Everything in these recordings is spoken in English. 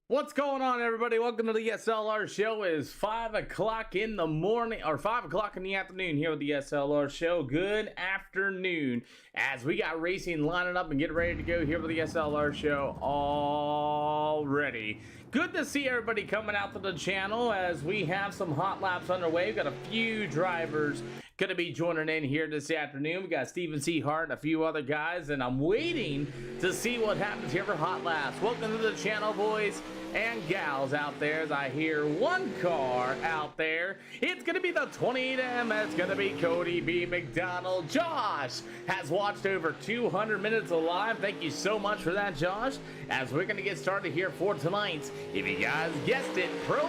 What's going on, everybody? Welcome to the SLR show. It is 5 o'clock in the morning, or 5 o'clock in the afternoon here with the SLR show. Good afternoon, as we got racing lining up and getting ready to go here with the SLR show already. Good to see everybody coming out to the channel as we have some hot laps underway. We've got a few drivers going to be joining in here this afternoon. We got Steven C. Hart and a few other guys, and I'm waiting to see what happens here for hot laps. Welcome to the channel, boys and gals out there. As I hear one car out there, it's gonna be the 28M. It's gonna be Cody B. McDonald. Josh has watched over 200 minutes of live. Thank you so much for that, Josh. As we're gonna get started here for tonight, if you guys guessed it, pro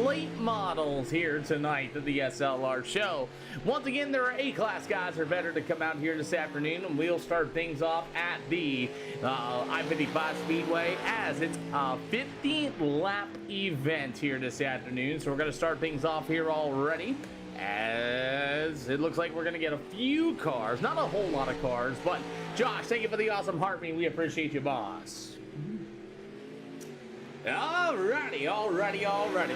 late models here tonight at the SLR show. Once again, there are A-class guys who are better to come out here this afternoon, and we'll start things off at the I-55 Speedway as it's a 50-lap event here this afternoon. So we're going to start things off here already, as it looks like we're going to get a few cars. Not a whole lot of cars, but Josh, thank you for the awesome heartbeat. We appreciate you, boss. Alrighty.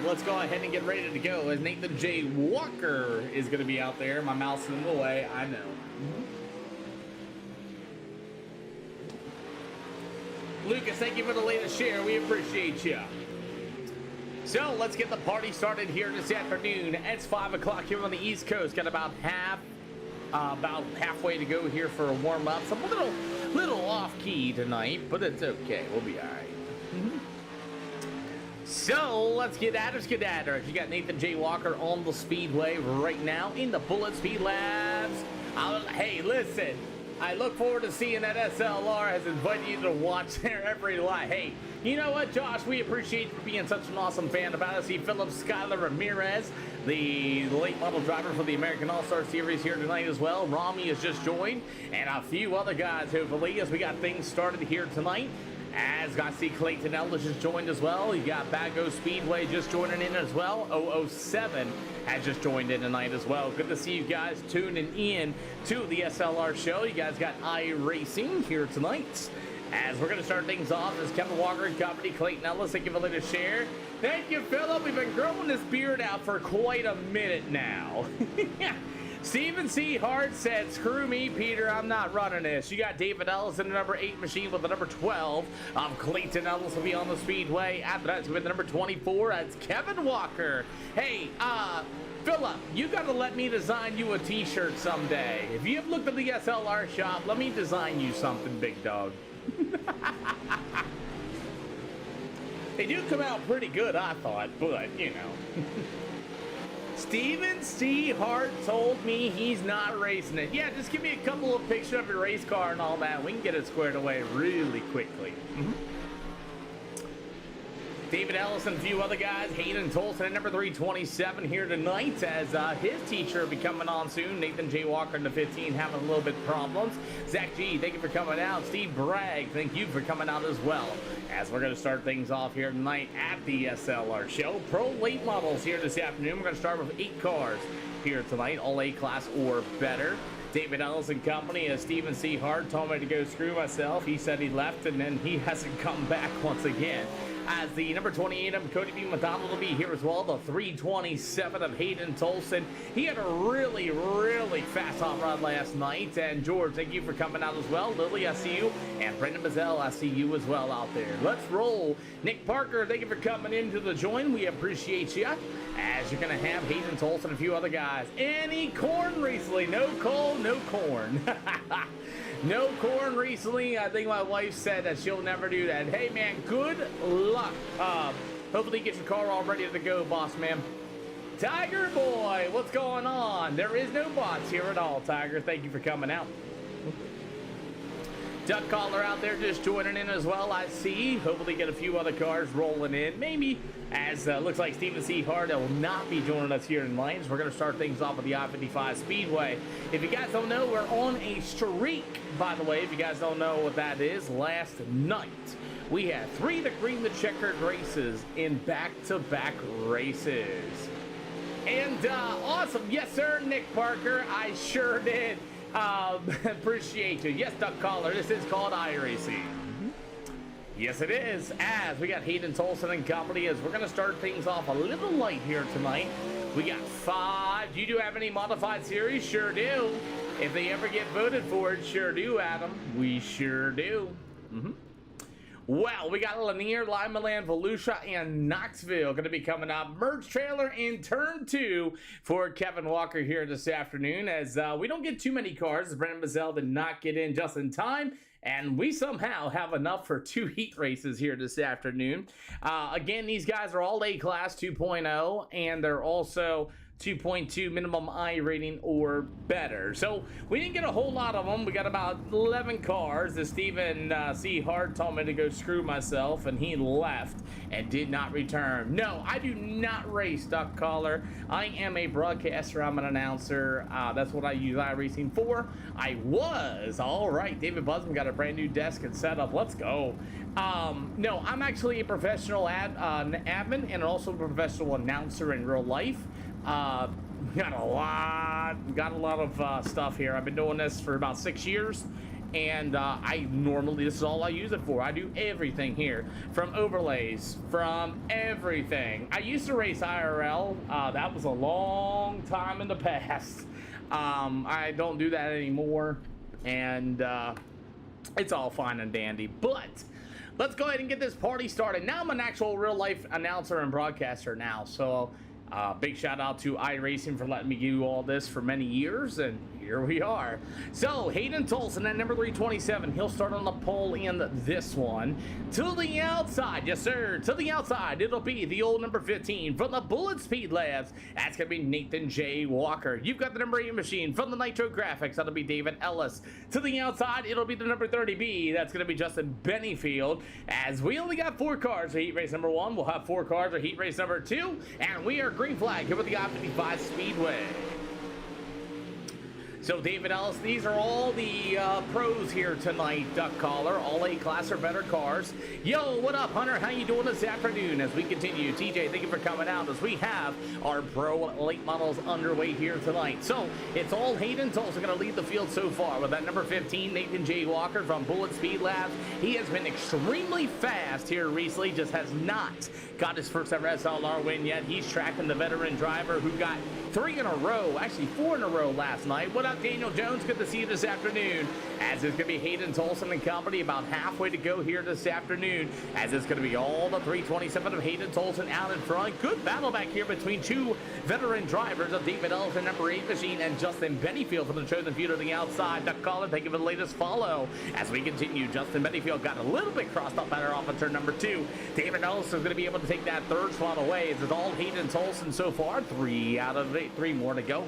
Let's go ahead and get ready to go as Nathan J. Walker is going to be out there. My mouth's in the way, I know. Lucas, thank you for the latest share. We appreciate you. So let's get the party started here this afternoon. It's 5 o'clock here on the East Coast. Got about halfway to go here for a warm up. So I'm a little off key tonight, but it's okay. We'll be all right. So let's get at it. You got Nathan J. Walker on the speedway right now in the Bullet Speed Labs. Hey, listen. I look forward to seeing that SLR has invited you to watch their every live. Hey, you know what, Josh? We appreciate you being such an awesome fan about us. See Philip Skyler Ramirez, the late model driver for the American All-Star Series here tonight as well. Rami has just joined, and a few other guys, hopefully, as we got things started here tonight. As I see Clayton Ellis just joined as well. You got Bago Speedway just joining in as well. 007 has just joined in tonight as well. Good to see you guys tuning in to the SLR show. You guys got iRacing here tonight. As we're going to start things off, as Kevin Walker and company, Clayton Ellis, thank you for letting us share. Thank you, Philip. We've been growing this beard out for quite a minute now. Steven C. Hart said, screw me, Peter, I'm not running this. You got David Ellis in the number 8 machine with the number 12. Clayton Ellis will be on the speedway. After that, it's going to be the number 24. That's Kevin Walker. Hey, Philip, you got to let me design you a t-shirt someday. If you have looked at the SLR shop, let me design you something, big dog. They do come out pretty good, I thought, but, you know. Steven C. Hart told me he's not racing it. Yeah, just give me a couple of pictures of your race car and all that. We can get it squared away really quickly. David Ellis and a few other guys. Hayden Tolson at number 327 here tonight, as his teacher will be coming on soon. Nathan J. Walker in the 15 having a little bit of problems. Zach G, thank you for coming out. Steve Bragg, thank you for coming out as well. As we're going to start things off here tonight at the SLR show. Pro late models here this afternoon. We're going to start with 8 cars here tonight, all A-class or better. David Ellis and company, as Steven C. Hart told me to go screw myself. He said he left, and then he hasn't come back once again. As the number 28 of Cody B. McDonald will be here as well. The 327 of Hayden Tolson. He had a really fast hot rod last night. And George, thank you for coming out as well. Lily, I see you. And Brendan Bazell, I see you as well out there. Let's roll. Nick Parker, thank you for coming into the join. We appreciate you. As you're going to have Hayden Tolson and a few other guys. Any corn recently? No coal, no corn. No corn recently. I think my wife said that she'll never do that. Hey, man, good luck. Hopefully you get your car all ready to go, boss man. Tiger Boy, what's going on? There is no bots here at all, Tiger. Thank you for coming out. Duck Caller out there just joining in as well, I see. Hopefully get a few other cars rolling in. Maybe, as looks like Steven C. Hart will not be joining us here in lanes. We're going to start things off with the I-55 Speedway. If you guys don't know, we're on a streak, by the way. If you guys don't know what that is, last night we had 3 the green the checkered races in back-to-back races. And awesome. Yes, sir, Nick Parker. I sure did. Appreciate you. Yes, Duck Caller. This is called iRacing. Yes, it is, as we got Hayden Tolson and company, as we're going to start things off a little light here tonight. We got 5. You do have any modified series? Sure do. If they ever get voted for it, sure do, Adam. We sure do. Well, we got Lanier, Limaland, Volusia, and Knoxville going to be coming up. Merge trailer in turn 2 for Kevin Walker here this afternoon, as we don't get too many cars, as Brandon Mazzell did not get in just in time. And we somehow have enough for 2 heat races here this afternoon. Again, these guys are all A-Class 2.0, and they're also 2.2 minimum I rating or better. So we didn't get a whole lot of them. We got about 11 cars. The Stephen C. Hart told me to go screw myself, and he left and did not return. No, I do not race, Duck Caller. I am a broadcaster. I'm an announcer. That's what I use iRacing for. I was. All right, David Busman got a brand new desk and setup. Let's go. No, I'm actually a professional admin and also a professional announcer in real life. Got a lot of stuff here. I've been doing this for about 6 years, and this is all I use it for. I do everything here, from overlays, from everything. I used to race IRL. That was a long time in the past. I don't do that anymore, and it's all fine and dandy, but let's go ahead and get this party started. Now I'm an actual real life announcer and broadcaster now, so big shout out to iRacing for letting me do all this for many years, and here we are. So Hayden Tolson at number 327, he'll start on the pole in this one. To the outside, yes sir, to the outside, it'll be the old number 15 from the Bullet Speed Labs. That's gonna be Nathan J. Walker. You've got the number 8 machine from the Nitro Graphics. That'll be David Ellis. To the outside, it'll be the number 30B. That's gonna be Justin Bennyfield. As we only got 4 cars for heat race number 1, we'll have 4 cars for heat race number 2, and we are green flag here with the I-55 Speedway. So David Ellis, these are all the pros here tonight, Duck Caller, all A-Class or better cars. Yo, what up, Hunter? How you doing this afternoon as we continue? TJ, thank you for coming out as we have our pro late models underway here tonight. So it's all Hayden Tolson going to lead the field so far with that number 15, Nathan J. Walker from Bullet Speed Labs. He has been extremely fast here recently, just has not got his first ever SLR win yet. He's tracking the veteran driver who got 3 in a row, actually 4 in a row last night. What up, Daniel Jones? Good to see you this afternoon. As it's going to be Hayden Tolson and company about halfway to go here this afternoon, as it's going to be all the 327 of Hayden Tolson out in front. Good battle back here between 2 veteran drivers of David Ellis and number 8 machine and Justin Bennyfield from the chosen few to the outside. Duck Caller, thank you for the latest follow. As we continue, Justin Bennyfield got a little bit crossed up better off of turn number 2. David Ellis is going to be able to take that 3rd spot away. It's all Hayden Tolson so far. 3 out of 8. 3 more to go.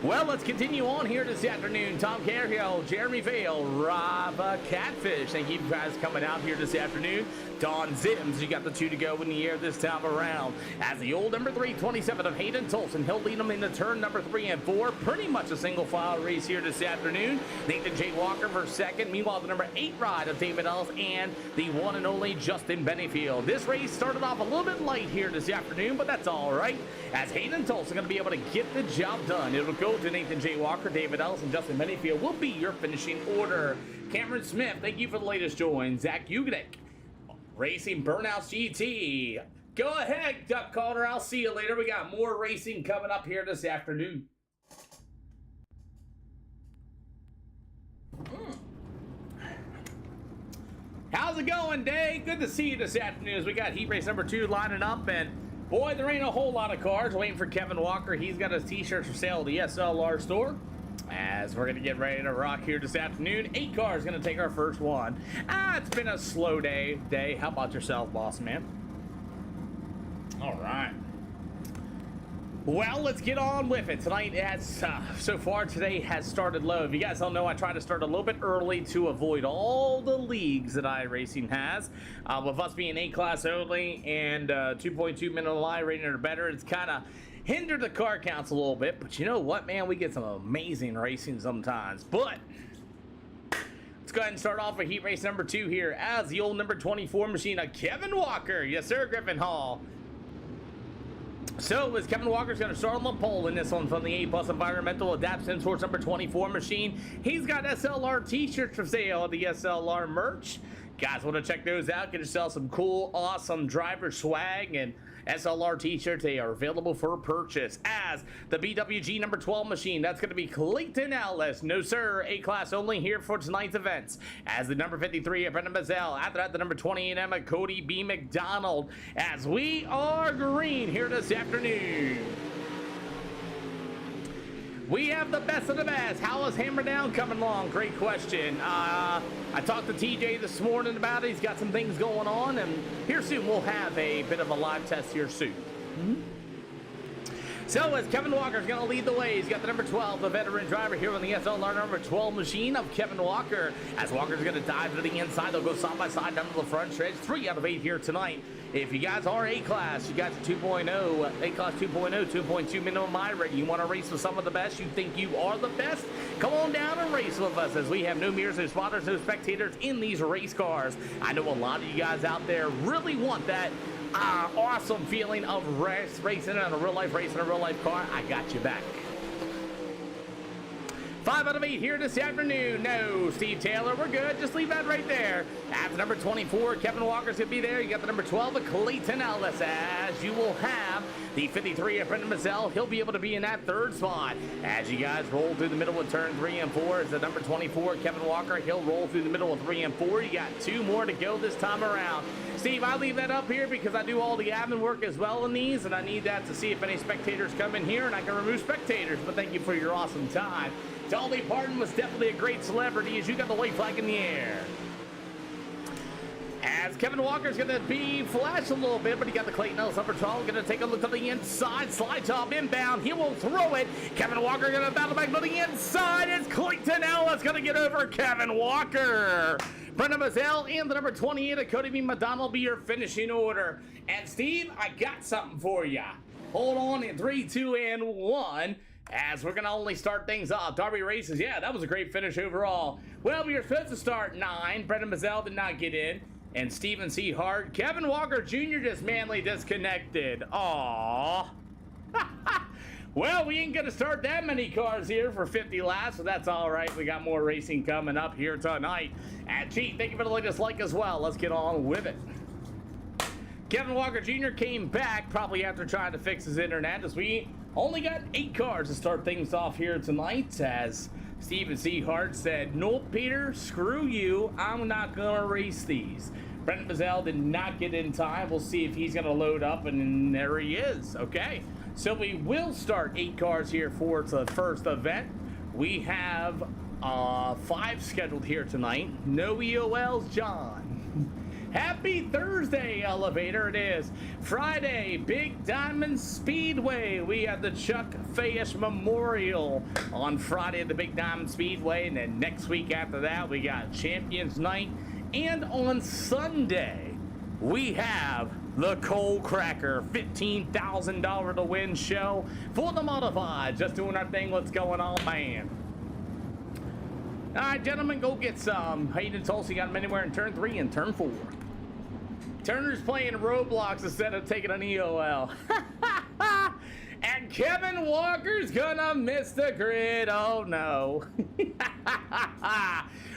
Well, let's continue on here this afternoon. Tom Cahill, Jeremy Vale, Rob Catfish. Thank you guys coming out here this afternoon. Don Zims, you got the 2 to go in the air this time around. As the old number 327 of Hayden Tolson, he'll lead them into turn number 3 and 4. Pretty much a single file race here this afternoon. Nathan J. Walker for 2nd. Meanwhile, the number 8 ride of David Ellis and the one and only Justin Bennyfield. This race started off a little bit light here this afternoon, but that's all right, as Hayden Tolson going to be able to get the job done. It'll go to Nathan J. Walker, David Ellis, and Justin Bennyfield will be your finishing order. Cameron Smith, thank you for the latest join. Zach Ugadek, Racing Burnouts GT. Go ahead, Duck Caller. I'll see you later. We got more racing coming up here this afternoon. How's it going, Dave? Good to see you this afternoon as we got heat race number 2 lining up, and boy, there ain't a whole lot of cars. Waiting for Kevin Walker. He's got his t-shirts for sale at the SLR store. As we're going to get ready to rock here this afternoon. 8 cars going to take our first one. It's been a slow day. How about yourself, boss man? All right. Well, let's get on with it. Tonight has, so far today has started low. If you guys don't know, I try to start a little bit early to avoid all the leagues that iRacing has. With us being A-Class only and 2.2 minimum I rating or better, it's kind of hindered the car counts a little bit. But you know what, man? We get some amazing racing sometimes. But let's go ahead and start off with heat race number 2 here as the old number 24 machine of Kevin Walker. Yes, sir, Griffin Hall. So, as Kevin Walker's going to start on the pole in this one from the A+ Environmental Adaptation Source number 24 machine. He's got SLR t-shirts for sale at the SLR merch. Guys, want to check those out? Get yourself some cool, awesome driver swag and SLR t-shirts. They are available for purchase. As the BWG number 12 machine, that's going to be Clayton Ellis. No, sir. A-class only here for tonight's events. As the number 53, Brendan Mazzell. After that, the number 28, Emma Cody B. McDonald. As we are green here this afternoon. We have the best of the best. How is Hammer Down coming along? Great question. I talked to TJ this morning about it. He's got some things going on, and here soon we'll have a bit of a live test here soon. So as Kevin Walker's going to lead the way, he's got the number 12, the veteran driver here on the SLR number 12 machine of Kevin Walker. As Walker's going to dive to the inside, they'll go side by side down to the front stretch. 3 out of 8 here tonight. If you guys are A-Class, you got the 2.0, A-Class 2.0, 2.2 minimum iRacing. You want to race with some of the best? You think you are the best? Come on down and race with us, as we have no mirrors, no spotters, no spectators in these race cars. I know a lot of you guys out there really want that awesome feeling of racing on a real-life race in a real-life car. I got you back. 5 out of 8 here this afternoon. No, Steve Taylor, we're good. Just leave that right there. After number 24, Kevin Walker's going to be there. You got the number 12, Clayton Ellis, as you will have the 53 of Brendan Mazzell. He'll be able to be in that 3rd spot. As you guys roll through the middle of turn 3 and 4, is the number 24, Kevin Walker. He'll roll through the middle of 3 and 4. You got 2 more to go this time around. Steve, I leave that up here because I do all the admin work as well in these, and I need that to see if any spectators come in here, and I can remove spectators. But thank you for your awesome time. Dolly Parton was definitely a great celebrity, as you got the white flag in the air. As Kevin Walker's going to be flash a little bit, but he got the Clayton Ellis number 12. Going to take a look to the inside. Slide job inbound. He will throw it. Kevin Walker going to battle back to the inside. It's Clayton Ellis going to get over Kevin Walker. Brendan Mazzell and the number 28 of Cody B. McDonald be your finishing order. And Steve, I got something for you. Hold on in 3, 2, and 1. As we're going to only start things off. Darby Races, yeah, that was a great finish overall. Well, we were supposed to start 9. Brendan Mazzell did not get in. And Stephen C. Hart. Kevin Walker Jr. just manly disconnected. Aww. Well, we ain't going to start that many cars here for 50 laps, so that's all right. We got more racing coming up here tonight. And Chief, thank you for the latest like as well. Let's get on with it. Kevin Walker Jr. came back probably after trying to fix his internet, as we only got 8 cars to start things off here tonight, as Stephen C. Hart said, "Nope, Peter, screw you. I'm not going to race these." Brendan Mazzell did not get in time. We'll see if he's going to load up, and there he is. Okay, so we will start 8 cars here for the first event. We have 5 scheduled here tonight. No EOLs, John. Happy Thursday, Elevator. It is Friday, Big Diamond Speedway. We have the Chuck Fayes Memorial on Friday at the Big Diamond Speedway. And then next week after that, we got Champions Night. And on Sunday, we have the Coal Cracker $15,000 to win show for the modified. Just doing our thing. What's going on, man? All right, gentlemen, go get some. Hayden Tulsi got him anywhere in turn 3 and turn 4. Turner's playing Roblox instead of taking an EOL. And Kevin Walker's gonna miss the grid. Oh, no.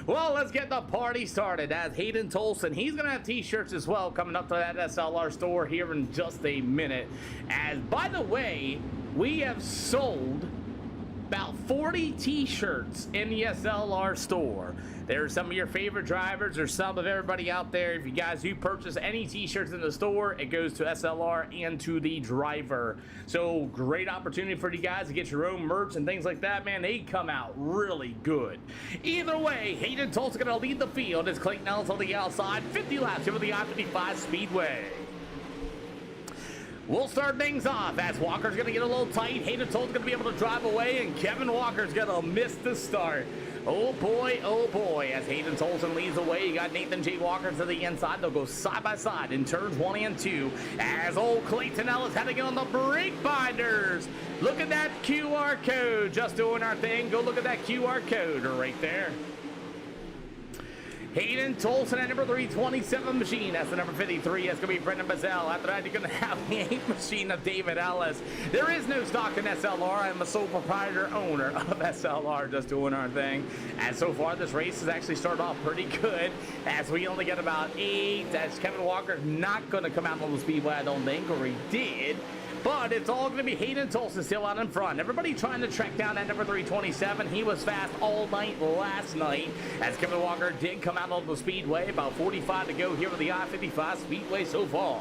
Well, let's get the party started. As Hayden Tolson, he's going to have t-shirts as well coming up to that SLR store here in just a minute. As, by the way, we have sold about 40 t-shirts in the SLR store. There's some of your favorite drivers or some of everybody out there. If you guys do purchase any t-shirts in the store, it goes to SLR and to the driver. So great opportunity for you guys to get your own merch and things like that, man. They come out really good. Either way, Hayden Tulsa going to lead the field as Clayton Ellis on the outside. 50 laps here with the I-55 Speedway. We'll start things off as Walker's going to get a little tight. Hayden Tulsa's going to be able to drive away, and Kevin Walker's going to miss the start. Oh boy, as Hayden Tolson leads the way, you got Nathan J. Walker to the inside. They'll go side by side in turns 1 and 2 as old Clayton Ellis had to get on the brake binders. Look at that QR code. Just doing our thing. Go look at that QR code right there. Hayden Tolson at number 327 machine. That's the number 53. That's going to be Brendan Bazell. After that, you're going to have the 8 machine of David Ellis. There is no stock in SLR. I'm a sole proprietor owner of SLR, just doing our thing. And so far, this race has actually started off pretty good, as we only get about 8. As Kevin Walker's not going to come out on the speedway, I don't think, or he did. But it's all going to be Hayden Tolson still out in front. Everybody trying to track down that number 327. He was fast all night last night, as Kevin Walker did come out on the speedway. About 45 to go here with the I-55 speedway so far.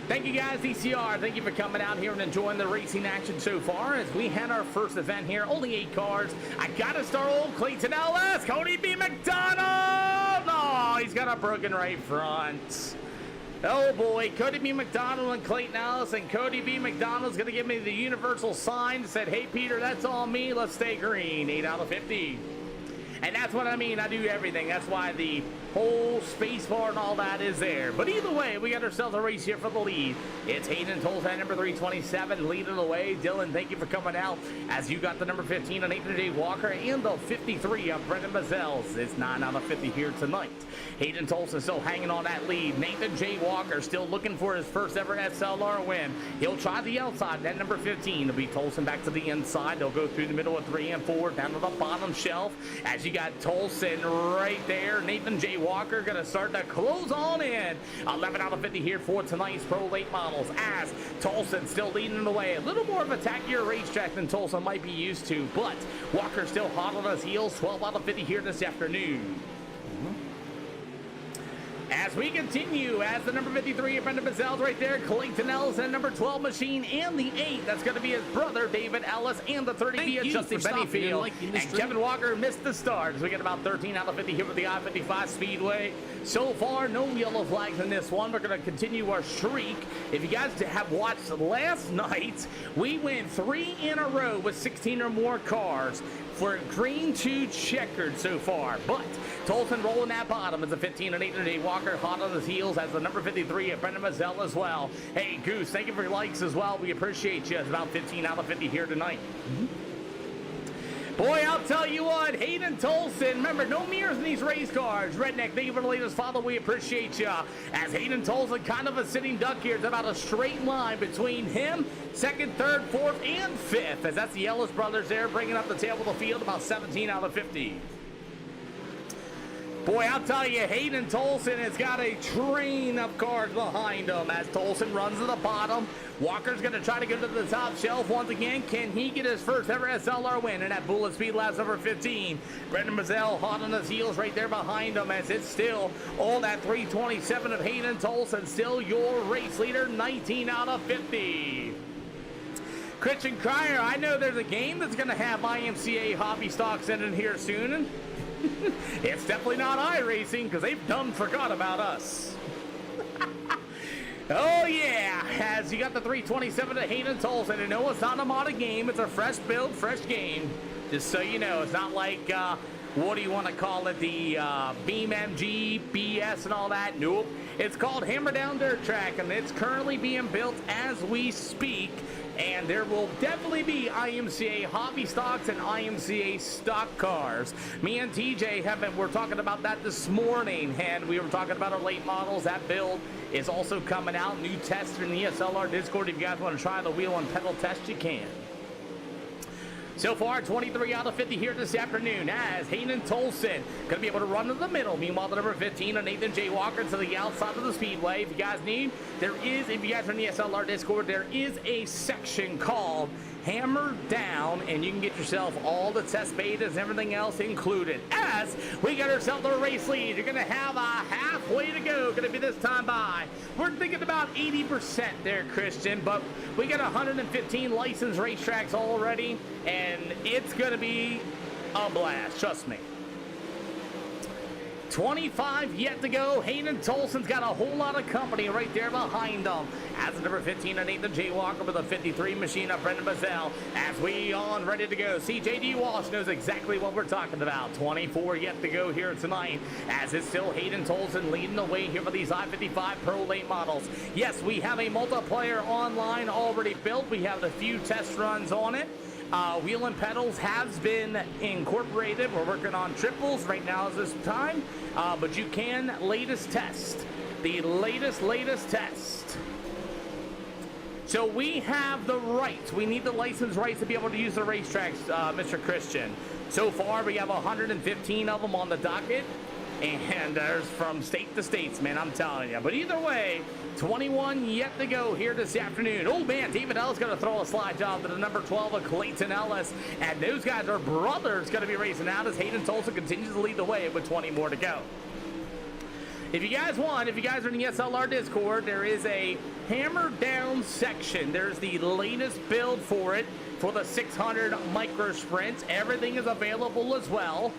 Thank you guys, DCR. Thank you for coming out here and enjoying the racing action so far as we had our first event here. Only 8 cars. I got to start old Clayton Ellis. Cody B. McDonald. Oh, he's got a broken right front. Oh boy, Cody B. McDonald and Clayton Ellis, and Cody B. McDonald's going to give me the universal sign that said, hey Peter, that's all me, let's stay green. 8 out of 50. And that's what I mean, I do everything. That's why the whole space bar and all that is there. But either way, we got ourselves a race here for the lead. It's Hayden Tolson, number 327, leading the way. Dylan, thank you for coming out, as you got the number 15 on Nathan J. Walker and the 53 on Brendan Bazell. It's 9 out of 50 here tonight. Hayden Tolson still hanging on that lead. Nathan J. Walker still looking for his first ever SLR win. He'll try the outside. That number 15 will be Tolson back to the inside. They'll go through the middle of 3 and 4 down to the bottom shelf, as you got Tolson right there. Nathan J. Walker going to start to close on in. 11 out of 50 here for tonight's Pro Late Models, as Tolson still leading the way. A little more of a tackier racetrack than Tolson might be used to, but Walker still hot on his heels. 12 out of 50 here this afternoon. As we continue, as the number 53 of Brendan Bazell's right there, Clayton Ellis and number 12 machine, and the 8, that's going to be his brother, David Ellis, and the 30 of Justin Bennyfield. And Kevin Walker missed the start, as we get about 13 out of 50 here with the I-55 Speedway. So far, no yellow flags in this one. We're going to continue our streak. If you guys have watched last night, we went 3 in a row with 16 or more cars for green to checkered so far. But Tolson rolling that bottom as a 15 and 8 today. Walker hot on his heels as the number 53 of Brendan Bazell as well. Hey, Goose, thank you for your likes as well. We appreciate you. It's about 15 out of 50 here tonight. Boy, I'll tell you what, Hayden Tolson, remember, no mirrors in these race cars. Redneck, thank you for the latest follow. We appreciate you. As Hayden Tolson, kind of a sitting duck here. It's about a straight line between him, second, third, fourth, and fifth, as that's the Ellis brothers there, bringing up the tail of the field, about 17 out of 50. Boy, I'll tell you, Hayden Tolson has got a train of cars behind him as Tolson runs to the bottom. Walker's going to try to go to the top shelf once again. Can he get his first ever SLR win in that Bullet Speed Labs number 15? Brendan Bazell hot on his heels right there behind him, as it's still all that 327 of Hayden Tolson, still your race leader, 19 out of 50. Christian Cryer, I know there's a game that's going to have IMCA hobby stocks in it here soon. It's definitely not iRacing, because they've done forgot about us. Oh yeah, as you got the 327 to Hayden Tolson, and no, it's not a modded game, it's a fresh build, fresh game. Just so you know, it's not like, what do you want to call it, the Beam MG, BS and all that. Nope, it's called Hammer Down Dirt Track, and it's currently being built as we speak. And there will definitely be IMCA hobby stocks and IMCA stock cars. Me and TJ we're talking about that this morning, and we were talking about our late models. That build is also coming out. New tests in the SLR Discord. If you guys want to try the wheel and pedal test, you can. So far, 23 out of 50 here this afternoon, as Hayden Tolson going to be able to run to the middle. Meanwhile, the number 15 on Nathan J. Walker to the outside of the speedway. If you guys need, if you guys are in the SLR Discord, there is a section called Hammer Down, and you can get yourself all the test betas and everything else included. As we got ourselves a race lead, you're going to have a halfway to go. Going to be this time by. We're thinking about 80% there, Christian, but we got 115 licensed racetracks already, and it's going to be a blast, trust me. 25 yet to go. Hayden Tolson's got a whole lot of company right there behind him. As the number 15 on Nathan J. Walker with a 53 machine of Brendan Bazell. As we on ready to go. CJD Walsh knows exactly what we're talking about. 24 yet to go here tonight. As it's still Hayden Tolson leading the way here for these I-55 Pro Late models. Yes, we have a multiplayer online already built. We have a few test runs on it. Wheel and pedals has been incorporated. We're working on triples right now is this time, but you can latest test. The latest test. So we have the rights. We need the license rights to be able to use the racetracks, Mr. Christian. So far, we have 115 of them on the docket. And there's from state to states, man, I'm telling you. But either way, 21 yet to go here this afternoon. Oh, man, David Ellis going to throw a slide job to the number 12 of Clayton Ellis. And those guys are brothers going to be racing out as Hayden Tulsa continues to lead the way with 20 more to go. If you guys want, if you guys are in the SLR Discord, there is a hammer down section. There's the latest build for it for the 600 micro sprints. Everything is available as well.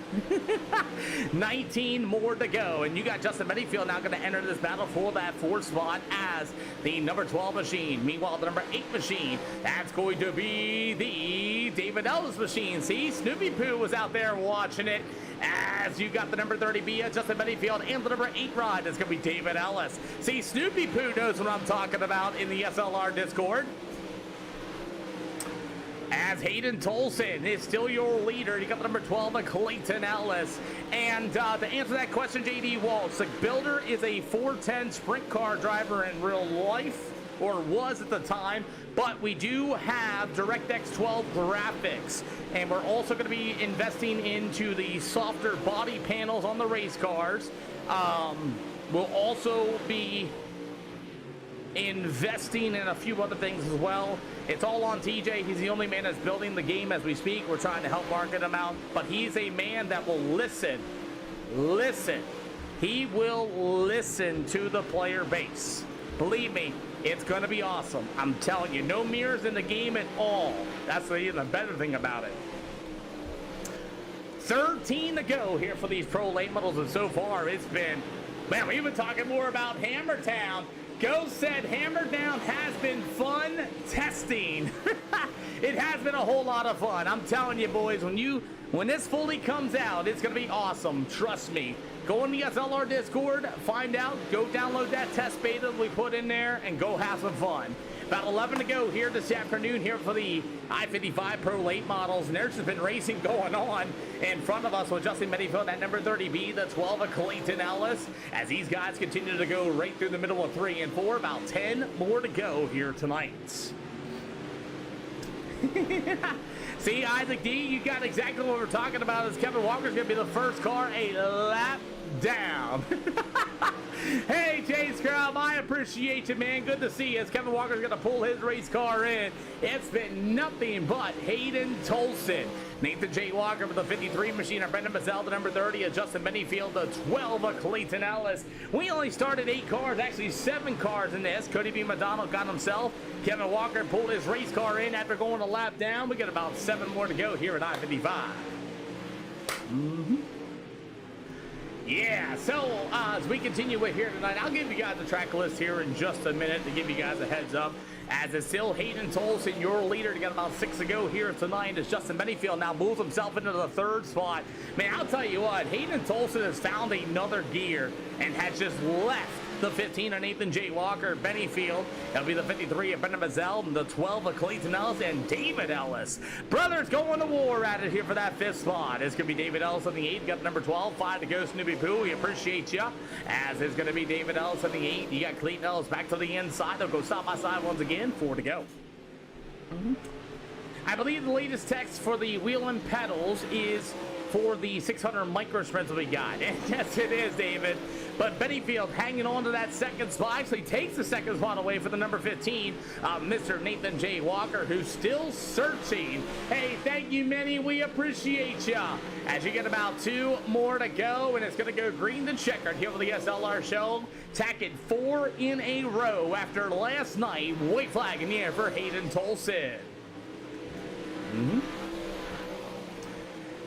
19 more to go. And you got Justin Bennyfield now going to enter this battle for that 4th spot as the number 12 machine. Meanwhile, the number 8 machine, that's going to be the David Ellis machine. See, Snoopy Poo was out there watching it. As you got the number 30B, Justin Bennyfield, and the number 8 ride, that's going to be David Ellis. See, Snoopy Poo knows what I'm talking about in the SLR Discord. As Hayden Tolson is still your leader. You got the number 12 of Clayton Ellis. And to answer that question, JD Walsh, the builder is a 410 sprint car driver in real life, or was at the time, but we do have DirectX 12 graphics, and we're also going to be investing into the softer body panels on the race cars. We'll also be investing in a few other things as well. It's all on TJ. He's the only man that's building the game as we speak. We're trying to help market him out, but he's a man that will listen. He will listen to the player base. Believe me, it's going to be awesome. I'm telling you, no mirrors in the game at all. That's even the better thing about it. 13 to go here for these pro late models, and so far it's been, man, we've been talking more about Hammertown. Ghost said Hammertown has been fun testing. It has been a whole lot of fun. I'm telling you, boys, when this fully comes out, it's going to be awesome. Trust me. Go in the SLR Discord, find out, go download that test beta we put in there, and go have some fun. About 11 to go here this afternoon here for the I-55 Pro late models, and there's just been racing going on in front of us with Justin Bennyfield at number 30B, the 12 of Clayton Ellis, as these guys continue to go right through the middle of 3 and 4. About 10 more to go here tonight. See, Isaac D, you got exactly what we're talking about. As Kevin Walker's going to be the first car a lap down. Hey, Jay Scrub, I appreciate you, man. Good to see you. As Kevin Walker's going to pull his race car in, it's been nothing but Hayden Tolson. Nathan J. Walker with the 53 machine, Brendan Mazzell, the number 30, and Justin Bennyfield, the 12 of Clayton Ellis. We only started 8 cars, actually 7 cars in this. Cody B. McDonald got himself. Kevin Walker pulled his race car in after going a lap down. We got about 7 more to go here at I-55. Yeah, so as we continue with here tonight, I'll give you guys the track list here in just a minute to give you guys a heads up. As it's still Hayden Tolson, your leader. You got about 6 to go here tonight as Justin Bennyfield now moves himself into the 3rd spot. Man, I'll tell you what, Hayden Tolson has found another gear and has just left the 15 of Nathan J. Walker. Bennyfield, that'll be the 53 of Brendan Mazzell, and the 12 of Clayton Ellis and David Ellis. Brothers going to war at it here for that 5th spot. It's going to be David Ellis on the 8. You got the number 12, 5 to go, Snoopy Poo. We appreciate you. As it's going to be David Ellis on the 8. You got Clayton Ellis back to the inside. They'll go side by side once again. 4 to go. I believe the latest text for the wheel and pedals is for the 600 micro sprints we got. And yes, it is, David. But Bennyfield hanging on to that 2nd spot. Actually takes the 2nd spot away for the number 15, Mr. Nathan J. Walker, who's still searching. Hey, thank you, Manny. We appreciate ya. As you get about 2 more to go, and it's going to go green to checkered here for the SLR show. Tacking 4 in a row after last night. White flag in the air for Hayden Tolson.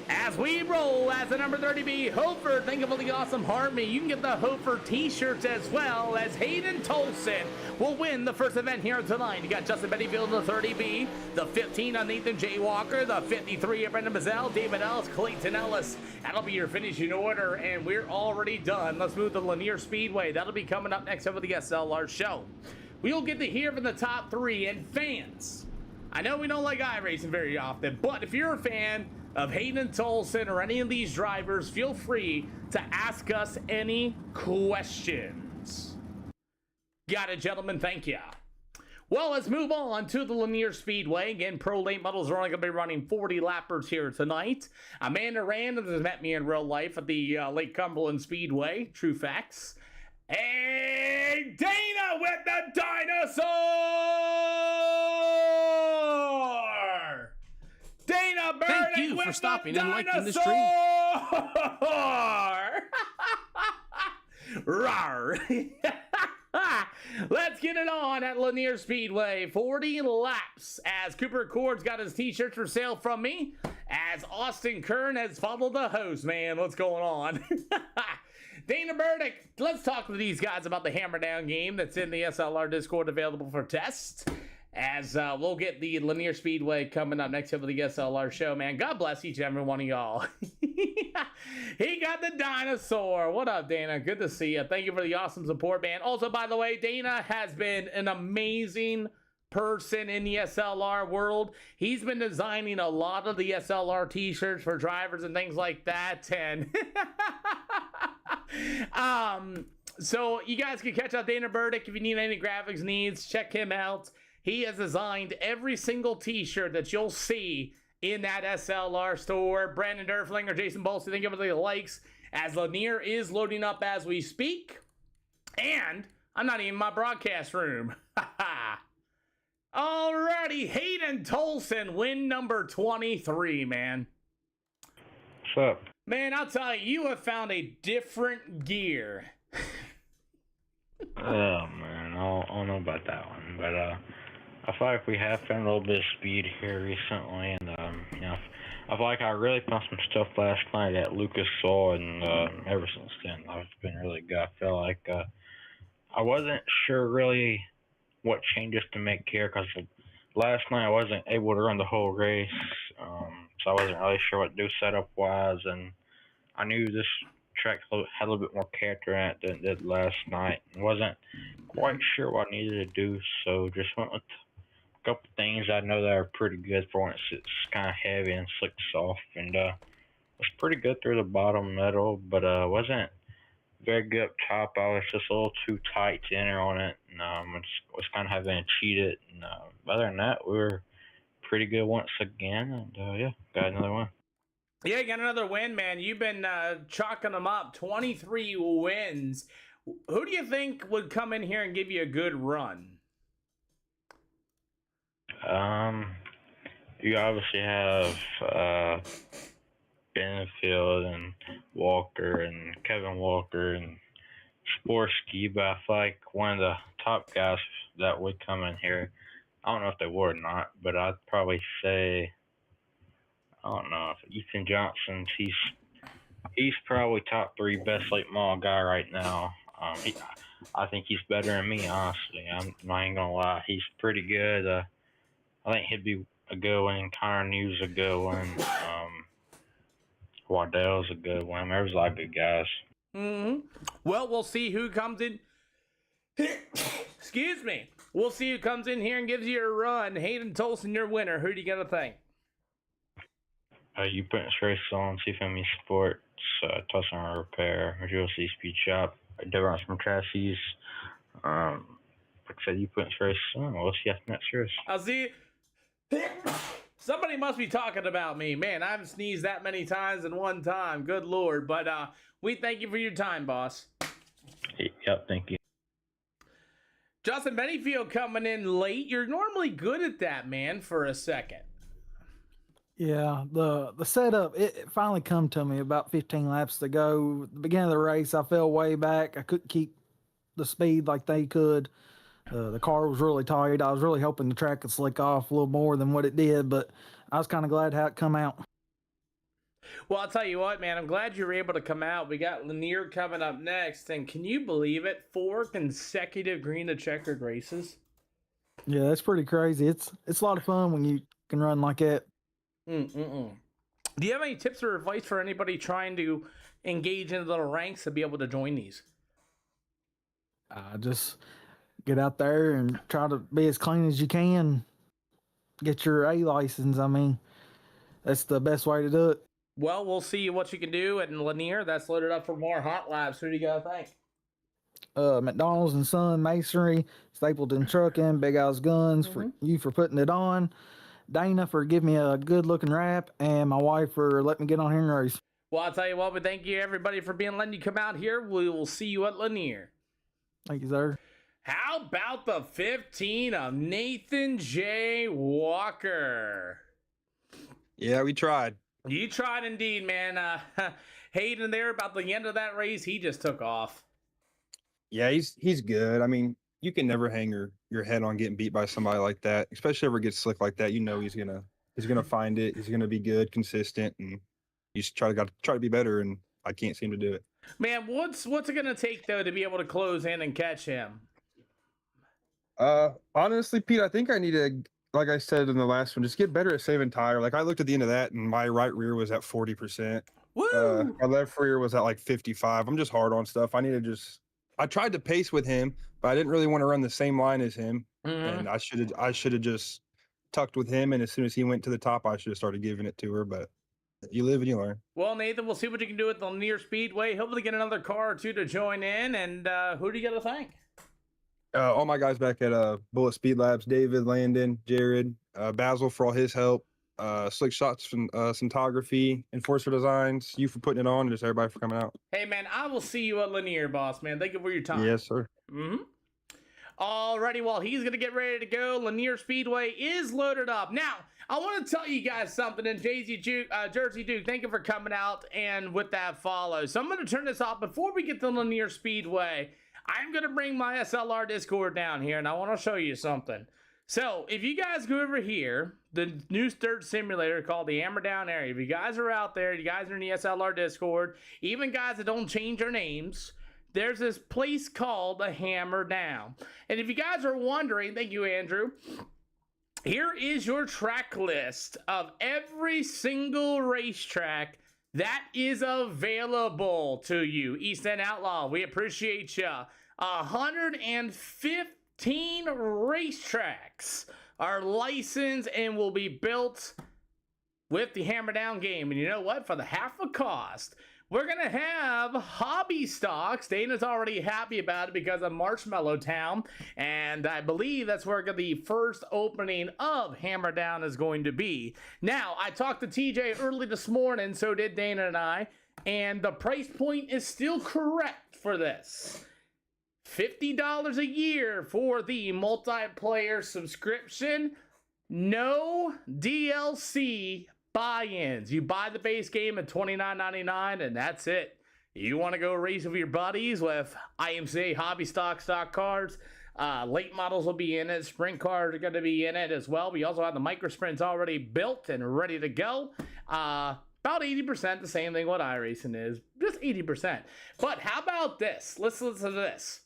As we roll as the number 30B, Hofer, think of the awesome Harmony. You can get the Hofer t-shirts as well, as Hayden Tolson will win the first event here tonight. You got Justin Bennyfield, the 30B, the 15 on Nathan J. Walker, the 53 of Brendan Mazzell, David Ellis, Clayton Ellis. That'll be your finishing order, and we're already done. Let's move to Lanier Speedway. That'll be coming up next over the SLR show. We'll get to hear from the top 3, and fans, I know we don't like iRacing very often, but if you're a fan of Hayden Tolson or any of these drivers, feel free to ask us any questions. Got it, gentlemen. Thank you. Well, let's move on to the Lanier Speedway. Again, Pro Late Models are only going to be running 40 lappers here tonight. Amanda Random has met me in real life at the Lake Cumberland Speedway. True facts. Hey, Dana with the dinosaur! Dana Burdick. Thank you for stopping and liking the stream. Rawr. Let's get it on at Lanier Speedway. 40 laps as Cooper Cord's got his t-shirts for sale from me. As Austin Kern has followed the host, man. What's going on? Dana Burdick, let's talk to these guys about the Hammer Down game that's in the SLR Discord available for test. As we'll get the Lanier Speedway coming up next up with the SLR show, man. God bless each and every one of y'all. He got the dinosaur. What up, Dana? Good to see you. Thank you for the awesome support, man. Also, by the way, Dana has been an amazing person in the SLR world. He's been designing a lot of the SLR t-shirts for drivers and things like that. And so you guys can catch out Dana Burdick if you need any graphics needs. Check him out. He has designed every single t-shirt that you'll see in that SLR store. Brandon Derflinger, Jason Bolsey, thank you for the likes. As Lanier is loading up as we speak. And I'm not even in my broadcast room. Alrighty, Hayden Tolson, win number 23, man. What's up? Man, I'll tell you, you have found a different gear. Oh, man, I don't know about that one, but I feel like we have found a little bit of speed here recently, and you know, I feel like I really found some stuff last night that Lucas saw, and ever since then, I've been really good. I feel like I wasn't sure really what changes to make here, because last night I wasn't able to run the whole race, so I wasn't really sure what to do setup-wise, and I knew this track had a little bit more character in it than it did last night. I wasn't quite sure what I needed to do, so just went with a couple things I know that are pretty good for when it's kind of heavy and slick soft, and was pretty good through the bottom middle, but wasn't very good up top. I was just a little too tight to enter on it, and was kind of having to cheat it, and other than that, we were pretty good once again, and yeah, got another one. Yeah, you got another win, man. You've been chalking them up. 23 wins. Who do you think would come in here and give you a good run? You obviously have Benefield and Walker and Kevin Walker and Sporsky, but I feel like one of the top guys that would come in here, I don't know if they would or not, but I'd probably say, I don't know, if Ethan Johnson, he's probably top 3 best late model guy right now. I think he's better than me, honestly. I'm not even gonna lie. He's pretty good. I think he'd be a good one. Connor News a good one. Waddell's a good one. There's a lot of good guys. Well, we'll see who comes in. Excuse me. We'll see who comes in here and gives you a run. Hayden Tolson, your winner. Who do you got to think? You put race on, see if any sports, Tucson Repair, Visual C Speed Shop, Devon from Chassis. Like I said, you put race on. We'll see after next race. I'll see. Somebody must be talking about me. Man, I haven't sneezed that many times in one time. Good Lord. But we thank you for your time, boss. Yep, thank you. Justin Benefield coming in late. You're normally good at that, man, for a second. Yeah, the setup, it finally come to me about 15 laps to go. At the beginning of the race, I fell way back. I couldn't keep the speed like they could. The car was really tight. I was really hoping the track could slick off a little more than what it did, but I was kind of glad how it come out. Well, I'll tell you what, man, I'm glad you were able to come out. We got Lanier coming up next, and can you believe it? 4 consecutive green to checkered races. Yeah, that's pretty crazy. It's a lot of fun when you can run like that. Do you have any tips or advice for anybody trying to engage into the ranks to be able to join these? Just get out there and try to be as clean as you can. get your A license. I mean, that's the best way to do it. Well, we'll see what you can do at Lanier. That's loaded up for more hot laps. Who do you got to thank? McDonald's and Son Masonry, Stapleton Trucking, Big Al's Guns for you for putting it on, Dana for giving me a good looking wrap, and my wife for letting me get on here and race. Well, I'll tell you what, we thank you everybody for letting you come out here. We will see you at Lanier. Thank you, sir. How about the 15 of Nathan J. Walker? Yeah, we tried. You tried indeed, man. Hayden there about the end of that race, he just took off. Yeah, he's good. I mean, you can never hang your head on getting beat by somebody like that, especially if it gets slick like that. You know he's gonna find it. He's gonna be good, consistent, and you just try to be better. And I can't seem to do it. Man, what's it gonna take though to be able to close in and catch him? Honestly, Pete, I think I need to, like I said in the last one, just get better at saving tire. Like I looked at the end of that, and my right rear was at 40%. Woo! My left rear was at like 55. I'm just hard on stuff. I tried to pace with him, but I didn't really want to run the same line as him. And I should have just tucked with him. And as soon as he went to the top, I should have started giving it to her. But you live and you learn. Well, Nathan, we'll see what you can do at the Lanier Speedway. Hopefully get another car or two to join in. And who do you got to thank? All my guys back at Bullet Speed Labs, David, Landon, Jared, Basil for all his help, Slick Shots from Cinematography, Enforcer Designs, you for putting it on, and just everybody for coming out. Hey, man, I will see you at Lanier, boss, man. Thank you for your time. Yes, sir. Alrighty, well, he's going to get ready to go. Lanier Speedway is loaded up. Now, I want to tell you guys something, and Jersey Duke, thank you for coming out and with that follow. So I'm going to turn this off. Before we get to Lanier Speedway, I'm going to bring my SLR Discord down here, and I want to show you something. So, if you guys go over here, the new third simulator called the Hammer Down area, if you guys are out there, you guys are in the SLR Discord, even guys that don't change their names, there's this place called the Hammer Down. And if you guys are wondering, thank you, Andrew, here is your track list of every single racetrack that is available to you. East End Outlaw, we appreciate ya. 115 racetracks are licensed and will be built with the Hammer Down game. And you know what? For the half the cost, we're going to have hobby stocks. Dana's already happy about it because of Marshmallow Town. And I believe that's where the first opening of Hammer Down is going to be. Now, I talked to TJ early this morning, so did Dana and I. And the price point is still correct for this. $50 a year for the multiplayer subscription. No DLC buy-ins. You buy the base game at $29.99 and that's it. You want to go race with your buddies with IMCA hobby stock cars. Late models will be in it. Sprint cars are going to be in it as well. We also have the micro sprints already built and ready to go. About 80%, the same thing what iRacing is. Just 80%. But how about this? Let's listen to this.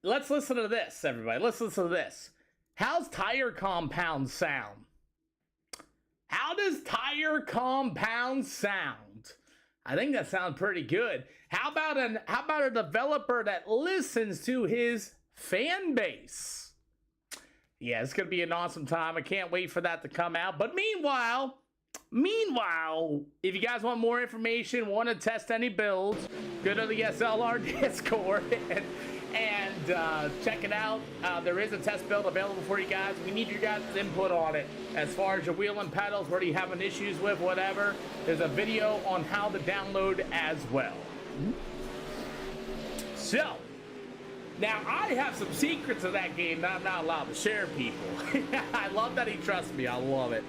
Let's listen to this, everybody. Let's listen to this. How's Tire Compound sound? How does Tire Compound sound? I think that sounds pretty good. How about a developer that listens to his fan base? Yeah, it's going to be an awesome time. I can't wait for that to come out. But meanwhile, if you guys want more information, want to test any builds, go to the SLR Discord and check it out. There is a test build available for you guys. We need your guys' input on it. As far as your wheel and pedals, what are you having issues with, whatever. There's a video on how to download as well. So, now I have some secrets of that game that I'm not allowed to share, people. I love that he trusts me. I love it.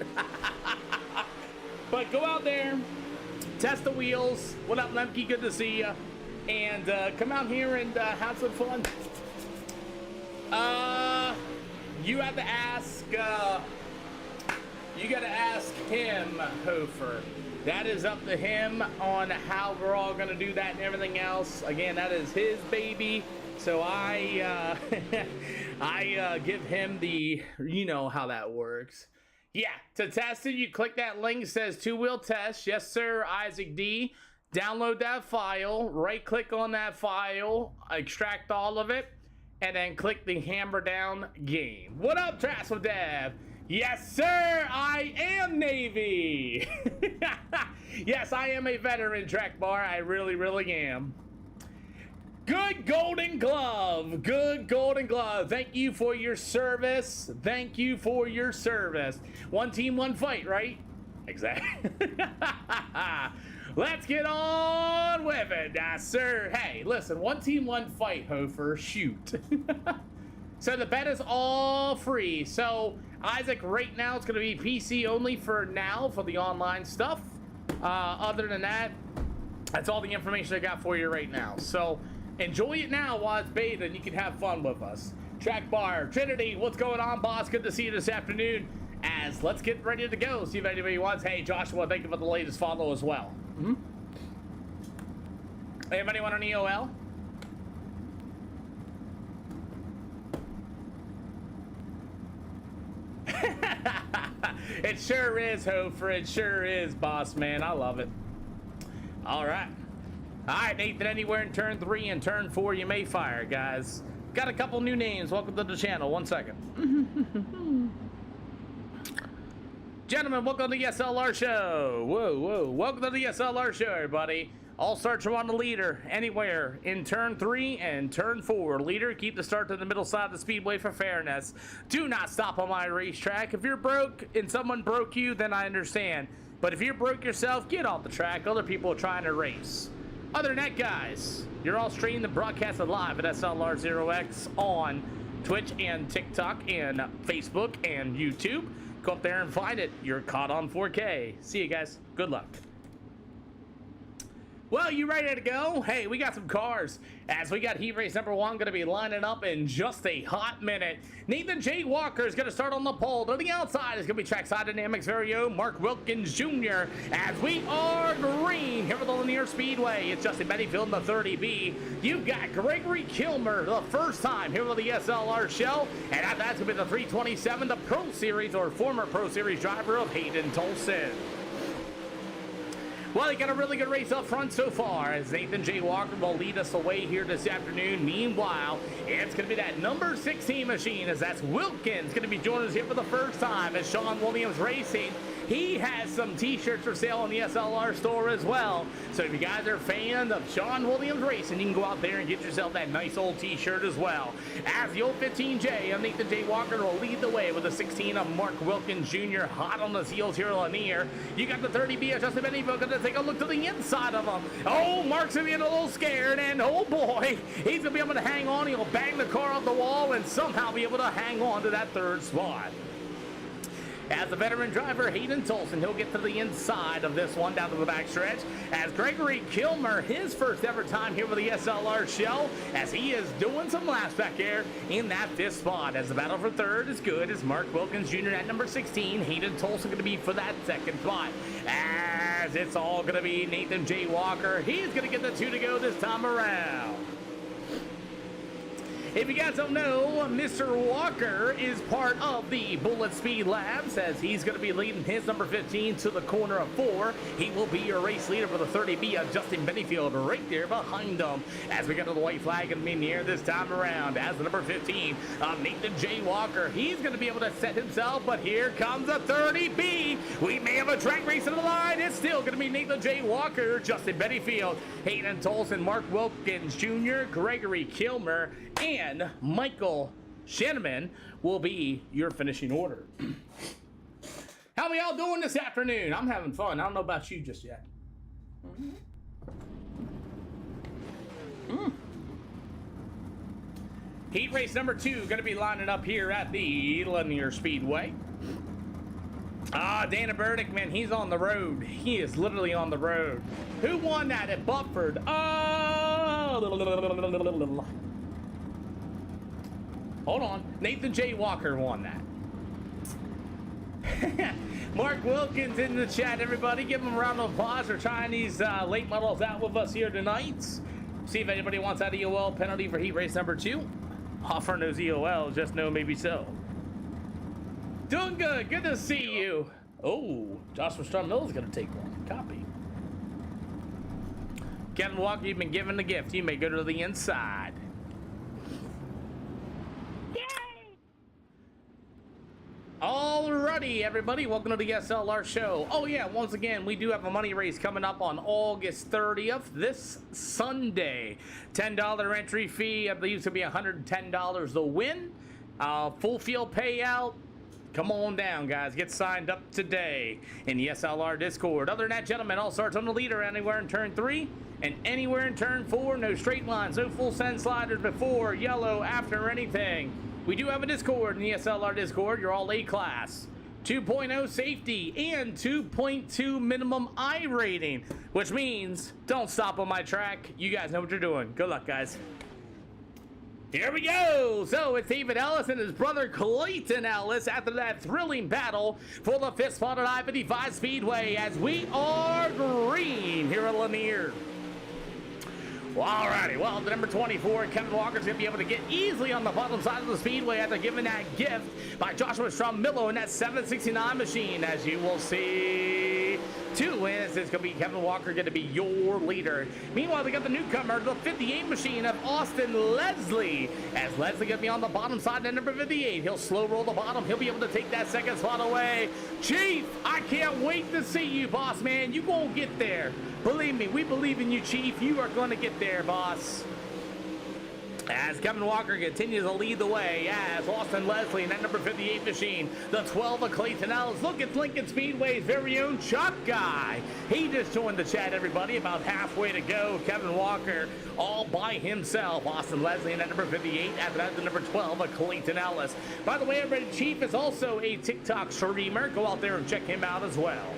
But go out there, test the wheels. What up, Lemke? Good to see you. And come out here and have some fun. You have to ask, you got to ask him, Hofer. That is up to him on how we're all going to do that and everything else. Again, that is his baby. So I give him the, you know how that works. Yeah, to test it, you click that link. It says two-wheel test. Yes, sir, Isaac D. Download that file, right-click on that file, extract all of it, and then click the Hammer Down game. What up, Trassel Dev? Yes, sir, I am Navy. Yes, I am a veteran, Track Bar. I really, really am. Good golden glove. Good golden glove. Thank you for your service. Thank you for your service. One team, one fight, right? Exactly. Let's get on with it, sir. Hey, listen, one team, one fight, Hofer. Shoot. So the bet is all free. So, Isaac, right now it's going to be PC only for now for the online stuff. Other than that, that's all the information I got for you right now. So, enjoy it now while it's beta and you can have fun with us. Track Bar, Trinity, what's going on, boss? Good to see you this afternoon. As let's get ready to go. See if anybody wants. Hey, Joshua, thank you for the latest follow as well. Anybody want an EOL? It sure is, Hofer. It sure is, boss man. I love it. All right. All right, Nathan, anywhere in turn 3 and turn 4, you may fire, guys. Got a couple new names. Welcome to the channel. 1 second. Gentlemen, welcome to the SLR show. Whoa, whoa. Welcome to the SLR show, everybody. All starts from on the leader anywhere in turn 3 and turn 4. Leader, keep the start to the middle side of the speedway for fairness. Do not stop on my racetrack. If you're broke and someone broke you, then I understand. But if you're broke yourself, get off the track. Other people are trying to race. Other than that, guys, you're all streaming and broadcasted live at SLR0X on Twitch and TikTok and Facebook and YouTube. Go up there and find it. You're caught on 4K. See you guys. Good luck. Well, you ready to go? Hey, we got some cars. As we got heat race number 1 going to be lining up in just a hot minute. Nathan J. Walker is going to start on the pole. To the outside is going to be Trackside Dynamics' very own Mark Wilkins Jr. As we are green here at the Linear Speedway. It's Justin Bettyfield in the 30B. You've got Gregory Kilmer the first time here with the SLR show. And that's going to be the 327, the Pro Series or former Pro Series driver of Hayden Tolson. Well, they got a really good race up front so far as Nathan J. Walker will lead us away here this afternoon. Meanwhile, it's going to be that number 16 machine as that's Wilkins going to be joining us here for the first time as Sean Williams Racing. He has some t-shirts for sale in the SLR store as well. So if you guys are fans of Sean Williams Racing, you can go out there and get yourself that nice old t-shirt as well. As the old 15J of Nathan J. Walker will lead the way with the 16 of Mark Wilkins Jr. hot on his heels here on Lanier. You got the 30B of Justin Bennyville. Going to take a look to the inside of him. Oh, Mark's going to get a little scared, and oh boy, he's going to be able to hang on. He'll bang the car off the wall and somehow be able to hang on to that third spot. As the veteran driver, Hayden Tolson, he'll get to the inside of this one down to the backstretch. As Gregory Kilmer, his first ever time here with the SLR show, as he is doing some laps back there in that 5th spot. As the battle for 3rd is good as Mark Wilkins Jr. at number 16. Hayden Tolson going to be for that 2nd spot. As it's all going to be Nathan J. Walker. He's going to get the 2 to go this time around. If you guys don't know, Mr. Walker is part of the Bullet Speed Labs as he's going to be leading his number 15 to the corner of 4. He will be your race leader for the 30B of Justin Bennyfield right there behind him. As we get to the white flag and in the air this time around as the number 15 of Nathan J. Walker. He's going to be able to set himself, but here comes the 30B. We may have a track race in the line. It's still going to be Nathan J. Walker, Justin Bennyfield, Hayden Tolson, Mark Wilkins Jr., Gregory Kilmer, and Michael Shanneman will be your finishing order. How are y'all doing this afternoon? I'm having fun. I don't know about you just yet. Heat race number 2 going to be lining up here at the Linear Speedway. Dana Burdick, man, he's on the road. He is literally on the road. Who won that at Buckford? Hold on. Nathan J. Walker won that. Mark Wilkins in the chat, everybody. Give him a round of applause for trying these late models out with us here tonight. See if anybody wants that EOL penalty for heat race number 2. Offering those EOLs, just know maybe so. Doing good. Good to see you. Oh, Joshua Strummill is going to take one. Copy. Kevin Walker, you've been given the gift. You may go to the inside. All right. Alrighty, everybody, welcome to the SLR show. Oh yeah, once again, we do have a money race coming up on August 30th, this Sunday. $10 entry fee, I believe it's gonna be $110 to win. Full field payout. Come on down, guys. Get signed up today in the SLR Discord. Other than that, gentlemen, all starts on the leader anywhere in turn 3 and anywhere in turn 4. No straight lines, no full send sliders before, yellow, after, anything. We do have a Discord in the SLR Discord. You're all A class. 2.0 safety and 2.2 minimum I rating, which means don't stop on my track. You guys know what you're doing. Good luck, guys. Here we go. So it's David Ellis and his brother Clayton Ellis after that thrilling battle for the 5th spot at I-55 Speedway as we are green here at Lanier. Well, alrighty, well, the number 24, Kevin Walker's going to be able to get easily on the bottom side of the speedway after giving that gift by Joshua Strom-Millo in that 769 machine. As you will see, 2 wins. It's going to be Kevin Walker going to be your leader. Meanwhile, we got the newcomer, the 58 machine of Austin Leslie. As Leslie going to be on the bottom side at number 58. He'll slow roll the bottom. He'll be able to take that 2nd spot away. Chief, I can't wait to see you, boss man. You won't get there. Believe me, we believe in you, Chief. You are going to get there, boss. As Kevin Walker continues to lead the way as Austin Leslie in that number 58 machine. The 12 of Clayton Ellis. Look at Lincoln Speedway's very own Chuck Guy. He just joined the chat, everybody. About halfway to go. Kevin Walker all by himself. Austin Leslie in that number 58. After that, the number 12 of Clayton Ellis. By the way, everybody, Chief is also a TikTok streamer. Go out there and check him out as well.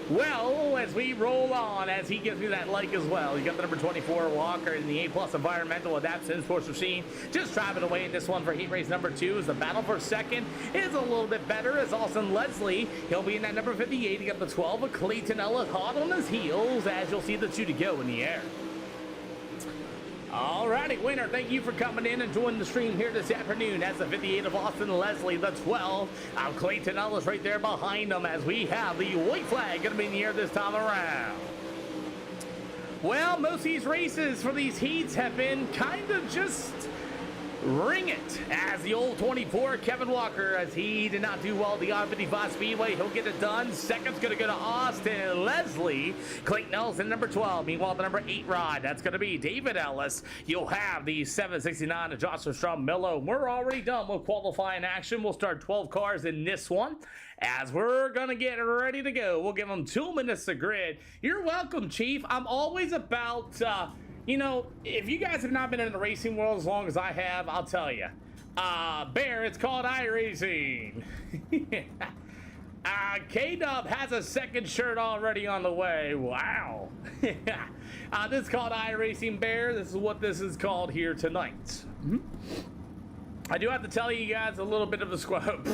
Well, as we roll on, as he gives me that like as well, you got the number 24 Walker in the A+ Environmental Adaptation Sports Machine. Just driving away in this one for heat race number 2 as the battle for 2nd is a little bit better as Austin Leslie. He'll be in that number 58. You got the 12 of Clayton Ellis hot on his heels as you'll see the 2 to go in the air. Alrighty, winner, thank you for coming in and joining the stream here this afternoon. That's the 58 of Austin Leslie, the 12 of Clayton Ellis right there behind them as we have the white flag going to be in the air this time around. Well, most of these races for these heats have been kind of just ring it as the old 24 Kevin Walker, as he did not do well at the I-55 Speedway. He'll get it done. Second's going to go to Austin Leslie. Clayton Ellis in number 12. Meanwhile, the number 8 rod, that's going to be David Ellis. You'll have the 769 of Joshua Strom-Millo. We're already done with qualifying action. We'll start 12 cars in this one as we're going to get ready to go. We'll give them 2 minutes to grid. You're welcome, Chief. I'm always about you know, if you guys have not been in the racing world as long as I have, I'll tell you. Bear, it's called iRacing. K-Dub has a 2nd shirt already on the way. Wow. This is called iRacing, Bear. This is what this is called here tonight. I do have to tell you guys a little bit of the squad.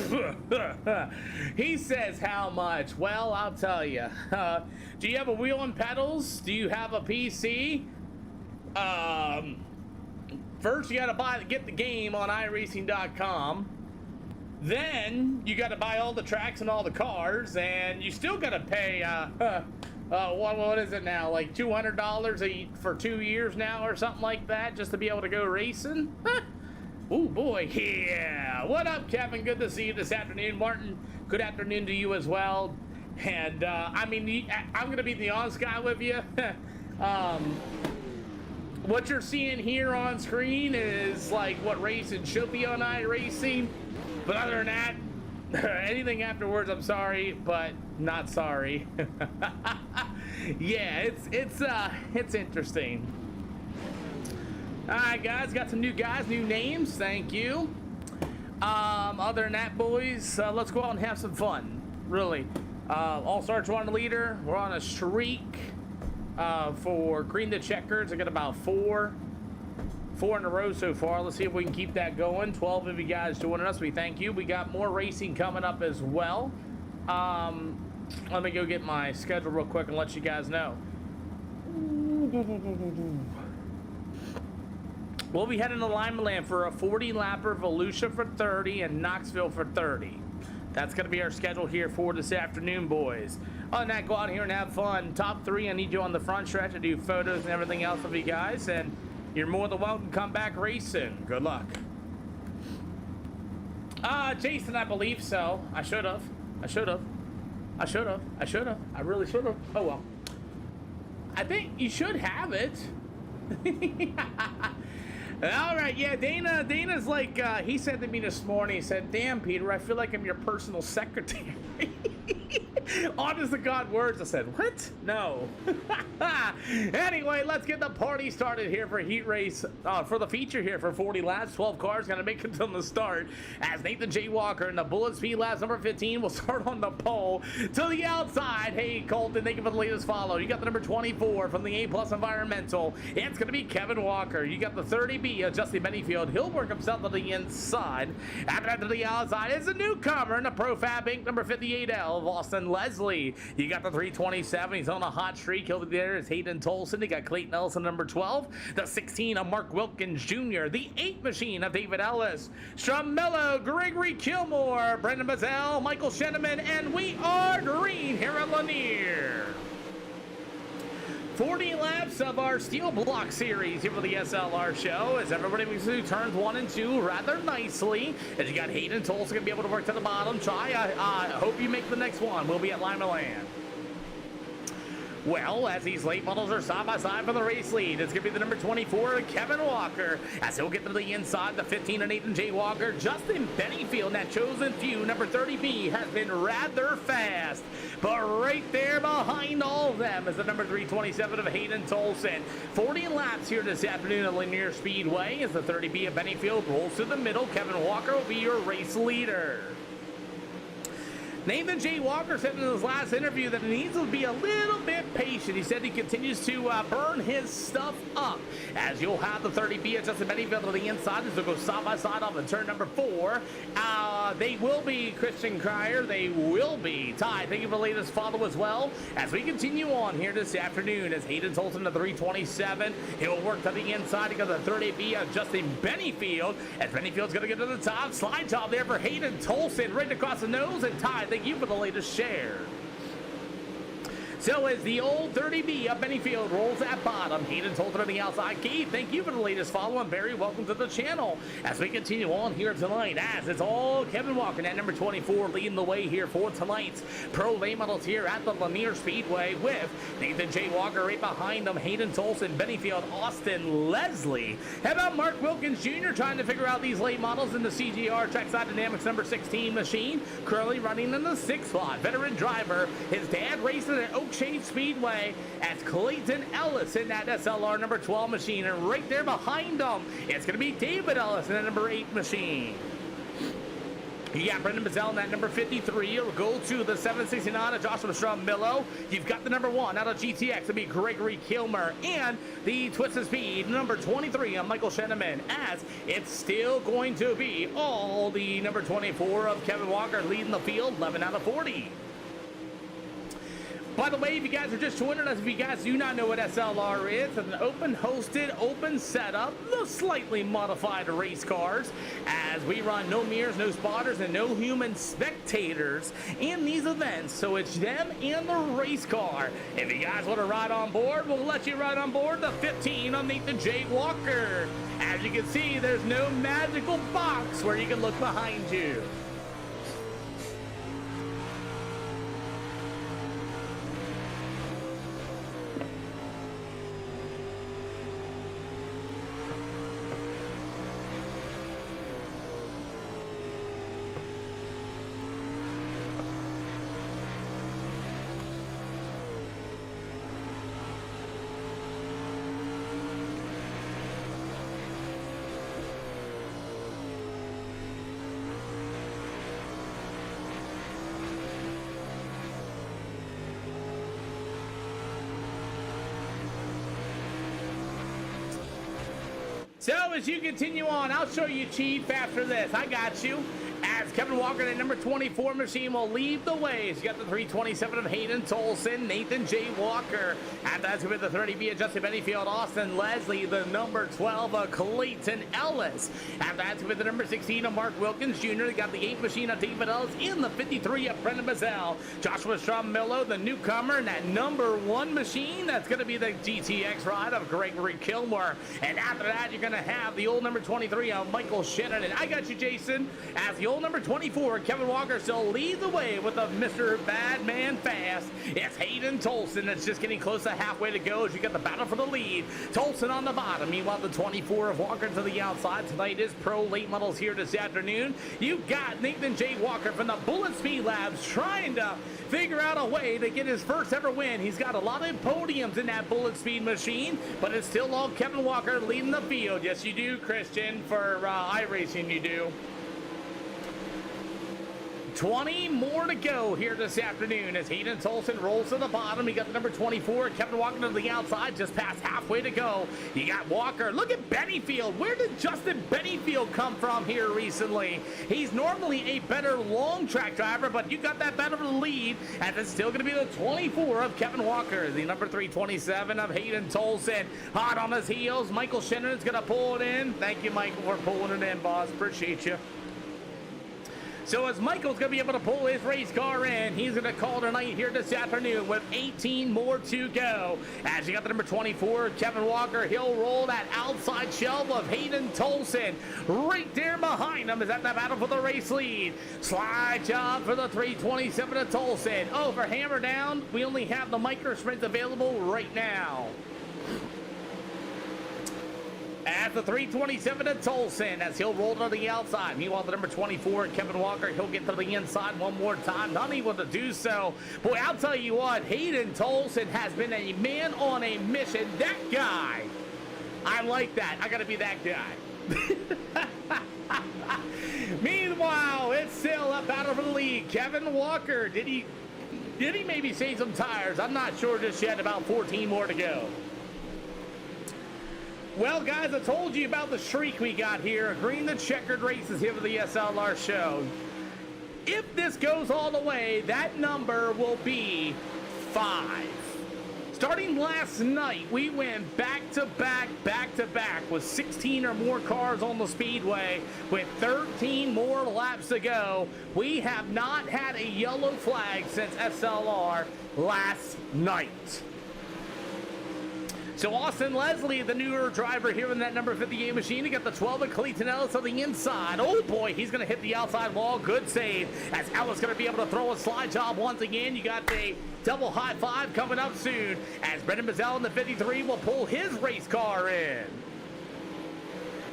He says how much? Well, I'll tell you. Do you have a wheel and pedals? Do you have a PC? First you gotta get the game on iRacing.com. Then you gotta buy all the tracks and all the cars, and you still gotta pay what is it now, like $200 for 2 years now or something like that, just to be able to go racing. Oh boy, yeah. What up, Kevin? Good to see you this afternoon. Martin, good afternoon to you as well. And I mean, I'm gonna be the honest guy with you. What you're seeing here on screen is like what racing should be on iRacing. But other than that, anything afterwards, I'm sorry, but not sorry. Yeah, it's interesting. All right, guys, got some new guys, new names. Thank you. Other than that, boys, let's go out and have some fun. Really, all stars are on the leader. We're on a streak. For green to checkers, I got about four in a row so far. Let's see if we can keep that going. 12 of you guys joining us, we thank you. We got more racing coming up as well. Let me go get my schedule real quick and let you guys know. We'll be heading to Lima Land for a 40-lapper, Volusia for 30, and Knoxville for 30. That's going to be our schedule here for this afternoon, boys. Other than that, go out here and have fun. Top 3, I need you on the front stretch to do photos and everything else of you guys. And you're more than welcome to come back racing. Good luck. Jason, I believe so. I should have. I really should have. Oh well. I think you should have it. All right, yeah, Dana's like, he said to me this morning, he said, damn, Peter, I feel like I'm your personal secretary. Honest to God words, I said, what? No. Anyway, let's get the party started here for heat race, for the feature here for 40 laps. 12 cars gonna make it to the start as Nathan J. Walker in the Bullet Speed Labs number 15 will start on the pole to the outside. Hey, Colton, thank you for the latest follow. You got the number 24 from the A Plus Environmental. It's gonna be Kevin Walker. You got the 30B, Justin Bennyfield. He'll work himself to the inside. After to the outside is a newcomer in the Profab Inc. number 58L of Austin Leslie. You got the 327. He's on a hot streak. Over there is Hayden Tolson. You got Clayton Ellison, number 12. The 16 of Mark Wilkins Jr. The 8 machine of David Ellis. Stramello, Gregory Kilmore, Brendan Bazell, Michael Sheneman, and we are green here at Lanier. 40 laps of our Steel Block Series here for the SLR show as everybody moves through turns 1 and 2 rather nicely. As you got Hayden Tolson going to be able to work to the bottom. I hope you make the next one. We'll be at Lima Land. Well, as these late models are side by side for the race lead, it's going to be the number 24, Kevin Walker, as he'll get to the inside, the 15 of Nathan J. Walker. Justin Bennyfield, that chosen few, number 30B, has been rather fast. But right there behind all of them is the number 327 of Hayden Tolson. 40 laps here this afternoon at Lanier Speedway as the 30B of Bennyfield rolls to the middle. Kevin Walker will be your race leader. Nathan J. Walker said in his last interview that he needs to be a little bit patient. He said he continues to burn his stuff up. As you'll have the 30B at Justin Bennyfield to the inside as they'll go side by side off in turn number 4. They will be Christian Cryer. They will be Ty. Thank you for the latest follow as well. As we continue on here this afternoon as Hayden Tolson to 327. He'll work to the inside. He got the 30B at Justin Bennyfield. As Bennyfield's going to get to the top. Slide job there for Hayden Tolson right across the nose. And Ty, thank you for the latest share. So as the old 30B of Bennyfield rolls at bottom, Hayden Tolson on the outside. Keith, thank you for the latest follow, and Barry, welcome to the channel. As we continue on here tonight, as it's all Kevin Walker at number 24 leading the way here for tonight's Pro Late Models here at the Lanier Speedway with Nathan J. Walker right behind them, Hayden Tolson, Bennyfield, Austin Leslie. How about Mark Wilkins Jr. trying to figure out these late models in the CGR Trackside Dynamics number 16 machine, currently running in the 6th slot. Veteran driver, his dad racing at Oak Shade Speedway as Clayton Ellis in that SLR number 12 machine, and right there behind them it's going to be David Ellis in that number 8 machine. You got Brendan Bazell in that number 53. It'll go to the 769 of Joshua Stramello. You've got the number 1 out of GTX. It'll be Gregory Kilmer. And the Twisted Speed number 23 of Michael Sheneman, as it's still going to be all the number 24 of Kevin Walker leading the field, 11 out of 40. By the way, if you guys are just joining us, if you guys do not know what SLR is, it's an open hosted, open setup, slightly modified race cars, as we run no mirrors, no spotters, and no human spectators in these events. So it's them and the race car. If you guys want to ride on board, we'll let you ride on board the 15 on Nathan J. Walker. As you can see, there's no magical box where you can look behind you. So as you continue on, I'll show you Chief after this. I got you. As Kevin Walker, the number 24 machine, will lead the way. He's got the 327 of Hayden Tolson, Nathan J. Walker. And that's with the 30B of Justin Bennyfield, Austin Leslie, the number 12 of Clayton Ellis. And that's with the number 16 of Mark Wilkins Jr. They got the 8 machine of David Ellis in the 53 of Brendan Mazzell. Joshua Stromillo, the newcomer, and that number 1 machine, that's going to be the GTX ride of Gregory Kilmer. And after that, you're going to have the old number 23 of Michael Shannon. And I got you, Jason, as the old number 24, Kevin Walker still leads the way with a Mr. Badman Fast. It's Hayden Tolson that's just getting close to halfway to go as you get the battle for the lead. Tolson on the bottom. Meanwhile, the 24 of Walker to the outside. Tonight is pro late models here this afternoon. You got Nathan J. Walker from the Bullet Speed Labs trying to figure out a way to get his first ever win. He's got a lot of podiums in that Bullet Speed machine, but it's still all Kevin Walker leading the field. Yes, you do, Christian, for iRacing, you do. 20 more to go here this afternoon as Hayden Tolson rolls to the bottom. He got the number 24, Kevin Walker to the outside, just past halfway to go. You got Walker. Look at Bennyfield. Where did Justin Bennyfield come from here recently? He's normally a better long track driver, but you got that better lead, and it's still going to be the 24 of Kevin Walker, the number 327 of Hayden Tolson. Hot on his heels. Michael Shannon is going to pull it in. Thank you, Michael, for pulling it in, boss. Appreciate you. So as Michael's going to be able to pull his race car in, he's going to call tonight here this afternoon with 18 more to go. As you got the number 24, Kevin Walker, he'll roll that outside shelf of Hayden Tolson. Right there behind him is at the battle for the race lead. Slide job for the 327 of Tolson. Oh, for hammer down, we only have the micro sprints available right now. At the 327 of Tolson, as he'll roll to the outside. Meanwhile, the number 24, Kevin Walker, he'll get to the inside one more time. Not able to do so. Boy, I'll tell you what, Hayden Tolson has been a man on a mission. That guy, I like that. I got to be that guy. Meanwhile, it's still a battle for the lead. Kevin Walker, did he maybe save some tires? I'm not sure just yet. About 14 more to go. Well, guys, I told you about the streak we got here. Green the checkered races here for the SLR show. If this goes all the way, that number will be 5. Starting last night, we went back-to-back with 16 or more cars on the speedway with 13 more laps to go. We have not had a yellow flag since SLR last night. So Austin Leslie, the newer driver here in that number 58 machine. He got the 12 of Clayton Ellis on the inside. Oh boy, he's going to hit the outside wall. Good save. As Ellis going to be able to throw a slide job once again. You got a double high five coming up soon. As Brendan Mazzell in the 53 will pull his race car in.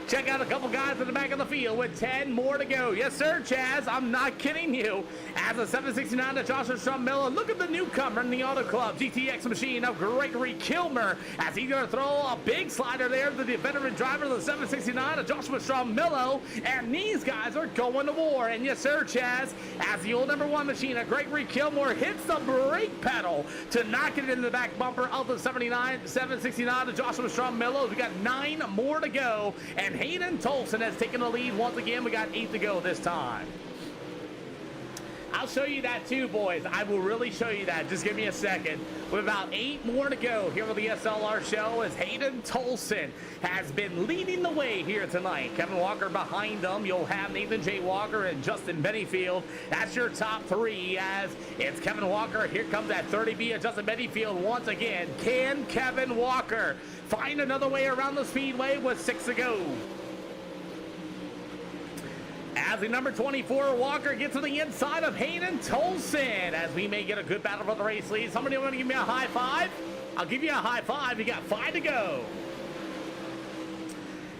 Check out a couple guys in the back of the field with 10 more to go. Yes, sir, Chaz. I'm not kidding you. As a 769 to Joshua Stromilla. Look at the newcomer in the Auto Club GTX machine of Gregory Kilmer. As he's going to throw a big slider there to the veteran driver of the 769 to Joshua Stromillo. And these guys are going to war. And yes, sir, Chaz. As the old number 1 machine of Gregory Kilmer hits the brake pedal to knock it into the back bumper of the 769 to Joshua Stromillo. We got 9 more to go. And Hayden Tolson has taken the lead once again. We got 8 to go this time. I'll show you that too, boys. I will really show you that. Just give me a second. With about 8 more to go here on the SLR show as Hayden Tolson has been leading the way here tonight. Kevin Walker behind them. You'll have Nathan J. Walker and Justin Bennyfield. That's your top 3 as it's Kevin Walker. Here comes that 30B of Justin Bennyfield once again. Can Kevin Walker find another way around the speedway with 6 to go? As the number 24 Walker gets to the inside of Hayden Tolson, as we may get a good battle for the race lead. Somebody want to give me a high five? I'll give you a high five. You got 5 to go.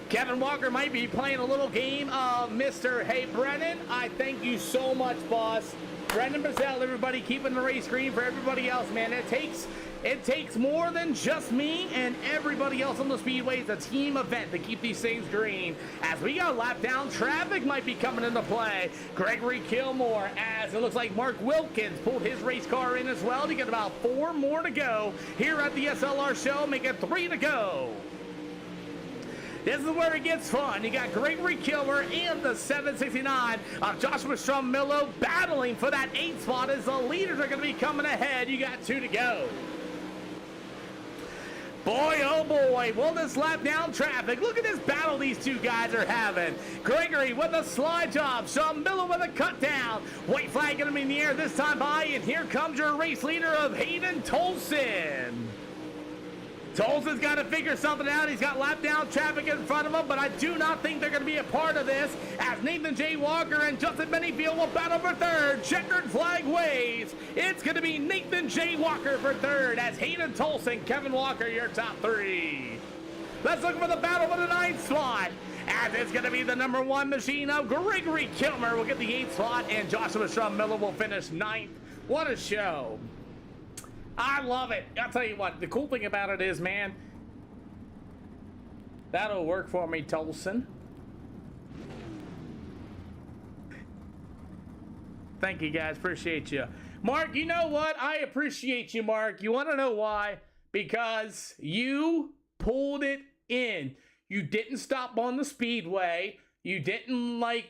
Kevin Walker might be playing a little game of Mr. Hey Brennan, I thank you so much, boss. Brendan Bazell, everybody keeping the race green for everybody else, man. It takes more than just me and everybody else on the speedway. It's a team event to keep these things green. As we got a lap down, traffic might be coming into play. Gregory Kilmore, as it looks like Mark Wilkins pulled his race car in as well. To get about 4 more to go here at the SLR show, making 3 to go. This is where it gets fun. You got Gregory Kilmer and the 769 of Joshua Strumillo battling for that 8th spot as the leaders are going to be coming ahead. You got 2 to go. Boy, oh boy, will this lap down traffic. Look at this battle these 2 guys are having. Gregory with a slide job. Strumillo with a cut down. White flag going to be in the air this time by, and here comes your race leader of Hayden Tolson. Tolson's got to figure something out. He's got lap down traffic in front of him, but I do not think they're going to be a part of this as Nathan J. Walker and Justin Manyfield will battle for 3rd. Checkered flag waves. It's going to be Nathan J. Walker for 3rd as Hayden Tolson, Kevin Walker, your top 3. Let's look for the battle for the 9th slot. As it's going to be the number 1 machine of Gregory Kilmer will get the 8th slot, and Joshua Strumillo will finish 9th. What a show. I love it. I'll tell you what, the cool thing about it is, man, that'll work for me, Tolson. Thank you, guys. Appreciate you. Mark, you know what? I appreciate you, Mark. You want to know why? Because you pulled it in. You didn't stop on the speedway. You didn't, like,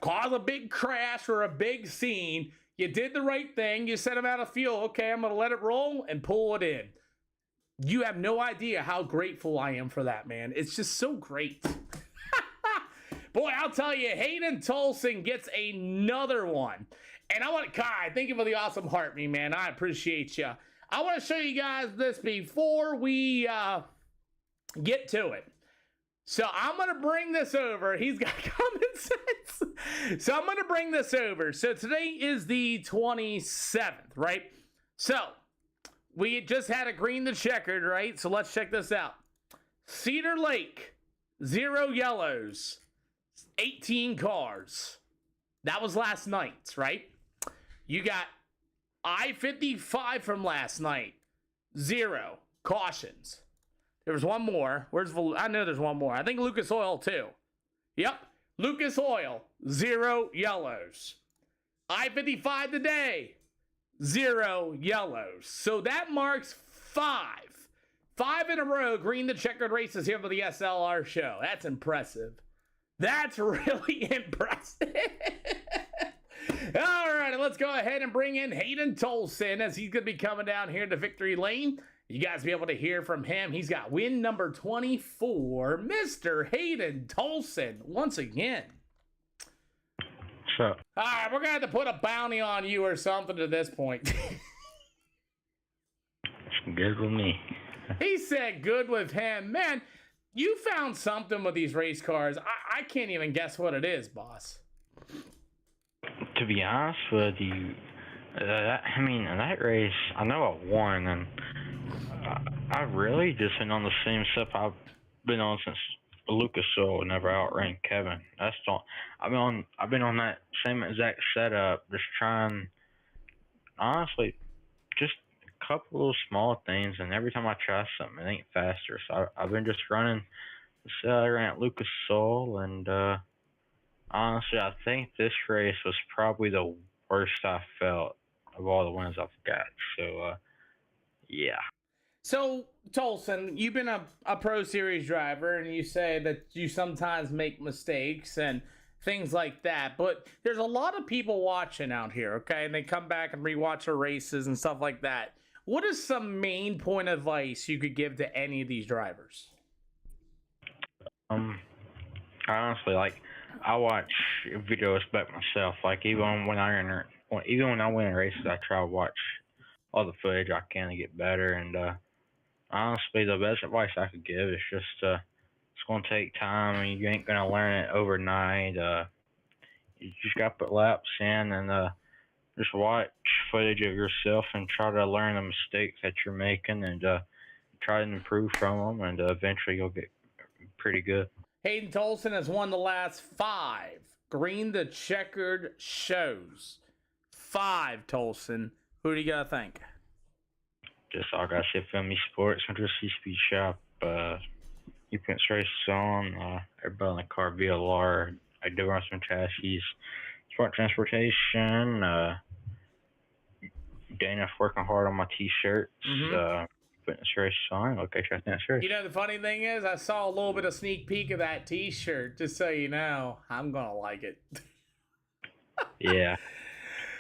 cause a big crash or a big scene. You did the right thing. You set him out of fuel. Okay, I'm going to let it roll and pull it in. You have no idea how grateful I am for that, man. It's just so great. Boy, I'll tell you, Hayden Tolson gets another one. And I want to, Kai, thank you for the awesome heart, me, man. I appreciate you. I want to show you guys this before we get to it. So I'm going to bring this over. He's got common sense. So I'm going to bring this over. So today is the 27th, right? So we just had a green the checkered, right? So let's check this out. Cedar Lake, 0 yellows, 18 cars. That was last night's, right? You got I-55 from last night, 0 cautions. There was one more. I know there's one more. I think Lucas Oil, too. Yep. Lucas Oil, 0 yellows. I-55 today, 0 yellows. So that marks 5. 5 in a row green the checkered races here for the SLR show. That's impressive. That's really impressive. All right, let's go ahead and bring in Hayden Tolson as he's going to be coming down here to victory lane. You guys be able to hear from him. He's got win number 24, Mr. Hayden Tolson, once again. So, all right, we're going to have to put a bounty on you or something at this point. good with me. He said good with him. Man, you found something with these race cars. I can't even guess what it is, boss. To be honest with you, that race, I know I won, and I really just been on the same stuff I've been on since Lucas Oil never outranked Kevin. That's all. I've been on that same exact setup, just trying, honestly, just a couple of small things, and every time I try something, it ain't faster. So I've been just running the accelerator at Lucas Oil, and honestly, I think this race was probably the worst I felt of all the wins I've got. So, yeah. So, Tolson, you've been a Pro Series driver, and you say that you sometimes make mistakes and things like that, but there's a lot of people watching out here, okay? And they come back and rewatch our races and stuff like that. What is some main point of advice you could give to any of these drivers? Honestly, like, I watch videos back myself. Like, even when I win races, I try to watch all the footage I can to get better. And honestly, the best advice I could give is just it's going to take time, and you ain't going to learn it overnight. You just got to put laps in and just watch footage of yourself and try to learn the mistakes that you're making and try to improve from them, and eventually you'll get pretty good. Hayden Tolson has won the last 5 green the checkered shows. 5, Tolson. Who do you got to thank? Just like I said, Family Sports, Central C-Speed Shop, Equipment Race on, everybody in the car, VLR, I do run some chassis, Smart Transportation, Dana working hard on my t-shirts, putting this race on. Okay, I think that's You know, the funny thing is, I saw a little bit of sneak peek of that T-shirt. Just so you know, I'm gonna like it. Yeah.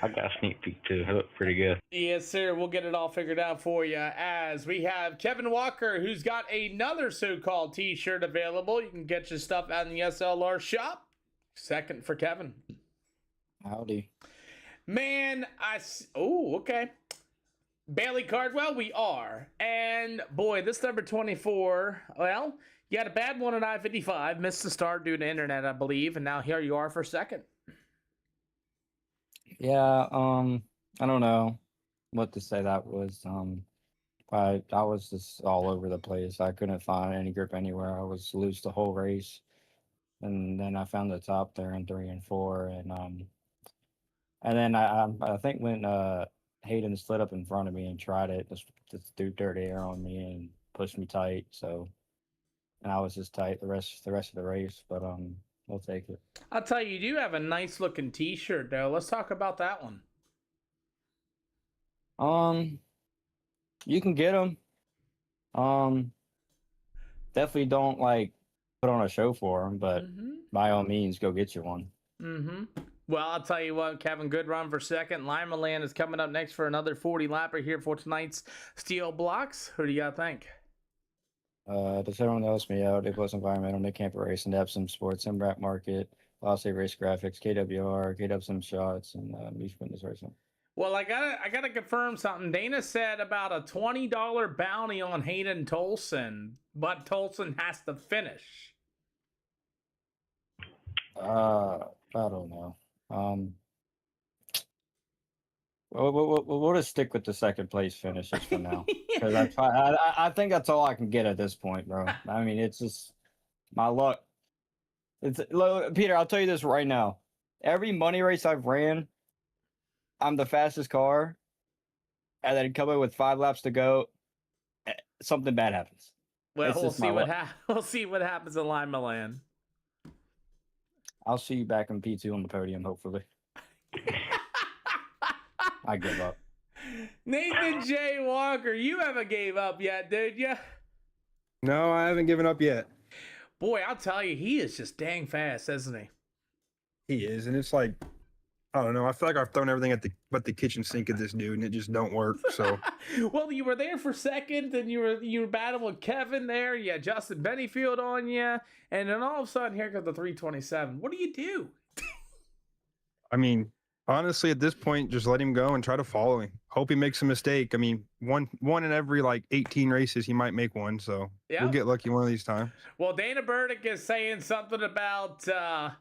I got a sneak peek too. It looked pretty good. Yes, sir. We'll get it all figured out for you as we have Kevin Walker, who's got another so-called T-shirt available. You can get your stuff out in the SLR shop. Second for Kevin. Howdy. Man, oh, okay. Bailey Cardwell, we are. And boy, this number 24, well, you had a bad one at I-55, missed the start due to internet, I believe, and now here you are for second. Yeah, I don't know what to say. That was I was just all over the place. I couldn't find any grip anywhere. I was loose the whole race. And then I found the top there in 3 and 4, and then I think when Hayden slid up in front of me and tried it, just threw dirty air on me and pushed me tight. So, and I was just tight the rest of the race. But we'll take it. I'll tell you, you do have a nice looking T-shirt though. Let's talk about that one. You can get them. Definitely don't like put on a show for them, but by all means, go get you one. Well, I'll tell you what, Kevin, good run for second. Lima Land is coming up next for another 40 lapper here for tonight's Steel Blocks. Who do you think? Does everyone else me out? It was Environmental, Nick Camper Racing, Epsom Sports, Embrack Market, Los Angeles Race Graphics, KWR, KW Sim Shots, and Beach Fitness Racing. Well, I gotta confirm something. Dana said about a $20 bounty on Hayden Tolson, but Tolson has to finish. I don't know. We'll just stick with the second place finishes for now, because I think that's all I can get at this point, bro. I mean, it's just my luck. Peter, I'll tell you this right now. Every money race I've ran, I'm the fastest car, and then come in with 5 laps to go, something bad happens. Well, we'll see what happens in Lima Land. I'll see you back in P2 on the podium, hopefully. I give up. Nathan J. Walker, you haven't gave up yet, did you? No, I haven't given up yet. Boy, I'll tell you, he is just dang fast, isn't he? He is, and it's like, I don't know. I feel like I've thrown everything but the kitchen sink at this dude, and it just don't work. So, well, you were there for second, and you were battling with Kevin there. You had Justin Bennyfield on you, and then all of a sudden, here comes the 327. What do you do? I mean, honestly, at this point, just let him go and try to follow him. Hope he makes a mistake. I mean, one in every like 18 races, he might make one. So we'll get lucky one of these times. Well, Dana Burdick is saying something about a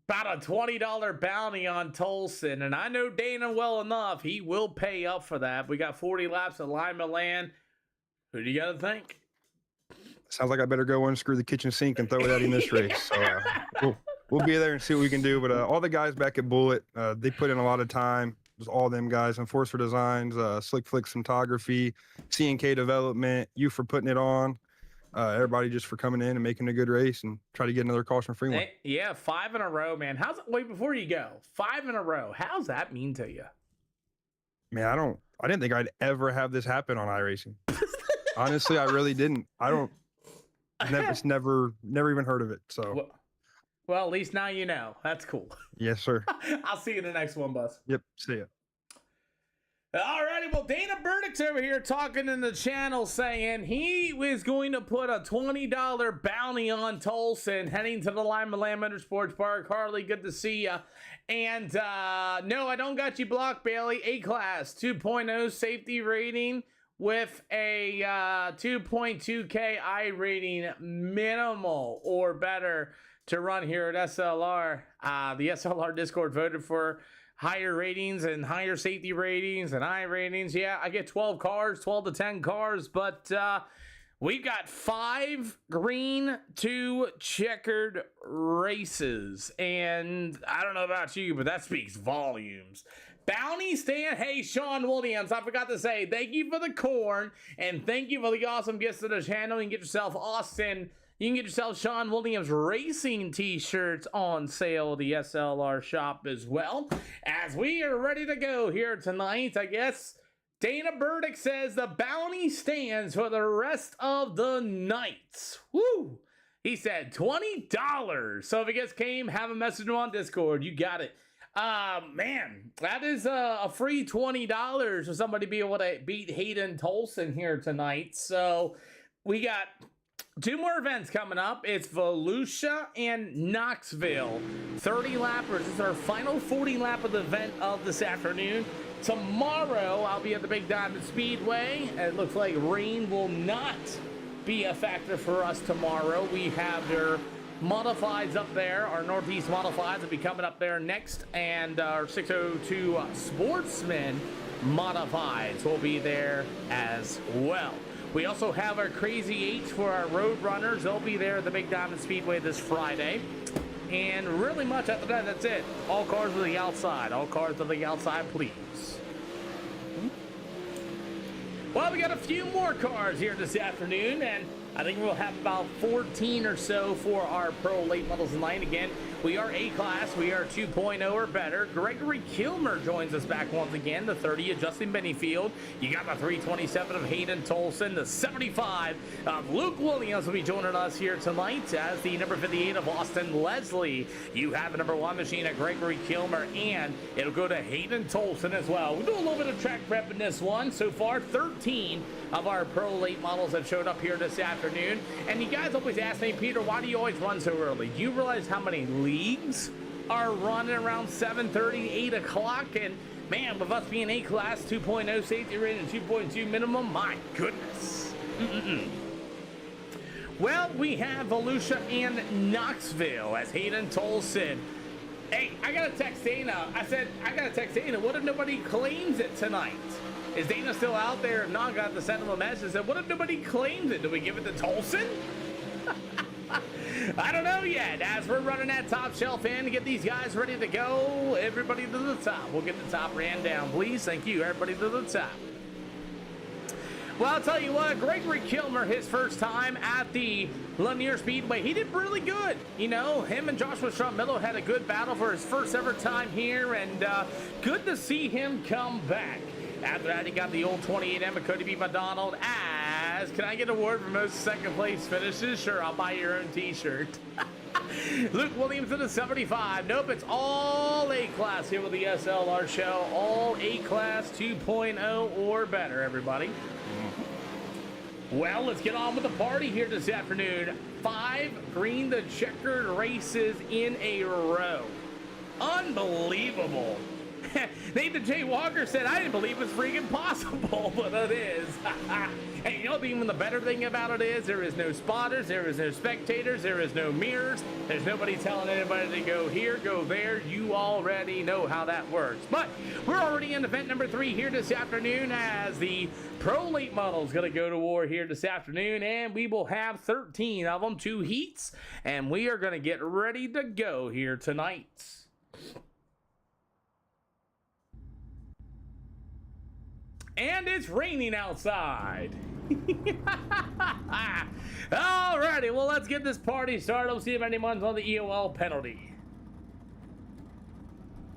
$20 bounty on Tolson, and I know Dana well enough. He will pay up for that. We got 40 laps at Lima Land. Who do you got to think? Sounds like I better go unscrew the kitchen sink and throw it at him this race. So we'll be there and see what we can do. But all the guys back at Bullet, they put in a lot of time. Just all them guys, Enforcer Designs, Slick Flick Cinematography, C&K Development, you for putting it on. Everybody just for coming in and making a good race and try to get another caution-free one. Yeah, 5 in a row, man. Wait, before you go, 5 in a row. How's that mean to you? Man, I didn't think I'd ever have this happen on iRacing. Honestly, I really didn't. Never even heard of it. So, well, at least now you know. That's cool. Yes, sir. I'll see you in the next one, Buzz. Yep. See ya. Alrighty, well, Dana Burdick's over here talking in the channel saying he was going to put a $20 bounty on Tolson heading to the Lima Land Motorsports Park. Harley, good to see ya. And no, I don't got you blocked, Bailey. A-Class 2.0 safety rating with a 2.2K I rating minimal or better to run here at SLR. The SLR Discord voted for higher ratings and higher safety ratings and I ratings. Yeah, I get 12 to 10 cars, but we've got 5 green, 2 checkered races. And I don't know about you, but that speaks volumes. Bounty Stan, hey, Sean Williams, I forgot to say, thank you for the corn, and thank you for the awesome gifts to the channel. You can get yourself You can get yourself Sean Williams Racing t-shirts on sale at the SLR shop as well. As we are ready to go here tonight, I guess Dana Burdick says the bounty stands for the rest of the night. Woo! He said $20. So if it gets came, have a message on Discord. You got it. Man, that is a free $20 for somebody to be able to beat Hayden Tolson here tonight. So we got 2 more events coming up. It's Volusia and Knoxville. 30 lappers. It's our final 40 lap of the event of this afternoon. Tomorrow, I'll be at the Big Diamond Speedway. It looks like rain will not be a factor for us tomorrow. We have their modifieds up there. Our Northeast modifieds will be coming up there next. And our 602 Sportsman modifieds will be there as well. We also have our Crazy 8 for our road runners. They'll be there at the Big Diamond Speedway this Friday. And really much after that, that's it. All cars to the outside. All cars to the outside, please. Well, we got a few more cars here this afternoon, and I think we'll have about 14 or so for our Pro Late Models tonight. Again, we are A-Class. We are 2.0 or better. Gregory Kilmer joins us back once again. The 30 of Justin Bennyfield. You got the 327 of Hayden Tolson. The 75 of Luke Williams will be joining us here tonight as the number 58 of Austin Leslie. You have the number 1 machine of Gregory Kilmer, and it'll go to Hayden Tolson as well. We'll do a little bit of track prep in this one. So far, 13 of our Pro Late Models have showed up here this afternoon. And you guys always ask me, Peter, why do you always run so early? Do you realize how many leagues are running around 7:30, 8 o'clock? And man, with us being A-Class, 2.0 safety rating, 2.2 minimum, my goodness. Well, we have Volusia and Knoxville as Hayden Tolson. Hey, I got to text Dana. I said, I got to text Dana. What if nobody claims it tonight? Is Dana still out there? If not, got to send him a message. Said, what if nobody claims it? Do we give it to Tolson? I don't know yet. As we're running that top shelf in to get these guys ready to go, everybody to the top. We'll get the top ran down, please. Thank you. Everybody to the top. Well, I'll tell you what, Gregory Kilmer, his first time at the Lanier Speedway, he did really good. You know, him and Joshua Strumillo had a good battle for his first ever time here, and good to see him come back. After that, he got the old 28M of Cody B. McDonald as, can I get an award for most second place finishes? Sure, I'll buy your own t-shirt. Luke Williams in the 75. Nope, it's all A-Class here with the SLR show. All A-Class 2.0 or better, everybody. Well, let's get on with the party here this afternoon. 5 green the checkered races in a row. Unbelievable. Nathan J. Walker said, I didn't believe it was freaking possible, but it is. And you know, even the better thing about it is there is no spotters, there is no spectators, there is no mirrors, there's nobody telling anybody to go here, go there. You already know how that works. But we're already in event number 3 here this afternoon as the Pro Late Model is going to go to war here this afternoon, and we will have 13 of them, 2 heats, and we are going to get ready to go here tonight. And it's raining outside. Alrighty, well, let's get this party started. We'll see if anyone's on the EOL penalty.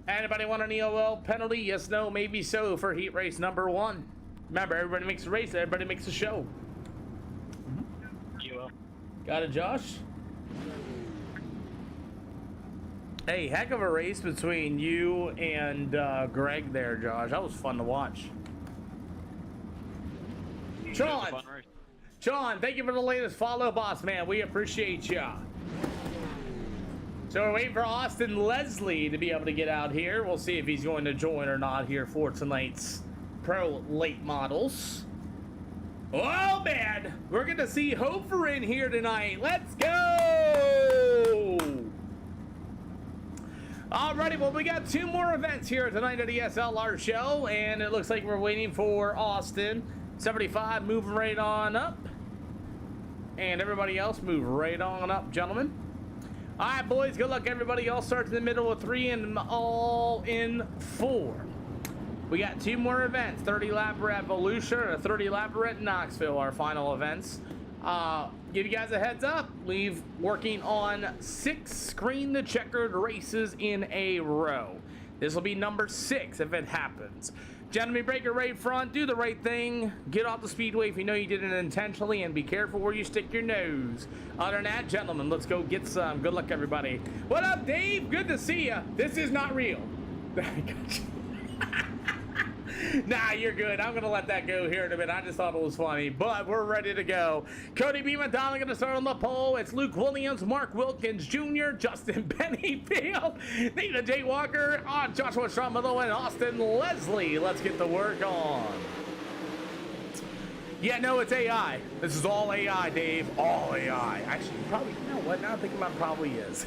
Anybody want an EOL penalty? Yes, no, maybe so for heat race number 1. Remember, everybody makes a race, everybody makes a show. EOL. Got it, Josh? Hey, heck of a race between you and Greg there, Josh. That was fun to watch. Sean, thank you for the latest follow, boss man. We appreciate ya. So we're waiting for Austin Leslie to be able to get out here. We'll see if he's going to join or not here for tonight's Pro Late Models. Oh, man. We're going to see Hofer in here tonight. Let's go! Alrighty, well, we got 2 more events here tonight at the SLR show, and it looks like we're waiting for Austin. 75, moving right on up. And everybody else, move right on up, gentlemen. All right, boys, good luck, everybody. All starts in the middle of 3 and all in 4. We got 2 more events, 30 lapper at Volusia and a 30 lapper at Knoxville, our final events. Give you guys a heads up, we've working on 6 screen the checkered races in a row. This will be number 6 if it happens. Gentlemen, break your right front, do the right thing, get off the speedway if you know you did it intentionally, and be careful where you stick your nose. Other than that, gentlemen, let's go get some. Good luck, everybody. What up, Dave? Good to see you. This is not real. Nah, you're good. I'm gonna let that go here in a minute. I just thought it was funny, but we're ready to go. Cody B. McDonald gonna start on the pole. It's Luke Williams, Mark Wilkins Jr., Justin Bennyfield, Nathan J. Walker, Joshua Stromelo, and Austin Leslie. Let's get the work on. Yeah, no, it's AI. This is all AI, Dave. All AI. Actually, probably, you know what? Now I'm thinking about it, probably is.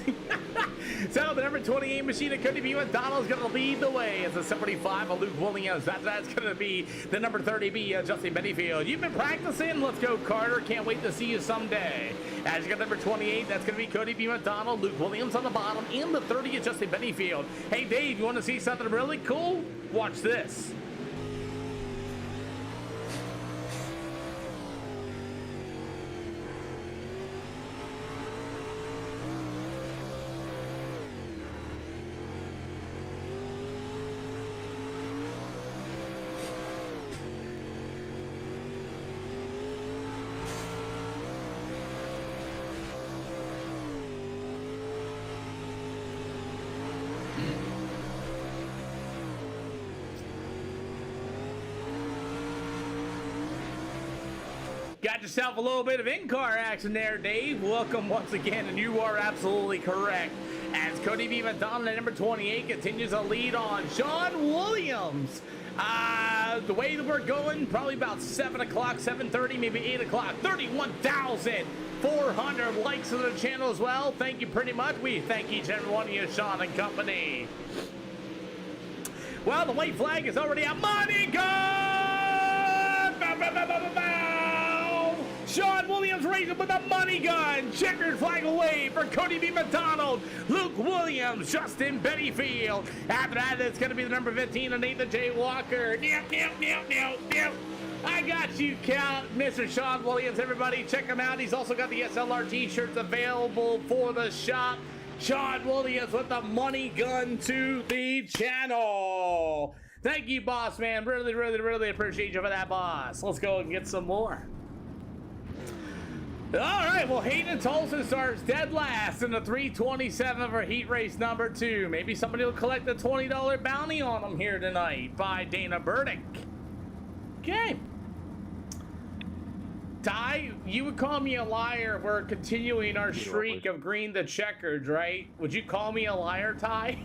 So, the number 28 machine of Cody B. McDonald is going to lead the way. It's a 75 of Luke Williams. That's going to be the number 30B, Justin Bennyfield. You've been practicing. Let's go, Carter. Can't wait to see you someday. As you got number 28, that's going to be Cody B. McDonald, Luke Williams on the bottom, and the 30 is Justin Bennyfield. Hey, Dave, you want to see something really cool? Watch this. Got yourself a little bit of in-car action there, Dave. Welcome once again, and you are absolutely correct. As Cody B. McDonald at number 28 continues a lead on Sean Williams. The way that we're going, probably about 7 o'clock, 7:30, maybe 8 o'clock. 31,400 likes to the channel as well. Thank you pretty much. We thank each and every one of you, Sean and company. Well, the white flag is already a money gun! Bow, bow, bow, bow, bow, bow. Sean Williams racing with a money gun. Checkered flag away for Cody B. McDonald, Luke Williams, Justin Bennyfield. After that, it's going to be the number 15 of Nathan J. Walker. I got you, Count, Mr. Sean Williams. Everybody, check him out. He's also got the SLR t-shirts available for the shop. Sean Williams with the money gun to the channel. Thank you, boss, man. Really, really, really appreciate you for that, boss. Let's go and get some more. All right, well, Hayden Tolson starts dead last in the 327 for heat race number 2. Maybe somebody will collect the $20 bounty on him here tonight by Dana Burdick. Okay. Ty, you would call me a liar if we're continuing our streak of green the checkered, right? Would you call me a liar, Ty?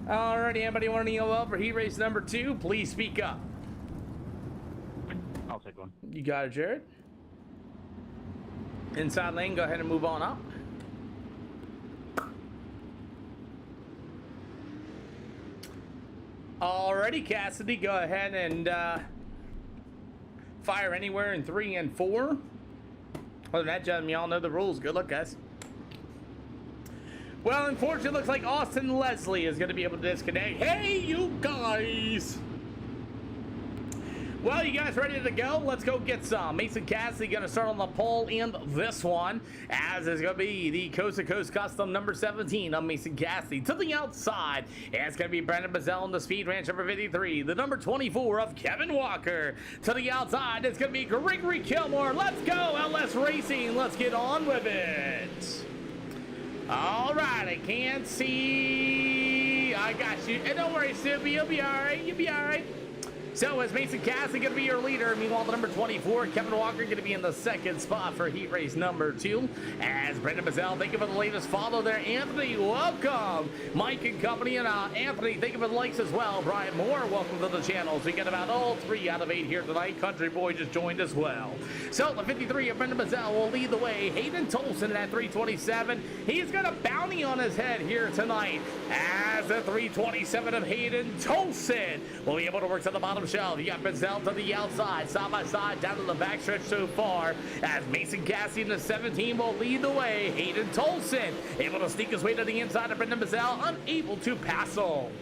Alrighty, anybody want to go up for heat race number 2? Please speak up. I'll take one. You got it, Jared. Inside lane, go ahead and move on up. Alrighty, Cassidy, go ahead and fire anywhere in 3 and 4. Other than that, gentlemen, y'all know the rules. Good luck, guys. Well, unfortunately, it looks like Austin Leslie is going to be able to disconnect. Hey, you guys! Well, you guys ready to go? Let's go get some. Mason Cassidy going to start on the pole in this one, as is going to be the Coast to Coast Custom number 17 of Mason Cassidy. To the outside, it's going to be Brandon Bazell in the Speed Ranch number 53. The number 24 of Kevin Walker. To the outside, it's going to be Gregory Kilmore. Let's go, LS Racing. Let's get on with it. All right, I can't see. I got you. And don't worry, Snoopy. You'll be all right. You'll be all right. So is Mason Cassidy going to be your leader? Meanwhile, the number 24, Kevin Walker, going to be in the second spot for heat race number 2. As Brendan Bazell, thank you for the latest follow there. Anthony, welcome. Mike and company, and Anthony, thank you for the likes as well. Brian Moore, welcome to the channel. So we get about all 3 out of 8 here tonight. Country Boy just joined as well. So the 53 of Brendan Bazell will lead the way. Hayden Tolson at 327. He's got a bounty on his head here tonight. As the 327 of Hayden Tolson will be able to work to the bottom shelf. You got Bazell to the outside, side by side, down to the backstretch so far. As Mason Cassidy in the 17 will lead the way. Hayden Tolson able to sneak his way to the inside of Brendan Bazell, unable to pass him.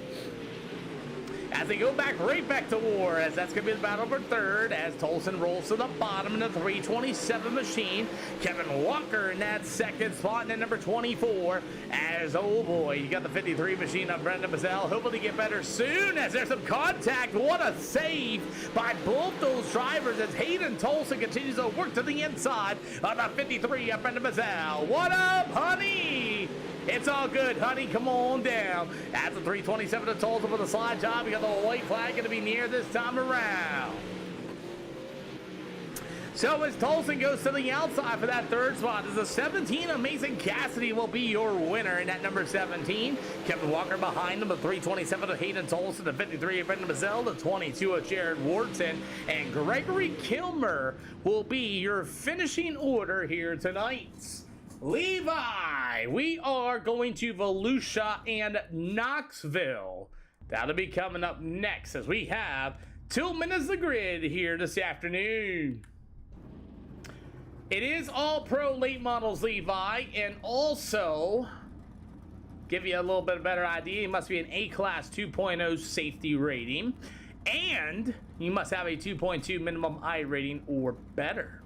as they go right back to war, as that's going to be the battle for third, as Tolson rolls to the bottom in the 327 machine. Kevin Walker in that second spot, and then number 24, as, oh boy, you got the 53 machine of Brendan Mazzell, hoping to get better soon, as there's some contact. What a save by both those drivers, as Hayden Tolson continues to work to the inside of the 53 of Brendan Mazzell. What up, honey? It's all good, honey. Come on down. At the 327 of Tolson with a slide job. We got the white flag going to be near this time around. So as Tolson goes to the outside for that third spot, as the 17 of Mason Cassidy will be your winner in that number 17. Kevin Walker behind him, the 327 of Hayden Tolson, the 53 of Brendan Mazzell, the 22 of Jared Wharton, and Gregory Kilmer will be your finishing order here tonight. Levi, we are going to Volusia and Knoxville. That'll be coming up next, as we have 2 minutes the grid here this afternoon. It is all pro late models, Levi, and also give you a little bit better idea, you must be an A-Class 2.0 safety rating, and you must have a 2.2 minimum I rating or better.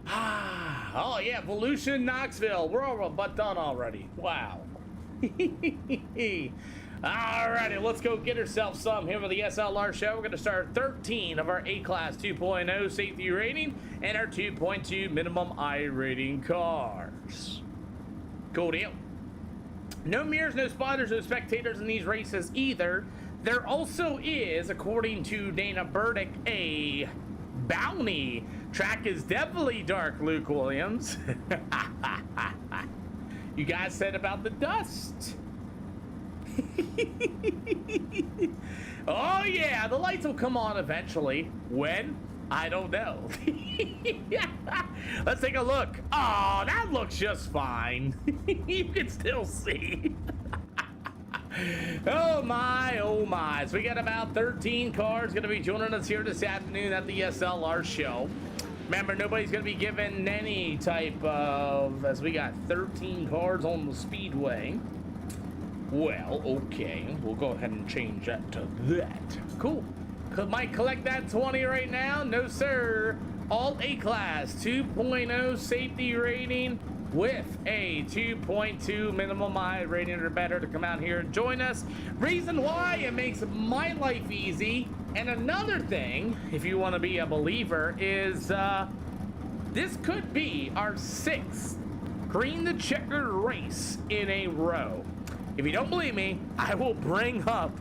Oh yeah, Volusia, Knoxville. We're all but done already. Wow. Alrighty, let's go get ourselves some here with the SLR show. We're going to start 13 of our A-Class 2.0 safety rating and our 2.2 minimum I rating cars. Cool deal. No mirrors, no spotters, no spectators in these races either. There also is, according to Dana Burdick, a bounty. Track is definitely dark, Luke Williams. You guys said about the dust. Oh yeah, the lights will come on eventually. When? I don't know. Let's take a look. Oh, that looks just fine. You can still see. Oh my, oh my. So we got about 13 cars going to be joining us here this afternoon at the SLR show. Remember, nobody's going to be given any type of, as we got 13 cars on the speedway. Well, okay, we'll go ahead and change that to that. Cool. Might collect that 20 right now. No, sir. All A-Class 2.0 safety rating with a 2.2 minimum I rating or better to come out here and join us. Reason why, it makes my life easy. And another thing, if you want to be a believer, is this could be our 6th green the checker race in a row. If you don't believe me, I will bring up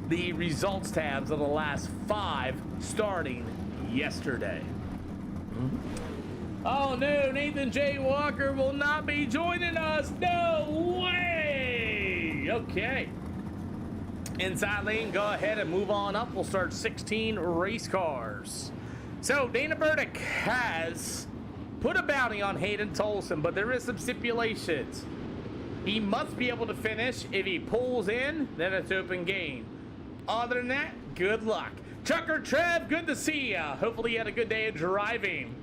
the results tabs of the last 5 starting yesterday. Oh no, Nathan J. Walker will not be joining us. No way. Okay. Inside lane, go ahead and move on up. We'll start 16 race cars. So Dana Burdick has put a bounty on Hayden Tolson, but there is some stipulations. He must be able to finish. If he pulls in, then it's open game. Other than that, good luck. Trucker Trev, good to see ya. Hopefully you had a good day of driving.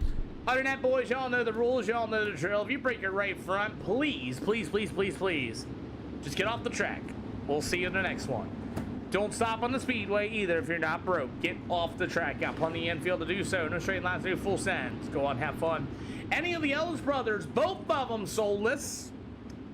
Other than that, boys, y'all know the rules. Y'all know the drill. If you break your right front, please, please, please, please, please, just get off the track. We'll see you in the next one. Don't stop on the speedway either if you're not broke. Get off the track. Got plenty of infield to do so. No straight lines, no full sends. Go on, have fun. Any of the Ellis brothers, both of them soulless.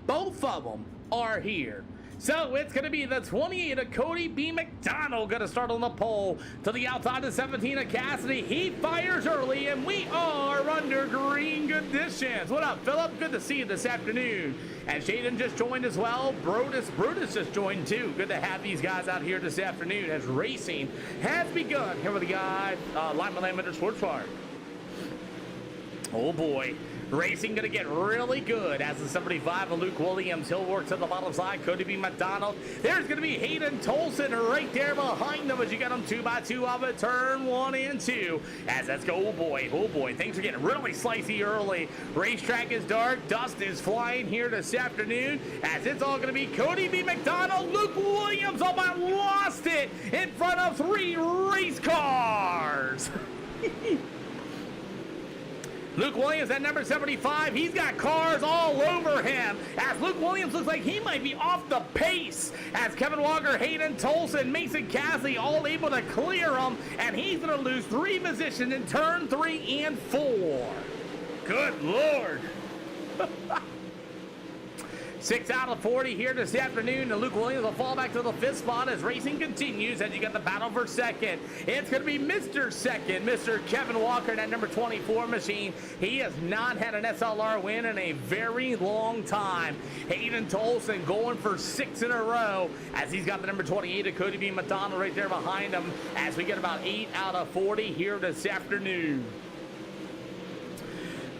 Both of them are here. So it's going to be the 28 of Cody B. McDonald going to start on the pole. To the outside of 17 of Cassidy. He fires early, and we are under green conditions. What up, Philip? Good to see you this afternoon. And Shaden just joined as well. Brutus just joined too. Good to have these guys out here this afternoon as racing has begun here with the guy, Lyman Lamender Sports Park. Oh boy. Racing going to get really good as the 75 of Luke Williams. He'll work to the bottom side. Cody B. McDonald. There's going to be Hayden Tolson right there behind them as you got them 2x2 of it. Turn 1 and 2. As that's go. Oh boy. Things are getting really slicey early. Racetrack is dark. Dust is flying here this afternoon as it's all going to be Cody B. McDonald. Luke Williams almost lost it in front of 3 race cars. Luke Williams at number 75, he's got cars all over him as Luke Williams looks like he might be off the pace as Kevin Walker, Hayden Tolson, Mason Cassidy all able to clear him, and he's going to lose 3 positions in turn 3 and 4. Good Lord. 6 out of 40 here this afternoon, and Luke Williams will fall back to the 5th spot as racing continues as you got the battle for second. It's going to be Mr. Second, Mr. Kevin Walker, that number 24 machine. He has not had an SLR win in a very long time. Hayden Tolson going for 6 in a row as he's got the number 28 of Cody B. McDonald right there behind him as we get about 8 out of 40 here this afternoon.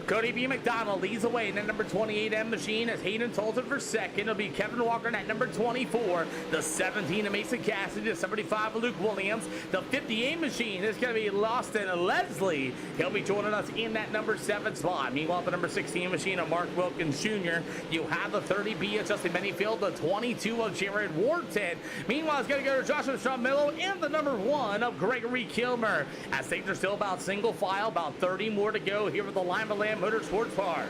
Cody B. McDonald leads the way in that number 28M machine as Hayden Tolson for second. It'll be Kevin Walker in that number 24. The 17 of Mason Cassidy, the 75 of Luke Williams. The 58 machine is going to be Austin Leslie. He'll be joining us in that number 7 spot. Meanwhile, the number 16 machine of Mark Wilkins Jr. You have the 30B of Justin Bennyfield, the 22 of Jared Wharton. Meanwhile, it's going to go to Joshua Stromillo and the number 1 of Gregory Kilmer. As things are still about single file, about 30 more to go here with the Lima Lamb Motorsports Park.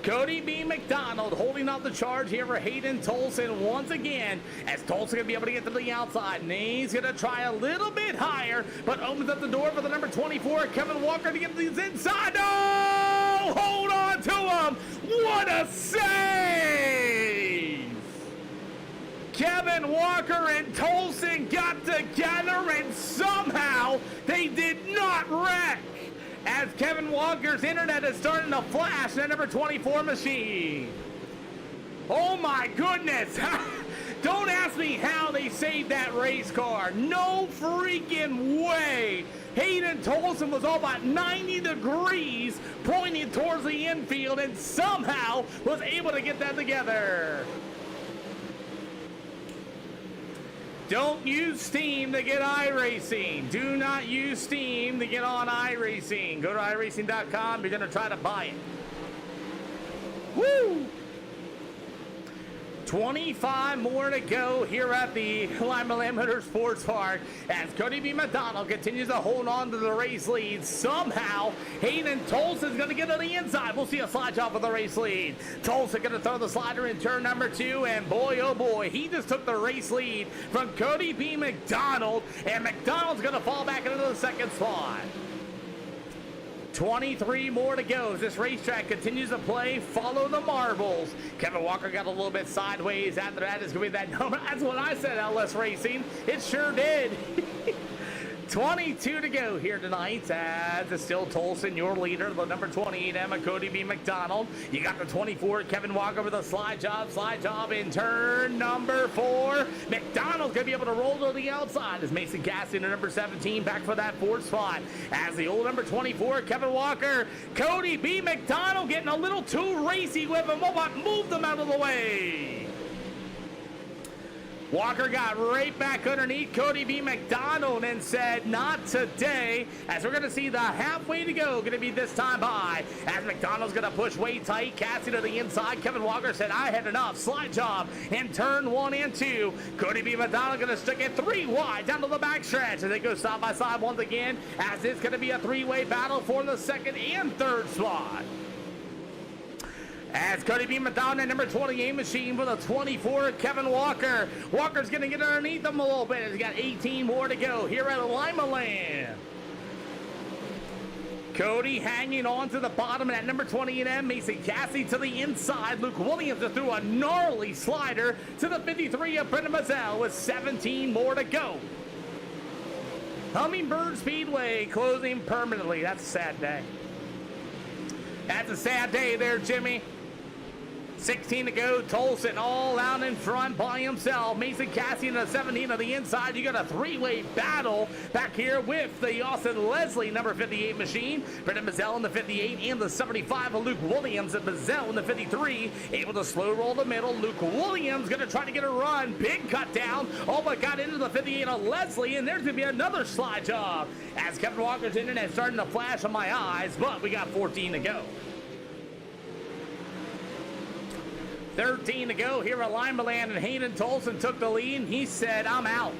Cody B. McDonald holding up the charge here for Hayden Tolson once again, as Tolson going to be able to get to the outside, and he's going to try a little bit higher, but opens up the door for the number 24, Kevin Walker, to get these inside. Oh! Hold on to him! What a save! Kevin Walker and Tolson got together, and somehow they did not wreck, as Kevin Walker's internet is starting to flash in that number 24 machine. Oh my goodness. Don't ask me how they saved that race car. No freaking way. Hayden Tolson was all about 90 degrees pointing towards the infield and somehow was able to get that together. Don't use Steam to get iRacing. Do not use Steam to get on iRacing. Go to iRacing.com. You're going to try to buy it. Woo! 25 more to go here at the Lima Lamb Motorsports Park as Cody B. McDonald continues to hold on to the race lead. Somehow, Hayden Tolson's going to get to the inside. We'll see a slide job for the race lead. Tolson going to throw the slider in turn number 2, and boy, oh boy, he just took the race lead from Cody B. McDonald, and McDonald's going to fall back into the 2nd spot. 23 more to go as this racetrack continues to play Follow the Marbles. Kevin Walker got a little bit sideways. After that is going to be that number. That's what I said, LS Racing. It sure did. 22 to go here tonight as it's still Tolson, your leader, the number 28 Emma Cody B. McDonald. You got the 24 Kevin Walker with a slide job in turn number 4. McDonald's going to be able to roll to the outside as Mason Cassidy, the number 17, back for that 4th spot. As the old number 24 Kevin Walker, Cody B. McDonald getting a little too racy with him. Move them out of the way. Walker got right back underneath Cody B. McDonald and said, not today, as we're going to see the halfway to go going to be this time by, as McDonald's going to push way tight, Cassie to the inside. Kevin Walker said, I had enough. Slide job in turn 1 and 2. Cody B. McDonald going to stick it 3 wide down to the backstretch as they go side by side once again, as it's going to be a 3-way battle for the 2nd and 3rd spot. As Cody B. McDonald at number 28 machine with a 24, Kevin Walker. Walker's going to get underneath him a little bit. He's got 18 more to go here at Lima Land. Cody hanging on to the bottom at number 28M. Mason Cassidy to the inside. Luke Williams threw a gnarly slider to the 53 of Brendan Mazzell with 17 more to go. Hummingbird Speedway closing permanently. That's a sad day. That's a sad day there, Jimmy. 16 to go. Tolson all out in front by himself. Mason Cassidy in the 17 on the inside. You got a 3-way battle back here with the Austin Leslie number 58 machine. Brendan Mazzell in the 58 and the 75 of Luke Williams, and Mazzell in the 53. Able to slow roll the middle. Luke Williams going to try to get a run. Big cut down. Oh, but got into the 58 of Leslie, and there's going to be another slide job as Kevin Walker's internet starting to flash on my eyes, but we got 14 to go. 13 to go here at Lima Land, and Hayden Tolson took the lead. He said, I'm out.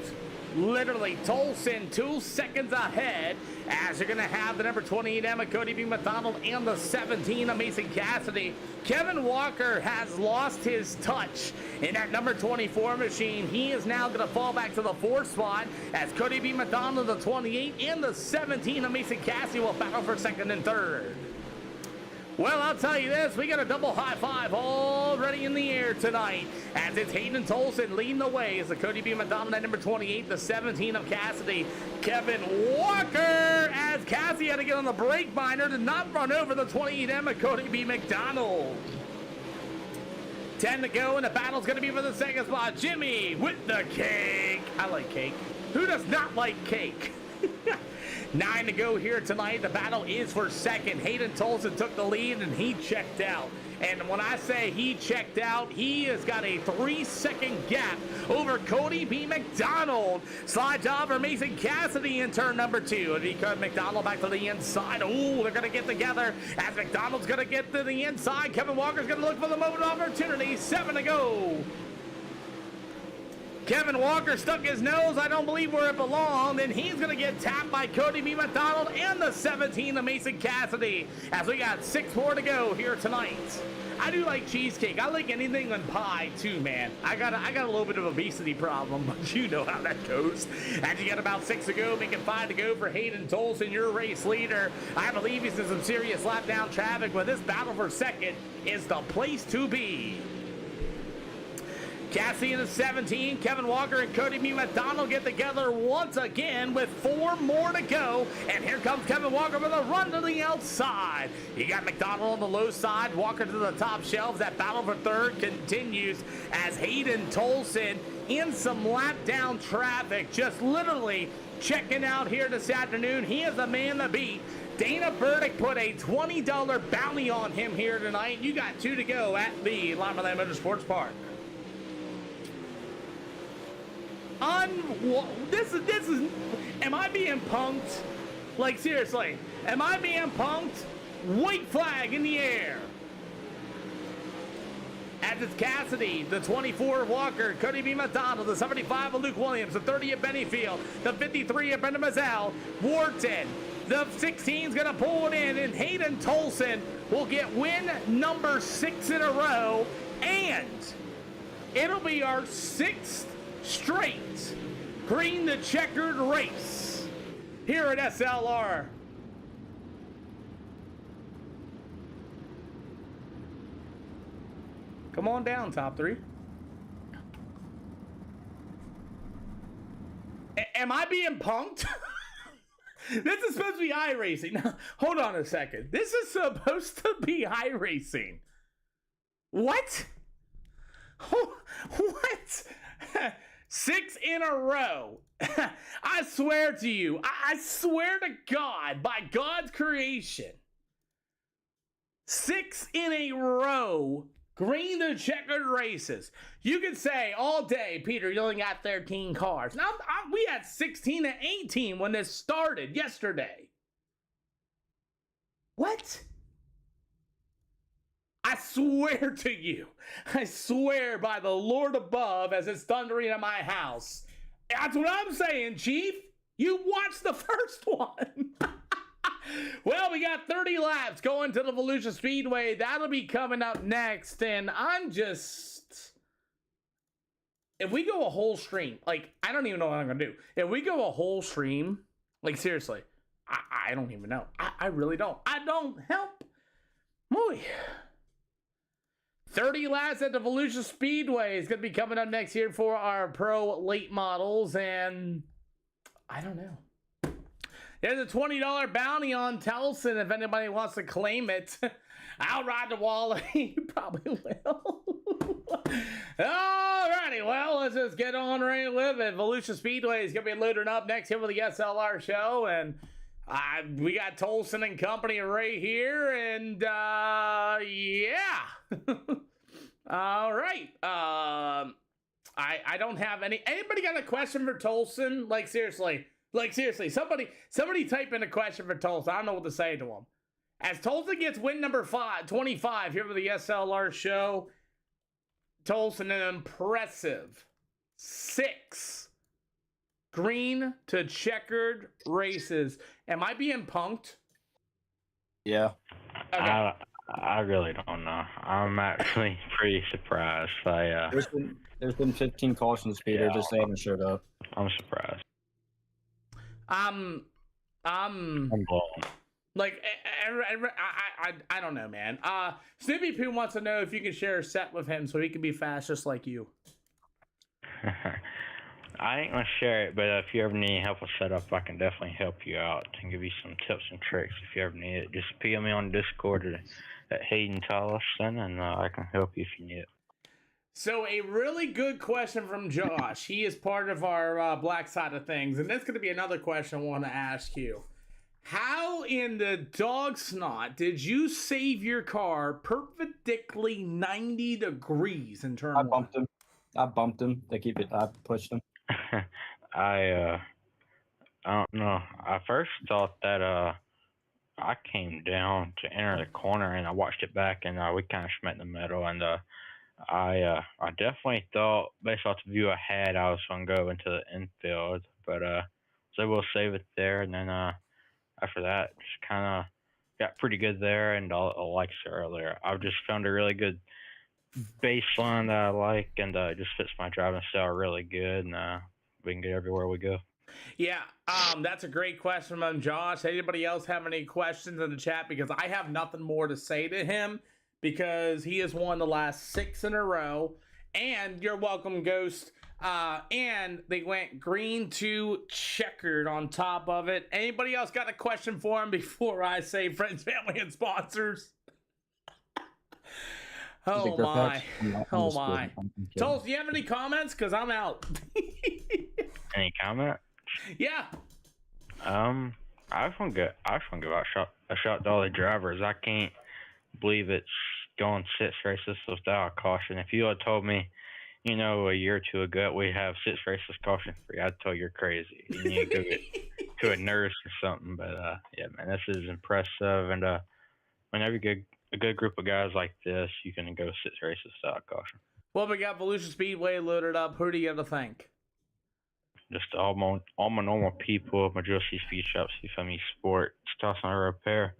Literally, Tolson 2 seconds ahead as you're going to have the number 28 Emma Cody B. McDonald and the 17 of Mason Cassidy. Kevin Walker has lost his touch in that number 24 machine. He is now going to fall back to the 4th spot as Cody B. McDonald, the 28, and the 17 of Mason Cassidy will battle for 2nd and 3rd. Well, I'll tell you this, we got a double high five already in the air tonight as it's Hayden Tolson leading the way as the Cody B. McDonald at number 28, the 17 of Cassidy. Kevin Walker as Cassidy had to get on the brake binder to not run over the 28 Emma Cody B. McDonald. 10 to go, and the battle's going to be for the 2nd spot. Jimmy with the cake. I like cake. Who does not like cake? 9 to go here tonight. The battle is for 2nd. Hayden Tolson took the lead and he checked out. And when I say he checked out, he has got a 3-second gap over Cody B. McDonald. Slide job for Mason Cassidy in turn number 2. And he cut McDonald back to the inside. Ooh, they're going to get together as McDonald's going to get to the inside. Kevin Walker's going to look for the moment of opportunity. 7 to go. Kevin Walker stuck his nose, I don't believe where it belonged, and he's going to get tapped by Cody B. McDonald and the 17 of Mason Cassidy as we got 6 more to go here tonight. I do like cheesecake. I like anything on pie too, man. I got a little bit of obesity problem, but you know how that goes. And you got about 6 to go, making 5 to go for Hayden Tolson, your race leader. I believe he's in some serious lap down traffic, but this battle for 2nd is the place to be. Cassidy in the 17, Kevin Walker and Cody B. McDonald get together once again with 4 more to go. And here comes Kevin Walker with a run to the outside. You got McDonald on the low side, Walker to the top shelves. That battle for 3rd continues as Hayden Tolson in some lap down traffic, just literally checking out here this afternoon. He is the man to beat. Dana Burdick put a $20 bounty on him here tonight. You got 2 to go at the Lima Land Motorsports Park. This is, am I being punked? Like, seriously, am I being punked? White flag in the air. As it's Cassidy, the 24 of Walker, Cody B. McDonald, the 75 of Luke Williams, the 30 of Benny Field, the 53 of Brendan Mazzell, Wharton, the 16 is going to pull it in, and Hayden Tolson will get win number 6 in a row, and it'll be our 6th straight green the checkered race here at SLR. Come on down, top 3. Am I being punked? This is supposed to be iRacing. Hold on a second. This is supposed to be iRacing. What? What? 6 in a row. I swear to you, I swear to God, by God's creation, 6 in a row, green the checkered races. You could say all day, Peter, you only got 13 cars. Now, we had 16 and 18 when this started yesterday. What? I swear to you, I swear by the Lord above as it's thundering in my house. That's what I'm saying, Chief. You watched the first one. Well, we got 30 laps going to the Volusia Speedway. That'll be coming up next. And I'm just... If we go a whole stream, like, I don't even know what I'm going to do. If we go a whole stream, like, seriously, I don't even know. I really don't. I don't help. Boy. 30 laps at the Volusia Speedway is going to be coming up next here for our pro late models, and I don't know. There's a $20 bounty on Towson if anybody wants to claim it. I'll ride the wall. You probably will. Alrighty, well, let's just get on right with it. Volusia Speedway is going to be loading up next here for the SLR show, and we got Tolson and company right here, and yeah. All right. I don't have anybody got a question for Tolson? Like seriously, somebody type in a question for Tolson. I don't know what to say to him. As Tolson gets win number 25 here for the SLR show, Tolson an impressive 6 green to checkered races. Am I being punked? Yeah. Okay. I really don't know. I'm actually pretty surprised. There's been 15 cautions, Peter. Yeah. Just they haven't showed up. I'm surprised. I'm I'm blown. like I don't know, man. Snoopy Poo wants to know if you can share a set with him so he can be fast just like you. I ain't gonna share it, but if you ever need help with setup, I can definitely help you out and give you some tips and tricks if you ever need it. Just PM me on Discord at Hayden Tollefson, and I can help you if you need it. So a really good question from Josh. He is part of our black side of things, and that's going to be another question I want to ask you. How in the dog snot did you save your car perpendicularly 90 degrees in turn one? I bumped him. I pushed him. I don't know. I first thought that I came down to enter the corner and I watched it back and we kind of met in the middle and I definitely thought based off the view I had I was gonna go into the infield, but so we'll save it there and then after that just kind of got pretty good there and like I said earlier, I've just found a really good baseline that I like and it just fits my driving style really good and we can get everywhere we go. Yeah, that's a great question from Josh. Anybody else have any questions in the chat? Because I have nothing more to say to him because he has won the last 6 in a row. And you're welcome, Ghost. And they went green to checkered on top of it. Anybody else got a question for him before I say friends, family, and sponsors? Oh my. Oh my. Tulsa, do you have any comments? Because I'm out. Any comment? Yeah. I just want to give a shot to all the drivers. I can't believe it's going 6 races without a caution. If you had told me, a year or two ago we have 6 races caution free, I'd tell you you're crazy. You need to go get to a nurse or something. But yeah, man, this is impressive. And whenever you get a good group of guys like this, you can go 6 races without a caution. Well, we got Volusia Speedway loaded up. Who do you have to thank? Just all my normal people, Majority Speed Shops, FME Sport, Stosson Repair,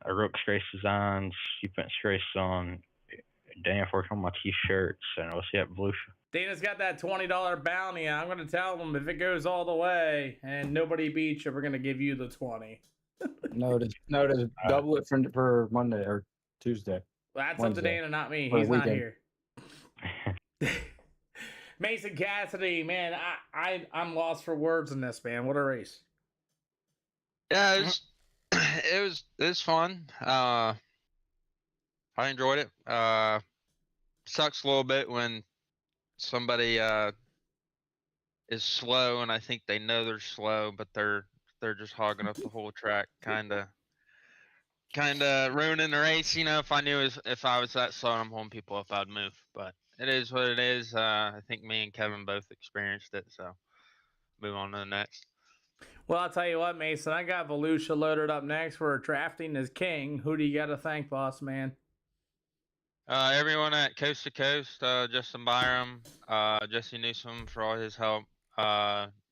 Rooks Race Designs, Fence Race on, Dana for on my t-shirts, and we'll see you at Volusia. Dana's got that $20 bounty. I'm going to tell him if it goes all the way and nobody beats you, we're going to give you the 20. No, to double it for Monday or Tuesday. Well, that's Wednesday. Up to Dana, not me. For He's not weekend. here. Mason Cassidy, man, I'm lost for words in this, man. What a race. Yeah, it was fun. I enjoyed it. Sucks a little bit when somebody is slow and I think they know they're slow, but they're just hogging up the whole track, kind of ruining the race. If I knew if I was that slow and I'm holding people up, I'd move. But it is what it is. I think me and Kevin both experienced it, so move on to the next. Well, I'll tell you what, Mason, I got Volusia loaded up next for drafting as king. Who do you got to thank, boss man? Everyone at Coast to Coast, Justin Byram, Jesse Newsom for all his help,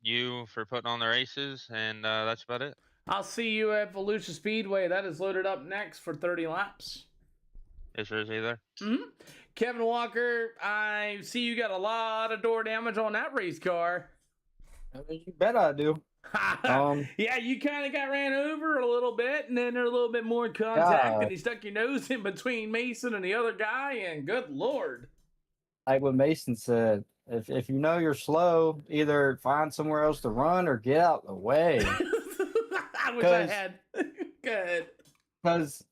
you for putting on the races, and that's about it. I'll see you at Volusia Speedway. That is loaded up next for 30 laps. Yes, sir, is he there? Mm-hmm. Kevin Walker, I see you got a lot of door damage on that race car. You bet I do. Yeah, you kind of got ran over a little bit, and then there's a little bit more contact, and you stuck your nose in between Mason and the other guy, and good Lord. Like what Mason said, if you know you're slow, either find somewhere else to run or get out of the way. I wish I had. Good. Because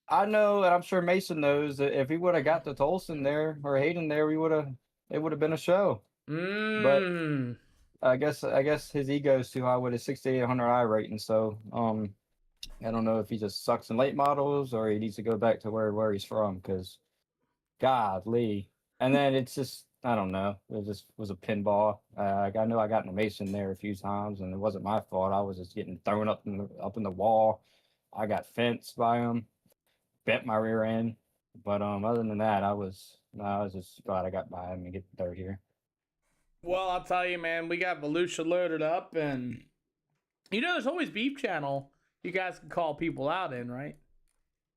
I know, and I'm sure Mason knows, that if he would have got to Tolson there or Hayden there, it would have been a show. But I guess his ego is too high with his 6,800 I rating. So I don't know if he just sucks in late models or he needs to go back to where he's from. Because godly, and then it's just I don't know. It just was a pinball. I know I got in a Mason there a few times, and it wasn't my fault. I was just getting thrown up in the wall. I got fenced by him, bent my rear end. But other than that, I was just glad I got by him and get the third here. Well, I'll tell you, man, we got Volusia loaded up, and there's always Beef Channel. You guys can call people out in, right?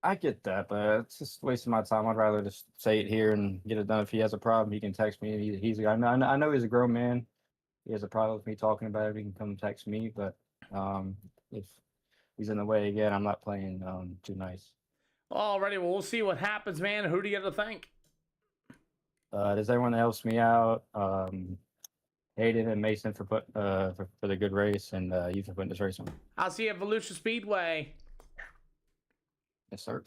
I get that, but it's just wasting my time. I'd rather just say it here and get it done. If he has a problem, he can text me. He's I know he's a grown man. He has a problem with me talking about it. He can come text me. But if he's in the way again, I'm not playing too nice. Alrighty, well, we'll see what happens, man. Who do you got to thank? Does everyone that helps me out? Hayden and Mason for the good race, and you for putting this race on. I'll see you at Volusia Speedway. Yes, sir.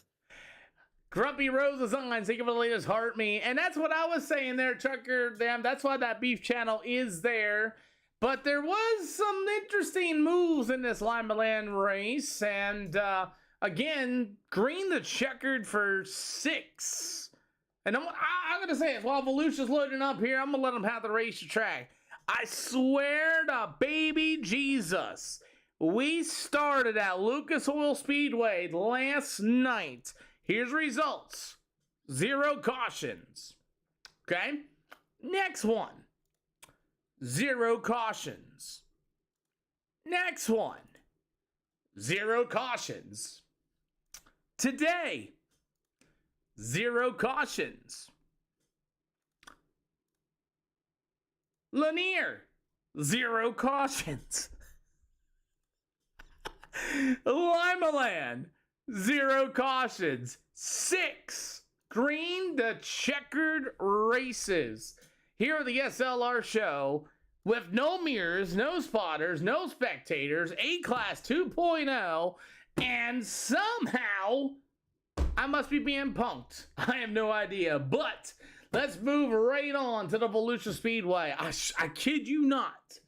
Grumpy Rose Designs, thank you for the latest Heart Me. And that's what I was saying there, Trucker. Damn, that's why that Beef Channel is there. But there was some interesting moves in this Lima Land race. And again, green the checkered for 6. And I'm going to say it, while Volusia's loading up here, I'm going to let them have the race track. I swear to baby Jesus, we started at Lucas Oil Speedway last night. Here's results. 0 cautions. Okay? Next one. 0 cautions. Next one. 0 cautions. Today, 0 cautions. Lanier, 0 cautions. Limaland, 0 cautions. 6 green to checkered races. Here at the SLR show, with no mirrors, no spotters, no spectators, A-Class 2.0, and somehow I must be being punked. I have no idea, but let's move right on to the Volusia Speedway. I kid you not.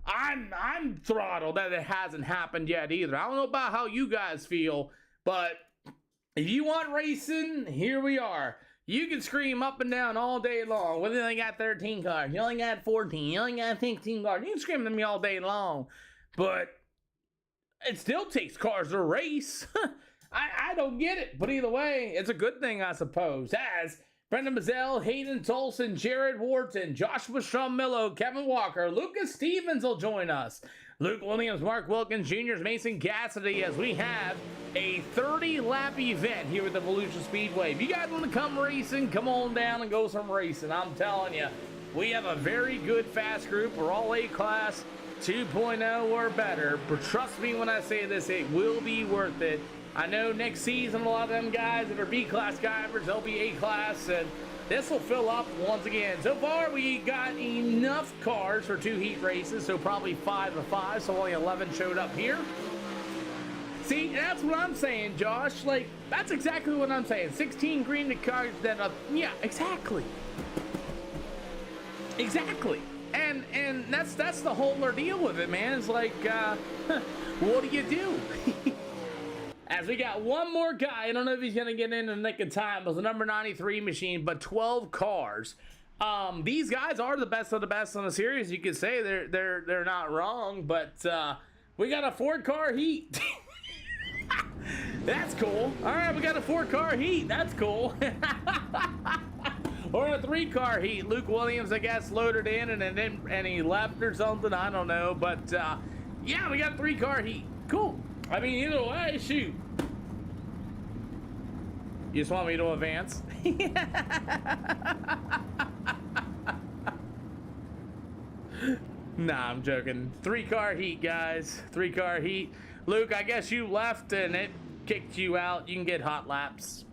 I'm throttled that it hasn't happened yet either. I don't know about how you guys feel, but if you want racing, here we are. You can scream up and down all day long. Whether you only got 13 cars, you only got 14, you only got 15 cars. You can scream at me all day long, but it still takes cars to race. I don't get it, but either way, it's a good thing, I suppose. As Brendan Mazzell, Hayden Tolson, Jared Wharton, Joshua Stromillo, Kevin Walker, Lucas Stevens will join us. Luke Williams, Mark Wilkins, Jr., Mason Cassidy, as we have a 30-lap event here at the Volusia Speedway. If you guys want to come racing, come on down and go some racing. I'm telling you, we have a very good fast group. We're all A-Class 2.0 or better. But trust me when I say this, it will be worth it. I know next season a lot of them guys that are B-Class drivers, they'll be A-Class, and this will fill up once again. So far, we got enough cars for 2 heat races, so probably 5 of 5, so only 11 showed up here. See, that's what I'm saying, Josh. Like, that's exactly what I'm saying. 16 green to cars that yeah, exactly. Exactly. And that's the whole ordeal with it, man. It's like, what do you do? As we got one more guy, I don't know if he's going to get in the nick of time. It was the number 93 machine, but 12 cars. These guys are the best of the best on the series. You could say they're not wrong, but we got a 4-car heat. That's cool. All right, we got a 4-car heat. That's cool. Or a 3-car heat. Luke Williams, I guess, loaded in and he left or something. I don't know, but yeah, we got a 3-car heat. Cool. I mean, either way, shoot. You just want me to advance? Nah, I'm joking. 3-car heat, guys. 3-car heat. Luke, I guess you left and it kicked you out. You can get hot laps.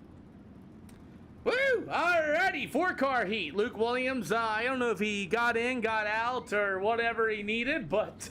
Woo! Alrighty, 4-car heat. Luke Williams, I don't know if he got in, got out, or whatever he needed, but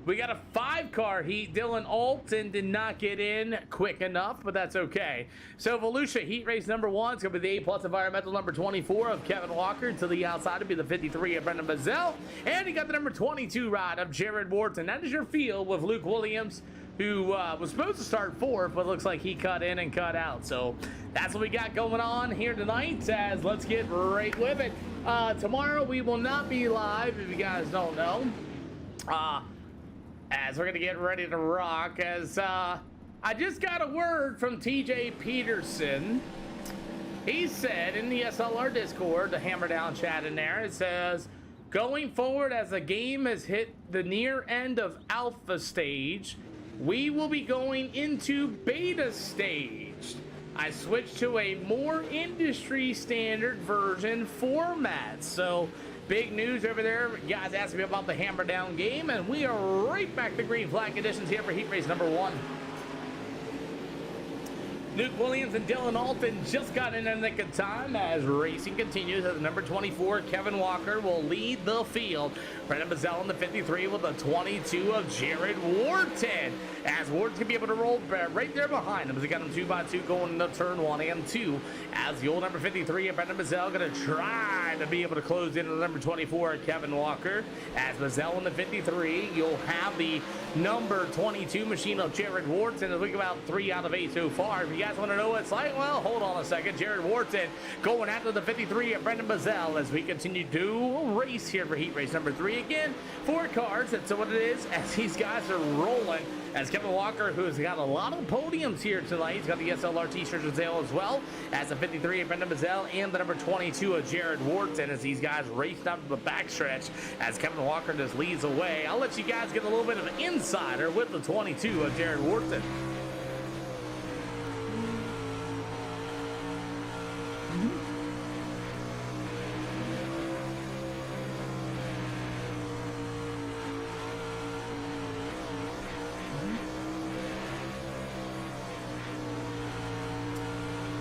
we got a 5-car heat. Dylan Alton did not get in quick enough, but that's okay. So Volusia heat race number 1 is going to be the A+ environmental number 24 of Kevin Walker. To the outside to be the 53 of Brendan Mazzell. And he got the number 22 ride of Jared Wharton. That is your field with Luke Williams, who was supposed to start 4th, but looks like he cut in and cut out. So that's what we got going on here tonight, as let's get right with it. Tomorrow we will not be live, if you guys don't know. As we're going to get ready to rock, as I just got a word from TJ Peterson. He said in the SLR Discord, the Hammer Down chat in there, it says, Going forward, as the game has hit the near end of alpha stage, we will be going into beta stage. I switched to a more industry standard version format. So big news over there. You guys asked me about the hammer down game, and we are right back to green flag conditions here for heat race number 1. Luke Williams and Dylan Alton just got in the nick of time as racing continues. As number 24, Kevin Walker, will lead the field. Brendan Bazell in the 53 with the 22 of Jared Wharton. As Wharton's going to be able to roll right there behind him as he got him 2x2 going into turn 1 and 2. As the old number 53 of Brendan Bazell going to try to be able to close into the number 24, Kevin Walker. As Bazell in the 53, you'll have the number 22 machine of Jared Wharton. As we go out 3 out of 8 so far. If you guys want to know what it's like, well, hold on a second. Jared Wharton going after the 53 of Brendan Bazell as we continue to race here for heat race number 3. Again, 4 cars, that's what it is, as these guys are rolling. As Kevin Walker, who's got a lot of podiums here tonight, he's got the SLR t-shirt for sale as well, as the 53 of Brendan Bazell and the number 22 of Jared Wharton, as these guys race down to the backstretch as Kevin Walker just leads away. I'll let you guys get a little bit of an insider with the 22 of Jared Wharton.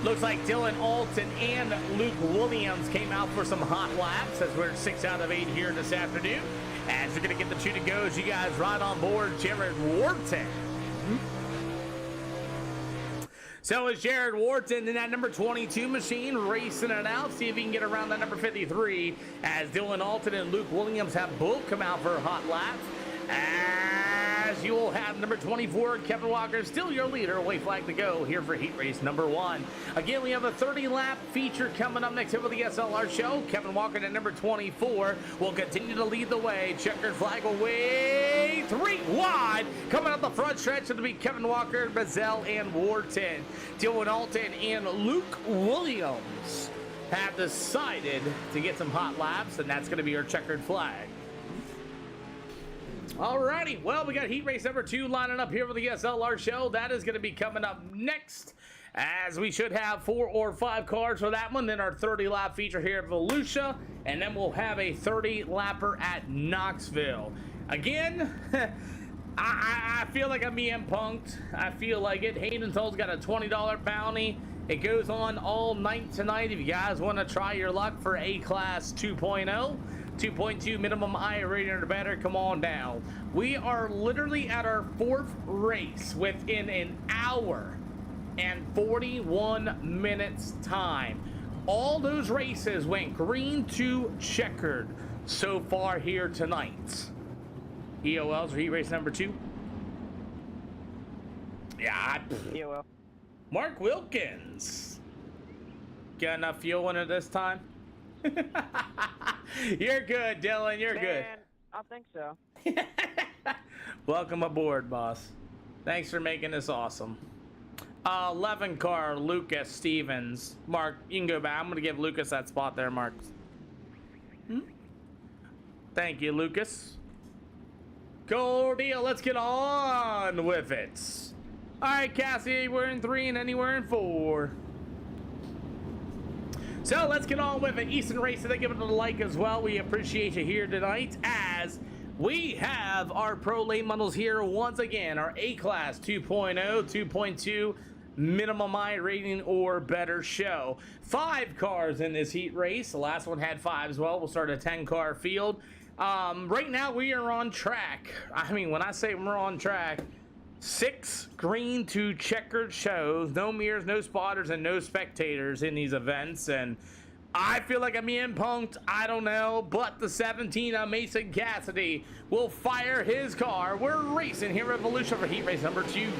Looks like Dylan Alton and Luke Williams came out for some hot laps as we're 6 out of 8 here this afternoon. As you're going to get the 2 to goes, you guys right on board Jared Wharton. So is Jared Wharton in that number 22 machine racing it out. See if he can get around that number 53 as Dylan Alton and Luke Williams have both come out for hot laps. As you will have number 24, Kevin Walker, still your leader. White flag to go here for heat race number 1. Again, we have a 30-lap feature coming up next here for the SLR show. Kevin Walker at number 24 will continue to lead the way. Checkered flag away, 3 wide. Coming up the front stretch, it'll be Kevin Walker, Bazell, and Wharton. Dylan Alton and Luke Williams have decided to get some hot laps, and that's going to be our checkered flag. Alrighty, well, we got heat race number 2 lining up here for the SLR show. That is going to be coming up next, as we should have 4 or 5 cars for that one. Then our 30-lap feature here at Volusia, and then we'll have a 30-lapper at Knoxville. Again, I feel like I'm being punked. I feel like it. Hayden Toll's got a $20 bounty. It goes on all night tonight. If you guys want to try your luck for A-Class 2.0, 2.2 minimum I rating or better, come on down. We are literally at our 4th race within an hour and 41 minutes time. All those races went green to checkered so far here tonight. EOLs for heat race number 2. Yeah. EOL. Mark Wilkins. Got enough fuel in it this time? You're good, Dylan. You're good. I think so. Welcome aboard, boss. Thanks for making this awesome. 11 car, Lucas Stevens. Mark, you can go back. I'm going to give Lucas that spot there, Mark. Thank you, Lucas. Cool deal. Let's get on with it. All right, Cassie, we're in 3 and anywhere in 4. So let's get on with it. Easton Racing, they give it a like as well. We appreciate you here tonight as we have our pro lane bundles here once again. Our A-Class 2.0, 2.2 minimum I rating or better show. 5 cars in this heat race. The last one had 5 as well. We'll start a 10-car field. Right now we are on track. I mean, when I say we're on track, 6 green to checkered shows, no mirrors, no spotters, and no spectators in these events. And I feel like I'm being punked. I don't know, but the 17 of Mason Cassidy will fire his car. We're racing here at Volusia for heat race number 2.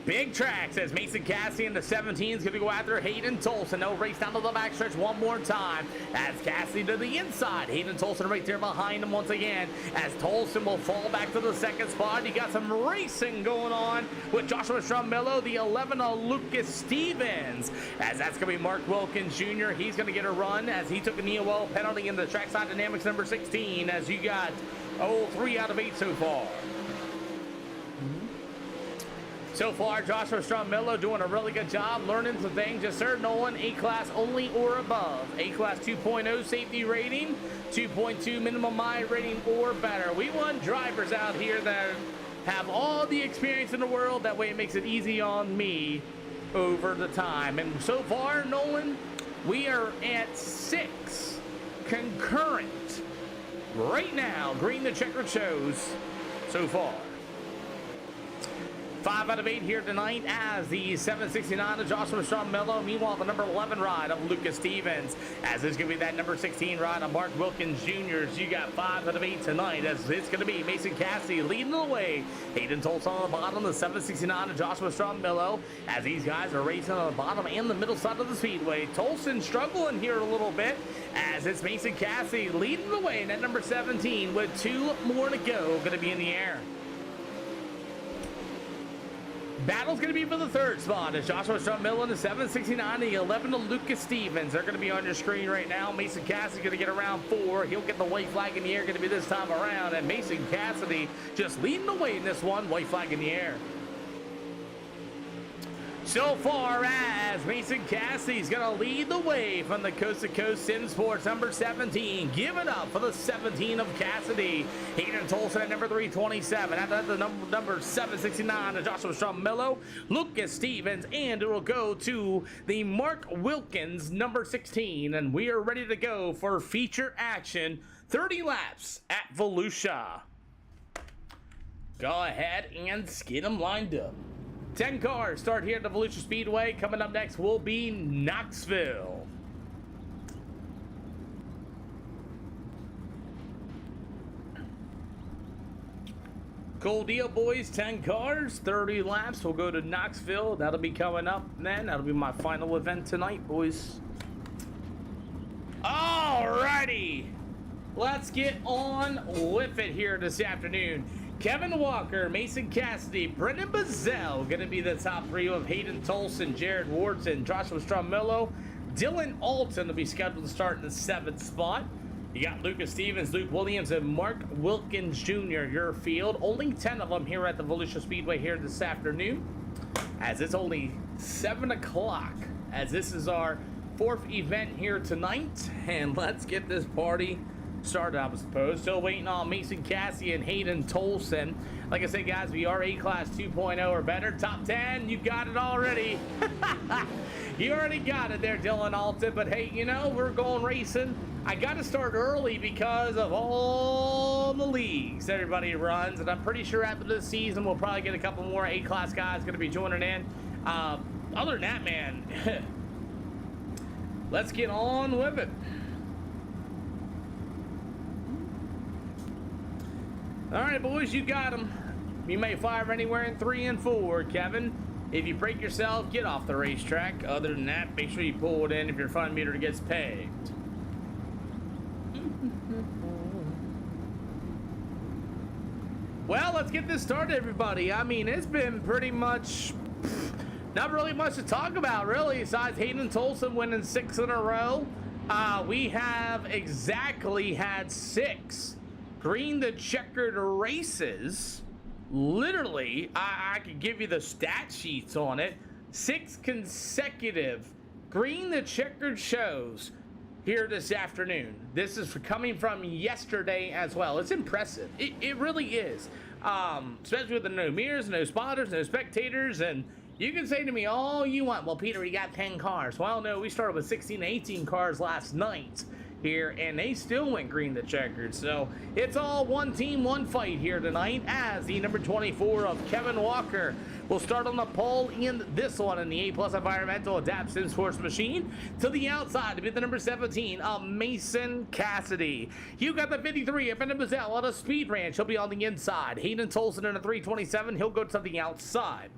Big track says Mason Cassidy in the 17 is going to go after Hayden Tolson. They'll race down to the backstretch one more time as Cassidy to the inside. Hayden Tolson right there behind him once again as Tolson will fall back to the second spot. You got some racing going on with Joshua Strummello, the 11 of Lucas Stevens, as that's going to be Mark Wilkins Jr. He's going to get a run as he took a NEOL penalty in the trackside dynamics number 16 as you got 3 out of 8 so far. So far, Joshua Strummello doing a really good job learning some things. Just sir, Nolan, A-Class only or above. A-Class 2.0 safety rating, 2.2 minimum mile rating or better. We want drivers out here that have all the experience in the world. That way it makes it easy on me over the time. And so far, Nolan, we are at 6 concurrent right now. Green the checkered shows so far. 5 out of 8 here tonight as the 769 of Joshua Strummello. Meanwhile, the number 11 ride of Lucas Stevens, as it's going to be that number 16 ride of Mark Wilkins Jr. You got 5 out of 8 tonight as it's going to be Mason Cassidy leading the way. Hayden Tolson on the bottom, the 769 of Joshua Strummello, as these guys are racing on the bottom and the middle side of the speedway. Tolson struggling here a little bit as it's Mason Cassidy leading the way in that number 17 with 2 more to go. Going to be in the air. Battle's going to be for the 3rd spot as Joshua Strummello in the 769, the 11 of Lucas Stevens. They're going to be on your screen right now. Mason Cassidy going to get around 4. He'll get the white flag in the air, going to be this time around. And Mason Cassidy just leading the way in this one, white flag in the air. So far as Mason Cassidy's going to lead the way from the Coast to Coast Sim Sports number 17. Give it up for the 17 of Cassidy. Hayden Tolson at number 327. After that, the number 769 of Joshua Strummello, Lucas Stevens, and it will go to the Mark Wilkins number 16. And we are ready to go for feature action. 30 laps at Volusia. Go ahead and get them lined up. 10 cars start here at the Volusia Speedway. Coming up next will be Knoxville. Cool deal, boys. 10 cars, 30 laps. We'll go to Knoxville. That'll be coming up then. That'll be my final event tonight, boys. Alrighty. Let's get on with it here this afternoon. Kevin Walker, Mason Cassidy, Brendan Bazell going to be the top 3 of Hayden Tolson, Jared Wardson, Joshua Strummello. Dylan Alton will be scheduled to start in the 7th spot. You got Lucas Stevens, Luke Williams, and Mark Wilkins Jr. your field. Only 10 of them here at the Volusia Speedway here this afternoon, as it's only 7 o'clock, as this is our 4th event here tonight. And let's get this party started, I suppose. Still waiting on Mason Cassidy and Hayden Tolson. Like I said, guys, we are A-Class 2.0 or better. Top 10, you got it already. You already got it there, Dylan Alton. But hey, you know, we're going racing. I got to start early because of all the leagues everybody runs. And I'm pretty sure after this season, we'll probably get a couple more A-Class guys going to be joining in. Other than that, man, let's get on with it. All right, boys, you got them. You may fire anywhere in 3 and 4, Kevin. If you break yourself, get off the racetrack. Other than that, make sure you pull it in if your fun meter gets pegged. Well, let's get this started, everybody. I mean, it's been pretty much not really much to talk about, really, besides Hayden Tolson winning 6 in a row. We have exactly had 6 green the checkered races. Literally, I could give you the stat sheets on it. 6 consecutive green the checkered shows here this afternoon. This is coming from yesterday as well. It's impressive. It really is. Especially with the no mirrors, no spotters, no spectators, and you can say to me all you want, well, Peter, you got 10 cars. Well, no, we started with 16, 18 cars last night here, and they still went green the checkered. So it's all one team, one fight here tonight, as the number 24 of Kevin Walker will start on the pole in this one in the A+ Environmental Adapt Sim Sports Machine. To the outside to be the number 17 of Mason Cassidy. You got the 53 of Brendan Bazell on a Speed Ranch. He'll be on the inside. Hayden Tolson in a 327. He'll go to the outside.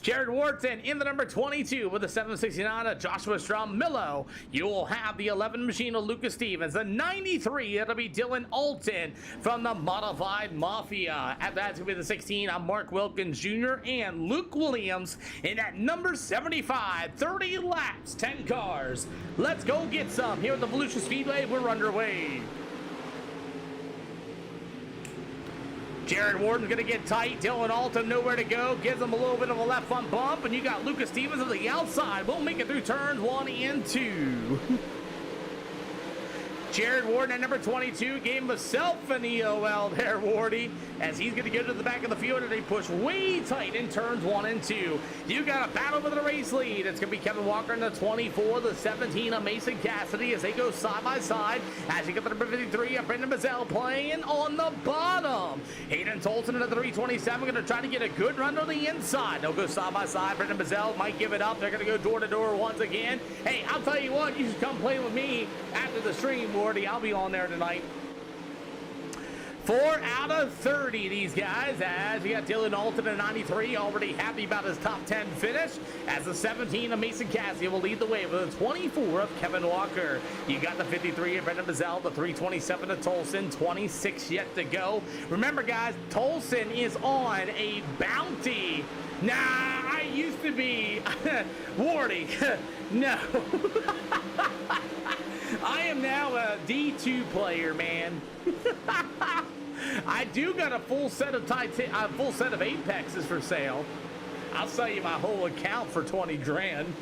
Jared Wharton in the number 22 with the 769 Joshua Strom-Millo. You will have the 11 machine of Lucas Stevens. The 93, it'll be Dylan Alton from the Modified Mafia. After that's going to be the 16, Mark Wilkins Jr. and Luke Williams in at number 75. 30 laps, 10 cars. Let's go get some. Here at the Volusia Speedway, we're underway. Jared Wharton's going to get tight. Dylan Alton nowhere to go. Gives him a little bit of a left front bump. And you got Lucas Stevens on the outside. Won't make it through turns 1 and 2. Jared Wharton at number 22 gave himself an EOL there, Wardy, as he's going to go to the back of the field and they push way tight in turns 1 and 2. You got a battle for the race lead. It's going to be Kevin Walker in the 24, the 17 of Mason Cassidy as they go side by side. As you get the number 53 of Brendan Mazzell playing on the bottom. Hayden Tolson in the 327 going to try to get a good run on the inside. They'll go side by side. Brendan Mazzell might give it up. They're going to go door to door once again. Hey, I'll tell you what, you should come play with me after the stream, Wardy. I'll be on there tonight. 4 out of 30, these guys, as you got Dylan Alton at 93, already happy about his top 10 finish, as the 17 of Mason Cassidy will lead the way with the 24 of Kevin Walker. You got the 53 of Brendan Mazzell, the 327 of Tolson, 26 yet to go. Remember, guys, Tolson is on a bounty. Nah, I used to be Wardy. No. I am now a D2 player, man. I do got a full set of Apexes for sale. I'll sell you my whole account for 20 grand.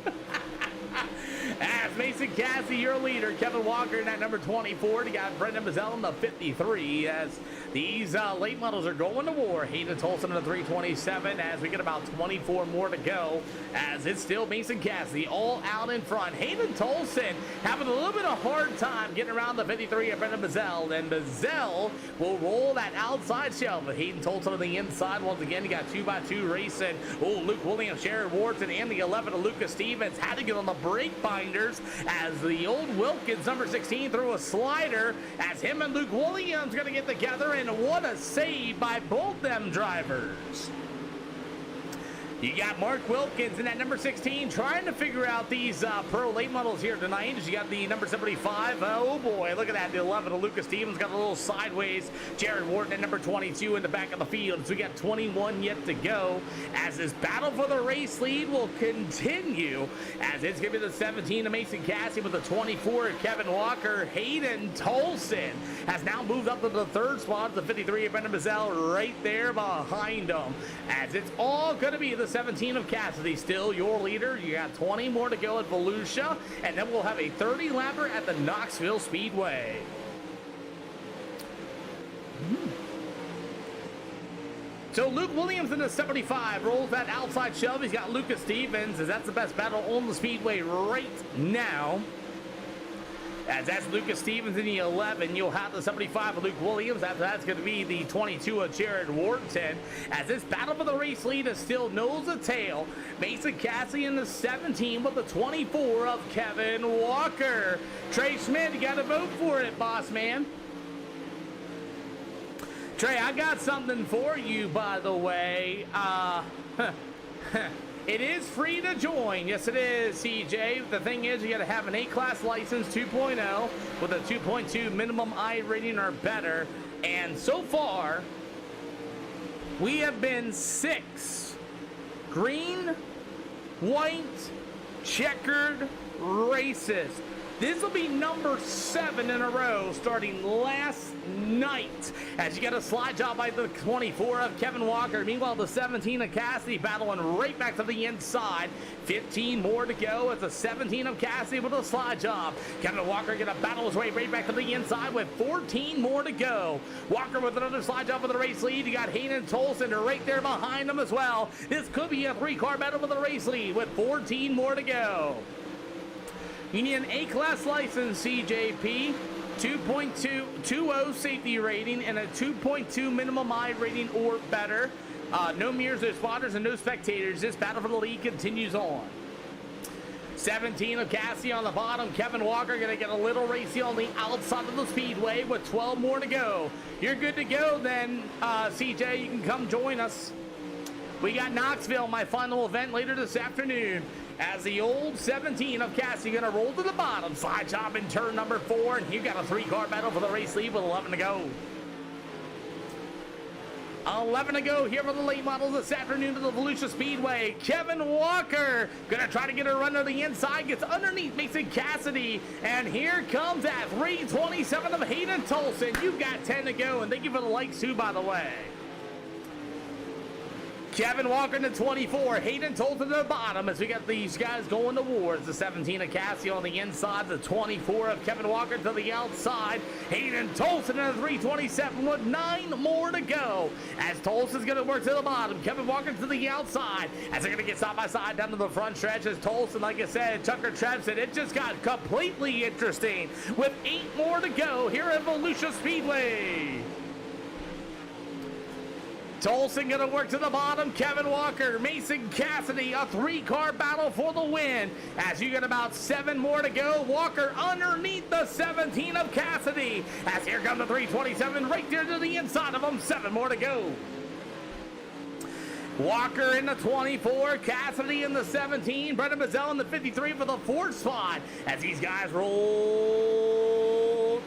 As Mason Cassidy, your leader, Kevin Walker in that number 24. You got Brendan Mazzell in the 53. As these late models are going to war. Hayden Tolson in the 327 as we get about 24 more to go. As it's still Mason Cassidy all out in front. Hayden Tolson having a little bit of hard time getting around the 53 of Brendan Mazzell. And Mazzell will roll that outside shelf with Hayden Tolson on the inside. Once again, you got 2x2 racing. Oh, Luke Williams, Jared Wharton, and the 11 of Lucas Stevens had to get on the brake binders as the old Wilkins, number 16, threw a slider as him and Luke Williams going to get together, and what a save by both them drivers. You got Mark Wilkins in that number 16 trying to figure out these pro late models here tonight. You got the number 75. Oh boy, look at that. The 11 of Lucas Stevens got a little sideways. Jared Wharton at number 22 in the back of the field. So we got 21 yet to go as this battle for the race lead will continue. As it's going to be the 17 of Mason Cassidy with the 24 of Kevin Walker. Hayden Tolson has now moved up to the third spot. The 53 of Brendan Mazzell right there behind him. As it's all going to be the 17 of Cassidy, still your leader. You got 20 more to go at Volusia, and then we'll have a 30 lapper at the Knoxville Speedway. So Luke Williams in the 75 rolls that outside shove. He's got Lucas Stevens, as that's the best battle on the speedway right now. As that's Lucas Stevens in the 11, you'll have the 75 of Luke Williams. After that's going to be the 22 of Jared Wharton. As this battle for the race lead is still nose to tail. Mason Cassidy in the 17 with the 24 of Kevin Walker. Trey Schmidt, you got to vote for it, boss man. Trey, I got something for you, by the way. It is free to join. Yes, it is, CJ. The thing is, you got to have an A-Class license 2.0 with a 2.2 minimum I rating or better. And so far, we have been 6 green, white, checkered races. This will be number 7 in a row starting last night. As you get a slide job by the 24 of Kevin Walker. Meanwhile, the 17 of Cassidy battling right back to the inside. 15 more to go. It's a 17 of Cassidy with a slide job. Kevin Walker going to battle his way right back to the inside with 14 more to go. Walker with another slide job for the race lead. You got Hayden Tolson right there behind him as well. This could be a 3-car battle for the race lead with 14 more to go. You need an A-Class license, CJP, 2.20 safety rating, and a 2.2 minimum I rating or better. No mirrors, no spotters, and no spectators. This battle for the lead continues on. 17 of Cassidy on the bottom. Kevin Walker going to get a little racy on the outside of the speedway with 12 more to go. You're good to go then, CJ. You can come join us. We got Knoxville, my final event later this afternoon, as the old 17 of Cassie gonna roll to the bottom. Slide chop in turn number 4, and you got a 3-car battle for the race lead with 11 to go. 11 to go here for the late models this afternoon to the Volusia Speedway. Kevin Walker gonna try to get a run to the inside, gets underneath Mason Cassidy, and here comes that 327 of Hayden Tolson. You've got 10 to go, and thank you for the likes too, by the way. Kevin Walker to 24, Hayden Tolson to the bottom as we got these guys going towards the 17 of Cassie on the inside, the 24 of Kevin Walker to the outside, Hayden Tolson in the 327 with 9 more to go as Tolson's going to work to the bottom, Kevin Walker to the outside as they're going to get side by side down to the front stretch as Tolson, like I said, Tucker Trev said, it just got completely interesting with 8 more to go here at Volusia Speedway. Tolson gonna work to the bottom, Kevin Walker, Mason Cassidy, a 3-car battle for the win. As you get about 7 more to go, Walker underneath the 17 of Cassidy. As here comes the 327 right there to the inside of him, 7 more to go. Walker in the 24, Cassidy in the 17, Brendan Mazzell in the 53 for the 4th spot. As these guys roll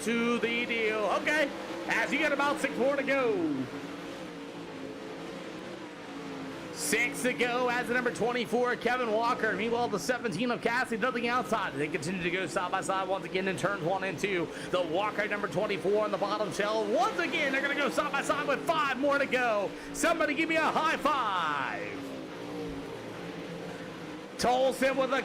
to the deal. Okay, as you get about 6 more to go. 6 to go as the number 24, Kevin Walker. Meanwhile, the 17 of Cassidy to the outside. They continue to go side by side once again in turns 1 and 2. The Walker, number 24, on the bottom shell. Once again, they're going to go side by side with 5 more to go. Somebody give me a high five. Tolson with a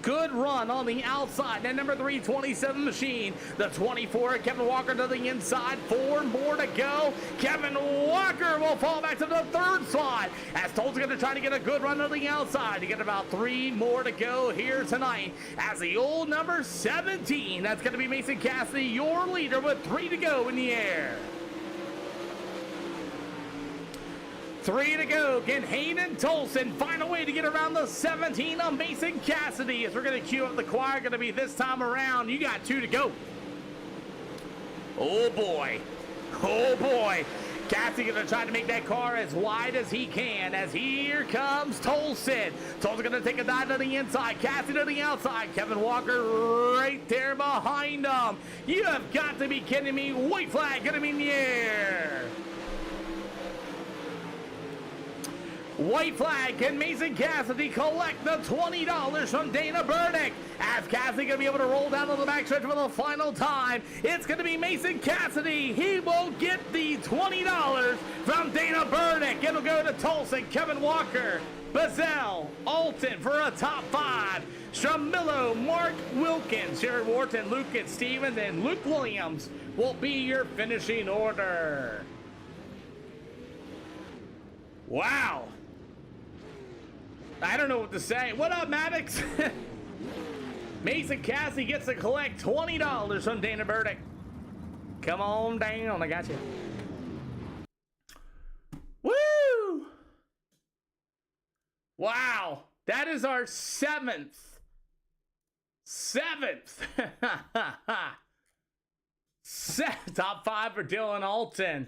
good run on the outside. That number 327 machine. The 24, Kevin Walker to the inside. 4 more to go. Kevin Walker will fall back to the 3rd slot as Tolson's going to try to get a good run on the outside. You get about 3 more to go here tonight as the old number 17. That's going to be Mason Cassidy, your leader, with 3 to go in the air. 3 to go. Can Hayden Tolson find a way to get around the 17 on Mason Cassidy? As we're going to cue up the choir, going to be this time around. You got 2 to go. Oh boy. Oh boy. Cassidy going to try to make that car as wide as he can. As here comes Tolson. Tolson going to take a dive to the inside. Cassidy to the outside. Kevin Walker right there behind him. You have got to be kidding me. White flag going to be in the air. White flag. Can Mason Cassidy collect the $20 from Dana Burdick? As Cassidy going to be able to roll down to the backstretch for the final time. It's going to be Mason Cassidy. He will get the $20 from Dana Burdick. It'll go to Tolson, Kevin Walker, Bazell, Alton for a top 5. Stramillo, Mark Wilkins, Jared Wharton, Lucas Stevens, and Luke Williams will be your finishing order. Wow. I don't know what to say. What up, Maddox? Mason Cassidy gets to collect $20 from Dana Burdick. Come on down. I got you. Woo! Wow. That is our 7th. 7th. Top 5 for Dylan Alton.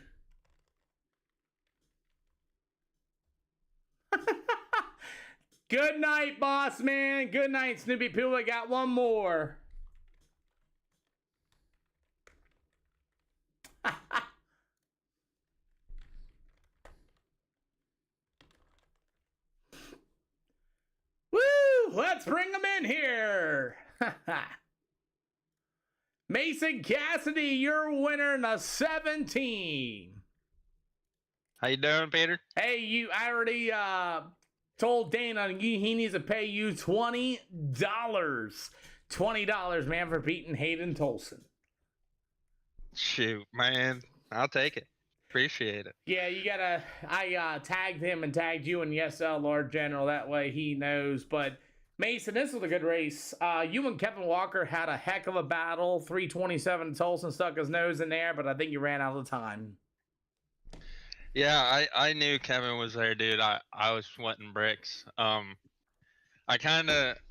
Good night, boss man. Good night, Snoopy Poo. I got one more. Woo! Let's bring them in here. Mason Cassidy, your winner in the 17. How you doing, Peter? Hey, I already told Dana he needs to pay you $20. $20, man, for beating Hayden Tolson. Shoot, man. I'll take it. Appreciate it. Yeah, you gotta. I tagged him and tagged you in the SLR General. That way he knows. But Mason, this was a good race. You and Kevin Walker had a heck of a battle. 327 Tolson stuck his nose in there, but I think you ran out of time. Yeah, I knew Kevin was there, dude. I was sweating bricks. I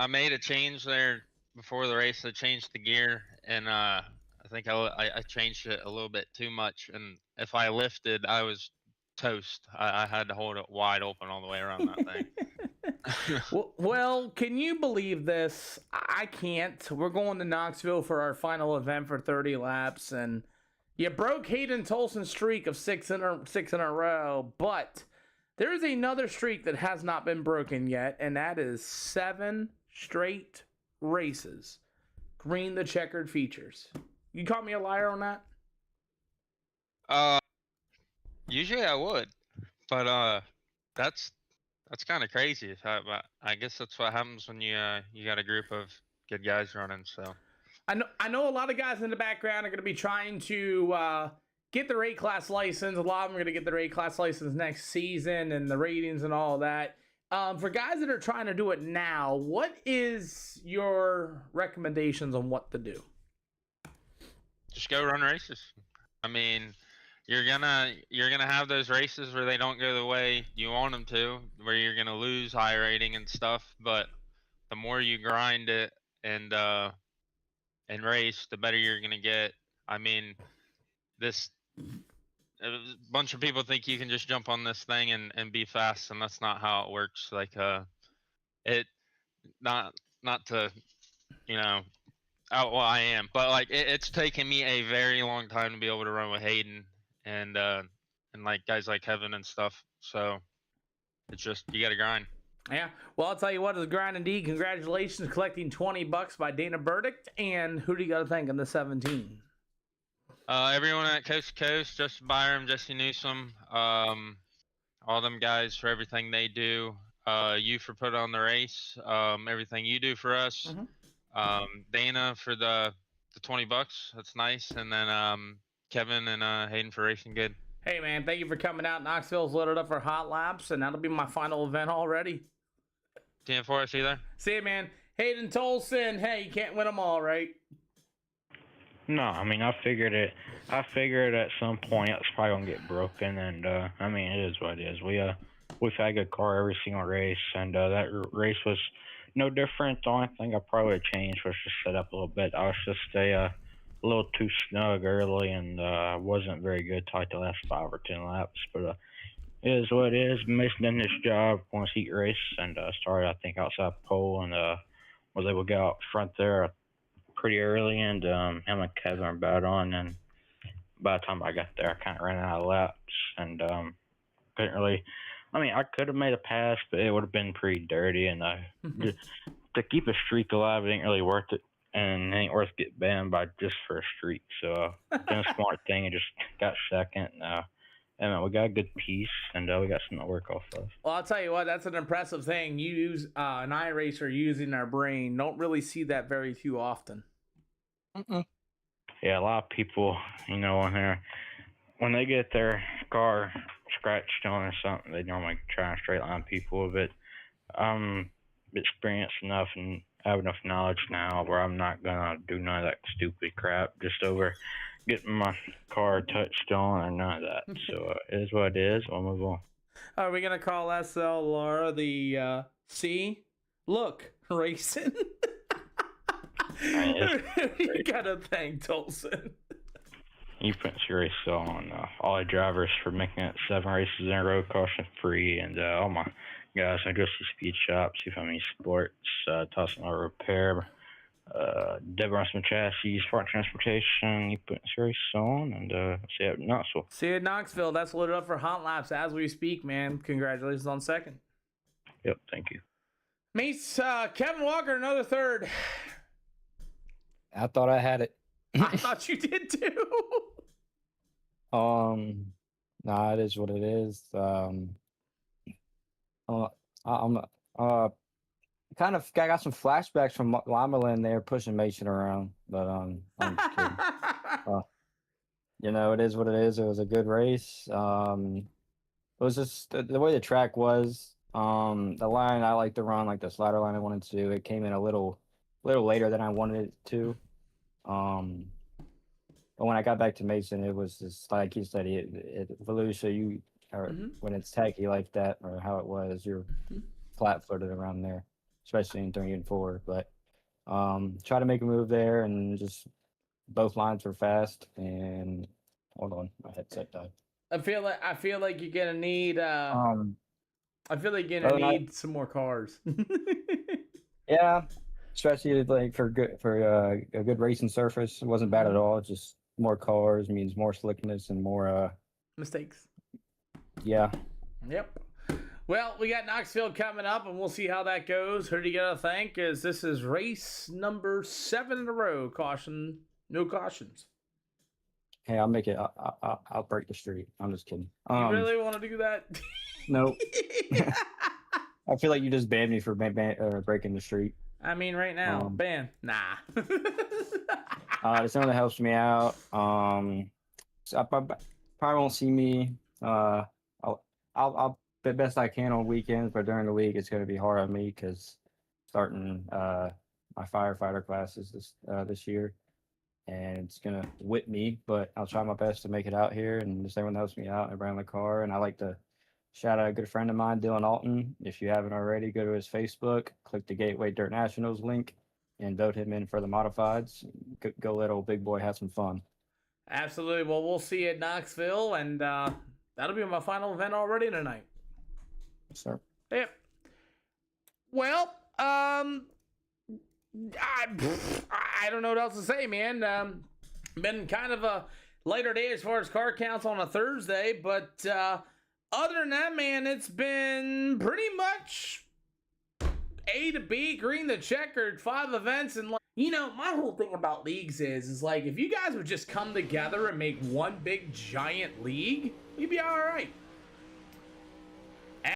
made a change there before the race. I changed the gear, and I think I changed it a little bit too much. And if I lifted, I was toast. I had to hold it wide open all the way around that thing. Well, can you believe this? I can't. We're going to Knoxville for our final event for 30 laps, and you broke Hayden Tolson's streak of six in a row, but there is another streak that has not been broken yet, and that is 7 straight races. Green the checkered features. You call me a liar on that? Usually I would, but that's kind of crazy. I guess that's what happens when you got a group of good guys running. So I know a lot of guys in the background are going to be trying to get their A-class license. A lot of them are going to get their A-class license next season, and the ratings and all that. For guys that are trying to do it now, what is your recommendations on what to do? just go run races. I mean, you're gonna have those races where they don't go the way you want them to, where you're gonna lose high rating and stuff. But the more you grind it and race, the better you're gonna get. I mean, a bunch of people think you can just jump on this thing and be fast, and that's not how it works. Like it not to well, I am, but like it's taken me a very long time to be able to run with Hayden and like guys like Kevin and stuff. So it's just you got to grind. Yeah, well, I'll tell you what, it's a grind indeed. Congratulations, collecting $20 by Dana Burdick. And who do you got to thank in the 17? Everyone at Coast to Coast, Justin Byram, Jesse Newsom, all them guys for everything they do. You for putting on the race, everything you do for us. Dana for the $20, that's nice. And then Kevin and Hayden for racing good. Hey man, thank you for coming out. Knoxville's loaded up for hot laps, and that'll be my final event already. 10-4, see you there. See you, man. Hayden Tolson, hey, you can't win them all, right? No, I mean, I figured at some point it's probably gonna get broken, and I mean, it is what it is. We've had a good car every single race, and that race was no different. The only thing I probably would change was just set up a little bit. I was just a little too snug early, and wasn't very good till like the last 5 or 10 laps. But it is what it is. Mason did his job on his heat race, and started I think outside pole, and was able to get out front there pretty early, and him and Kevin were bad on, and by the time I got there, I kind of ran out of laps, and couldn't really. I mean, I could have made a pass, but it would have been pretty dirty, and to keep a streak alive, it ain't really worth it, and it ain't worth getting banned by just for a streak. So done a smart thing and just got second. And we got a good piece, and we got something to work off of. Well, I'll tell you what, that's an impressive thing. You use an iRacer using their brain. Don't really see that very too often. Yeah, a lot of people, when they get their car scratched on or something, they normally try and straight line people a bit. I'm experienced enough and have enough knowledge now where I'm not gonna do none of that stupid crap just over getting my car touched on or none of that. So it is what it is. We'll move on. Are we gonna call SLR the look racing? You gotta thank Tolson. You put race on all the drivers for making it 7 races in a row caution free, and all my guys I go to speed shops, see if I'm any sports, tossing my repair, Deb runs some chassis, smart transportation. You put race on, and see you at Knoxville. See you at Knoxville. That's loaded up for hot laps as we speak, man. Congratulations on second. Yep, thank you. Mace, Kevin Walker, another third. I thought I had it. I thought you did too. Nah, it is what it is. I'm kind of I got some flashbacks from Limerland there pushing Mason around, but I'm just kidding. It is what it is. It was a good race. It was just the way the track was. The line I like to run, like the slider line I wanted to do, it came in a little later than I wanted it to. But when I got back to Mason, it was just like you said, Volusia, when it's tacky like that, or how it was, you're flat-footed around there, especially in 3 and 4. But try to make a move there, and just both lines were fast. And hold on, my headset died. I feel like you're gonna need. I feel like you're Other gonna than that- need some more cars. Yeah, especially like for a good racing surface. It wasn't bad at all. Just more cars means more slickness and more Mistakes. yeah. Yep. Well, we got Knoxville coming up, and we'll see how that goes. Who do you gotta thank? As this is race number 7 in a row. Caution, no cautions. Hey, I'll make it. I'll break the street. I'm just kidding. You really want to do that? Nope. I feel like you just banned me for breaking the street. I mean, right now, ban. Nah. It's someone that helps me out. So I probably won't see me. I'll the best I can on weekends, but during the week it's going to be hard on me because starting my firefighter classes this year, and it's going to whip me. But I'll try my best to make it out here, and just everyone helps me out around the car. And I like to shout out a good friend of mine, Dylan Alton. If you haven't already, go to his Facebook, click the Gateway Dirt Nationals link, and vote him in for the modifieds. Go let old big boy have some fun. Absolutely. Well, we'll see you at Knoxville, and that'll be my final event already tonight. Yes, sir. Yep. Well, I don't know what else to say, man. Been kind of a lighter day as far as car counts on a Thursday, but other than that, man, it's been pretty much A to B, green to checkered, 5 events, and my whole thing about leagues is like if you guys would just come together and make one big giant league, you'd be all right.